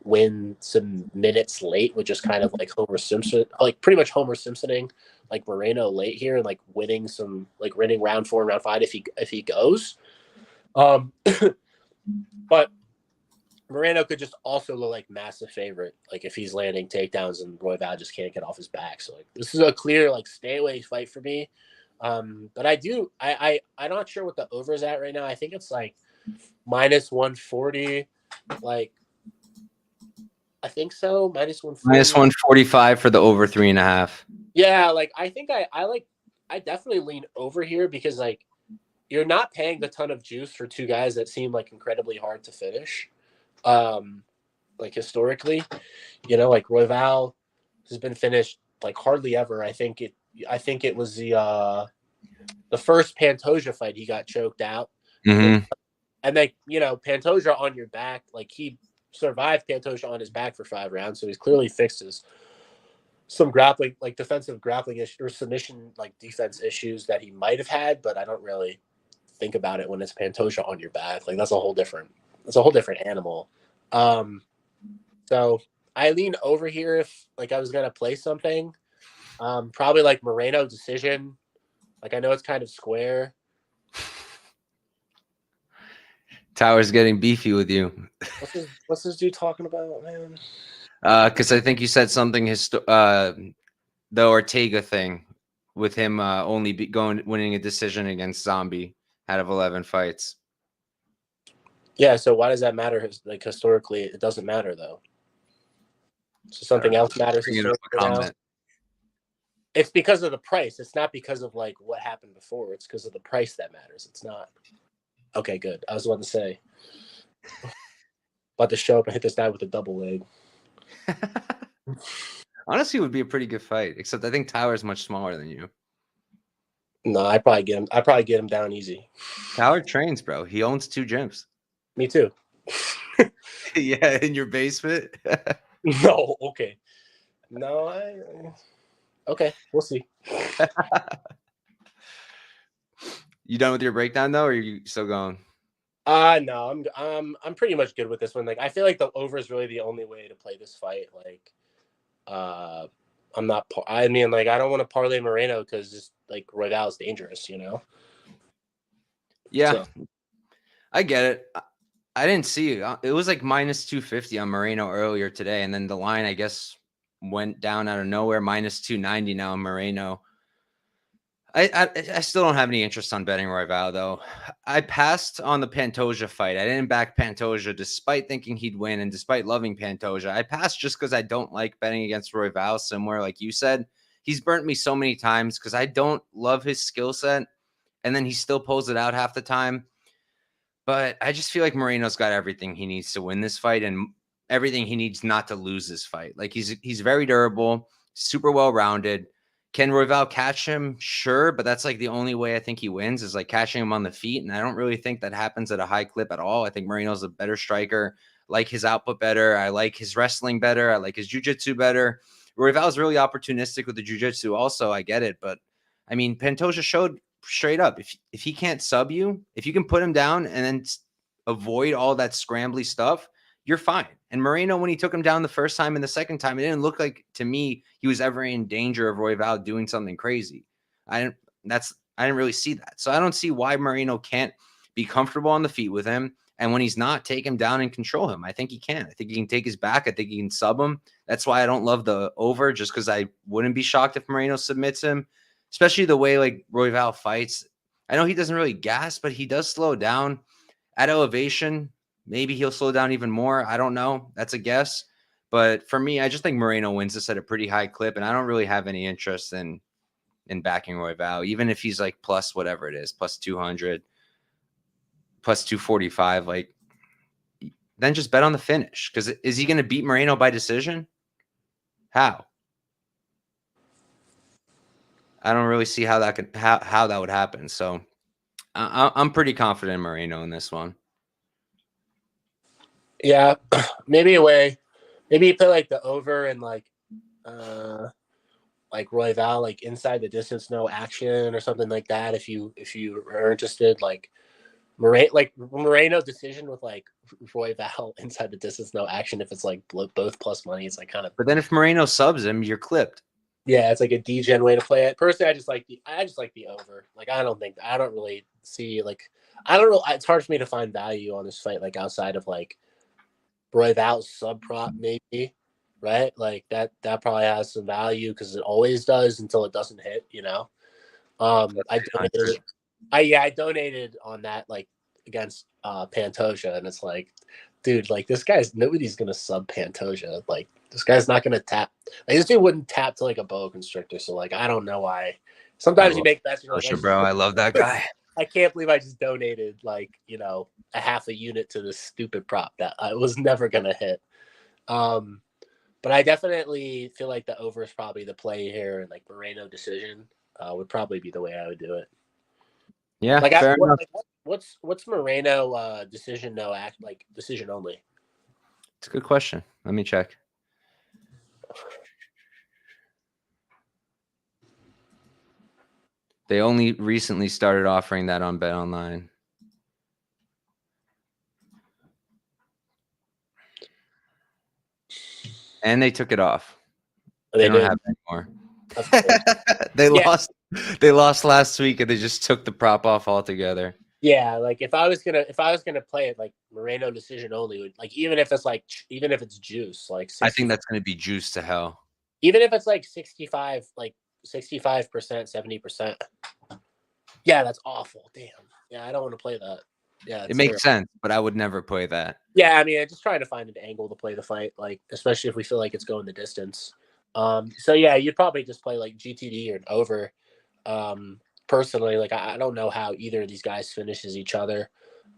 win some minutes late, which is kind of like Homer Simpson, like pretty much Homer Simpsoning like Moreno late here and like winning round 4 and round 5 if he goes. But Moreno could just also look like massive favorite, like if he's landing takedowns and Royval just can't get off his back. So like this is a clear like stay away fight for me. But I'm not sure what the over is at right now. I think it's like minus 140. Like I think so. Minus 140. Minus 145 for the over 3.5. Yeah, like I think I definitely lean over here because like you're not paying a ton of juice for two guys that seem like incredibly hard to finish. Like historically, like Royval has been finished like hardly ever. I think it was the first Pantoja fight he got choked out. Mm-hmm. And then Pantoja on your back, like he survived Pantoja on his back for 5 rounds, so he's clearly fixed some grappling, like defensive grappling issues or submission like defense issues that he might have had, but I don't really think about it when it's Pantoja on your back. Like that's a whole different animal. So I lean over here if like I was gonna play something. Probably like Moreno decision. Like I know it's kind of square. Tower's getting beefy with you. What's this dude talking about, man? Because I think you said something the Ortega thing with him only winning a decision against Zombie out of 11 fights. Yeah, so why does that matter? Like historically, it doesn't matter though. So something else matters historically now. It's because of the price. It's not because of like what happened before. It's because of the price that matters. It's not. Okay, good. I was about to say. About to show up and hit this guy with a double leg. Honestly, it would be a pretty good fight. Except I think Tyler's much smaller than you. No, I probably get him down easy. Tyler trains, bro. He owns 2 gyms. Me too. Yeah, in your basement. No, okay. No, okay, we'll see. You done with your breakdown though, or are you still going? No, I'm pretty much good with this one. Like I feel like the over is really the only way to play this fight. Like I mean, like I don't want to parlay Moreno because like Royval is dangerous, you know? Yeah, So. I get it. I didn't see it. It was like minus 250 on Moreno earlier today. And then the line, I guess, went down out of nowhere, minus 290 now on Moreno. I still don't have any interest on betting Royval, though. I passed on the Pantoja fight. I didn't back Pantoja despite thinking he'd win and despite loving Pantoja. I passed just because I don't like betting against Royval, similar like you said. He's burnt me so many times because I don't love his skill set, and then he still pulls it out half the time. But I just feel like Moreno's got everything he needs to win this fight and everything he needs not to lose this fight. Like he's very durable, super well-rounded. Can Royval catch him? Sure, but that's like the only way I think he wins is like catching him on the feet. And I don't really think that happens at a high clip at all. I think Moreno's a better striker. I like his output better. I like his wrestling better. I like his jiu-jitsu better. Royval's really opportunistic with the jiu-jitsu also. I get it. But I mean, Pantoja showed straight up, if he can't sub you, if you can put him down and then avoid all that scrambly stuff, you're fine. And Moreno, when he took him down the first time and the second time, it didn't look like to me he was ever in danger of Royval doing something crazy. I didn't really see that. So I don't see why Moreno can't be comfortable on the feet with him. And when he's not, take him down and control him. I think he can. I think he can take his back. I think he can sub him. That's why I don't love the over, just because I wouldn't be shocked if Moreno submits him, especially the way like Royval fights. I know he doesn't really gas, but he does slow down at elevation. Maybe he'll slow down even more. I don't know. That's a guess. But for me, I just think Moreno wins this at a pretty high clip, and I don't really have any interest in backing Royval, even if he's like plus whatever it is, plus 200, plus 245. Like, then just bet on the finish. Because is he going to beat Moreno by decision? How? I don't really see how that could how that would happen. So I'm pretty confident in Moreno in this one. Yeah, maybe a way. Maybe you play like the over and like Royval, like inside the distance, no action or something like that. If you are interested, like Moreno decision with like Royval inside the distance, no action. If it's like both plus money, it's like kind of. But then if Moreno subs him, you're clipped. Yeah, it's like a degen way to play it. Personally, I just like the over. Like I don't really see like I don't know. It's hard for me to find value on this fight like outside of like Royval's sub prop maybe, right? Like that probably has some value because it always does until it doesn't hit, you know. I donated on that like against Pantoja, and it's like, dude, like nobody's gonna sub Pantoja. Like this guy's not gonna tap. Like this dude wouldn't tap to like a boa constrictor. So like I don't know why. Sometimes you make bets. You're like, bro, I love that guy. I can't believe I just donated like a half a unit to this stupid prop that I was never gonna hit. But I definitely feel like the over is probably the play here, and like Moreno decision would probably be the way I would do it. Yeah, like fair enough. What's Moreno decision no act like decision only? It's a good question. Let me check. They only recently started offering that on Bet Online. And they took it off. They don't have it anymore. They lost last week, and they just took the prop off altogether. Yeah, like if I was gonna play it like Moreno decision only, like even if it's juice, like 60, I think that's gonna be juice to hell. Even if it's like 65%, 70%. Yeah, that's awful. Damn. Yeah, I don't want to play that. Yeah, it makes sense, but I would never play that. Yeah, I mean, I'm just trying to find an angle to play the fight, like especially if we feel like it's going the distance. So yeah, you'd probably just play like GTD or an over. Personally, like I don't know how either of these guys finishes each other,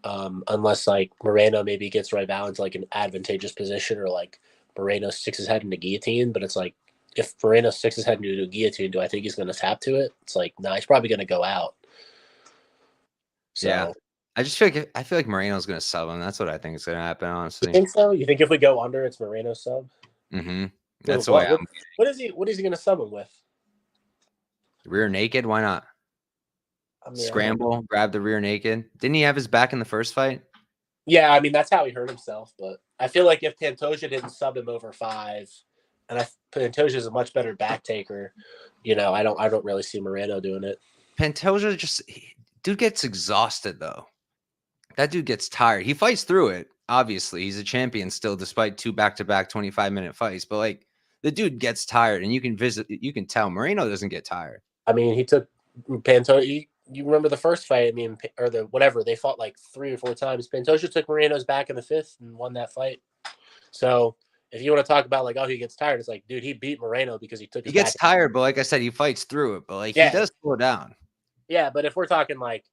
unless like Moreno maybe gets Royval into like an advantageous position, or like Moreno sticks his head into guillotine. But it's like if Moreno sticks his head into a guillotine, do I think he's going to tap to it? It's like no, he's probably going to go out. So, yeah, I feel like Moreno's going to sub him. That's what I think is going to happen. Honestly, you think so? You think if we go under, it's Moreno sub? Mm-hmm. That's the way. What is he going to sub him with? Rear naked? Why not? Scramble, grab the rear naked. Didn't he have his back in the first fight? Yeah, I mean that's how he hurt himself. But I feel like if Pantoja didn't sub him over 5, And Pantoja is a much better back taker. I don't really see Moreno doing it. Pantoja dude gets exhausted though. That dude gets tired. He fights through it. Obviously, he's a champion still, despite 2 back-to-back 25-minute fights. But like, the dude gets tired, and you can tell Moreno doesn't get tired. I mean, he took Pantoja. You remember the first fight? I mean, or the whatever they fought like 3 or 4 times. Pantoja took Moreno's back in the 5th and won that fight. So if you want to talk about like, oh, he gets tired, it's like, dude, he beat Moreno because he took. He gets tired, but like I said, he fights through it. But like, yeah. He does slow down. Yeah, but if we're talking like,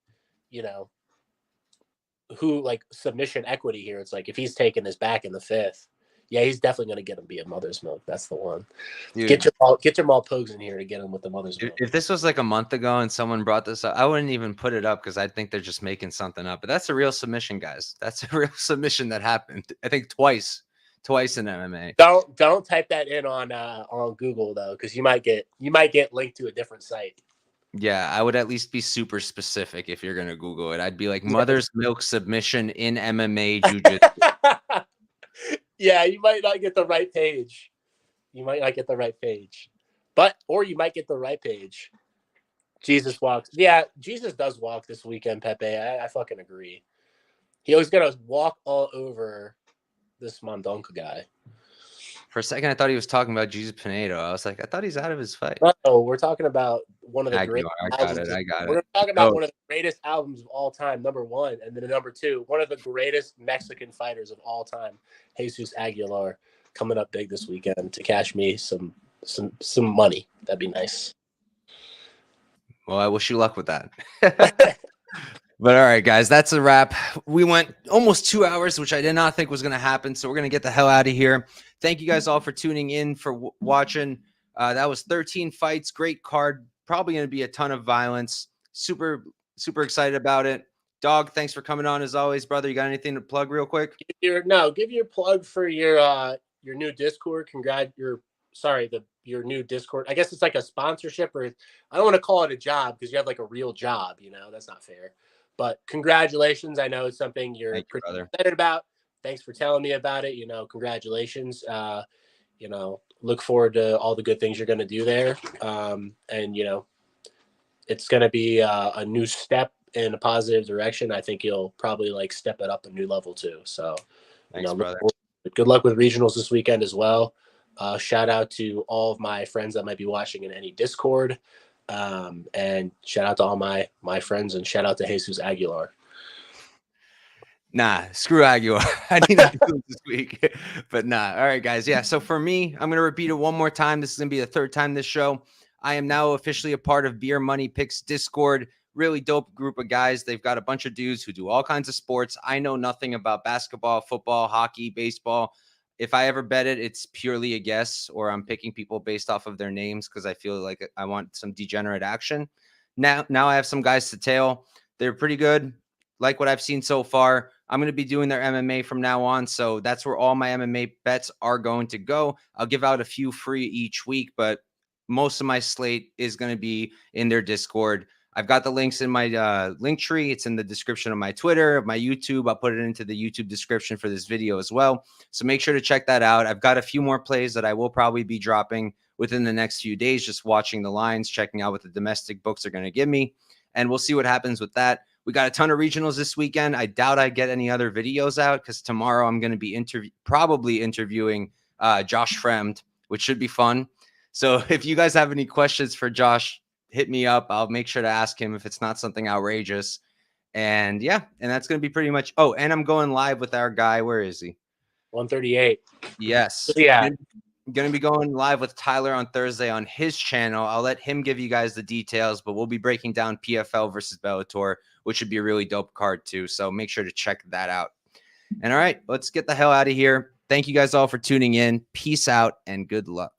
who like submission equity here, it's like if he's taking his back in the 5th, yeah, he's definitely going to get him via mother's milk. That's the one. Dude, get your Maul Pogues in here to get him with the mother's milk. If this was like a month ago and someone brought this up, I wouldn't even put it up because I think they're just making something up. But that's a real submission, guys. That's a real submission that happened. I think twice in MMA. Don't type that in on Google though, because you might get linked to a different site. Yeah, I would at least be super specific if you're gonna Google it. I'd be like mother's milk submission in MMA jiu-jitsu. Yeah, you might not get the right page. Or you might get the right page. Jesus walks. Yeah, Jesus does walk this weekend, Pepe. I fucking agree. He was gonna walk all over this Mendonca guy. For a second, I thought he was talking about Jesus Pinedo. I was like, I thought he's out of his fight. No, we're talking about one of the greatest albums. I got it. We're talking about one of the greatest albums of all time, number 1. And then number 2, one of the greatest Mexican fighters of all time, Jesus Aguilar, coming up big this weekend to cash me some money. That'd be nice. Well, I wish you luck with that. But all right, guys, that's a wrap. We went almost 2 hours, which I did not think was going to happen. So we're going to get the hell out of here. Thank you guys all for tuning in, for watching. That was 13 fights. Great card. Probably going to be a ton of violence. Super, super excited about it. Dog, thanks for coming on as always, brother. You got anything to plug real quick? Give your plug for your new Discord. Your new Discord. I guess it's like a sponsorship, or I don't want to call it a job because you have like a real job. That's not fair. But congratulations. I know it's something you're pretty excited about. Thanks for telling me about it. Congratulations. Look forward to all the good things you're going to do there. And it's going to be a new step in a positive direction. I think you'll probably like step it up a new level too. So, thanks, brother. Good luck with regionals this weekend as well. Shout out to all of my friends that might be watching in any Discord. And shout out to all my friends, and shout out to Jesus Aguilar. Nah, screw Aguilar. I need to do it this week. But nah. All right, guys. Yeah. So for me, I'm going to repeat it one more time. This is going to be the 3rd time this show. I am now officially a part of Beer Money Picks Discord. Really dope group of guys. They've got a bunch of dudes who do all kinds of sports. I know nothing about basketball, football, hockey, baseball. If I ever bet it, it's purely a guess, or I'm picking people based off of their names because I feel like I want some degenerate action. Now I have some guys to tail. They're pretty good. Like what I've seen so far. I'm going to be doing their MMA from now on. So that's where all my MMA bets are going to go. I'll give out a few free each week, but most of my slate is going to be in their Discord. I've got the links in my link tree. It's in the description of my Twitter, of my YouTube. I'll put it into the YouTube description for this video as well. So make sure to check that out. I've got a few more plays that I will probably be dropping within the next few days, just watching the lines, checking out what the domestic books are going to give me. And we'll see what happens with that. We got a ton of regionals this weekend. I doubt I get any other videos out because tomorrow I'm going to be probably interviewing Josh Fremd, which should be fun. So if you guys have any questions for Josh, hit me up. I'll make sure to ask him if it's not something outrageous. And yeah, and that's going to be pretty much. Oh, and I'm going live with our guy. Where is he? 138. Yes. Yeah. I'm going to be going live with Tyler on Thursday on his channel. I'll let him give you guys the details, but we'll be breaking down PFL versus Bellator, which should be a really dope card too. So make sure to check that out. And all right, let's get the hell out of here. Thank you guys all for tuning in. Peace out and good luck.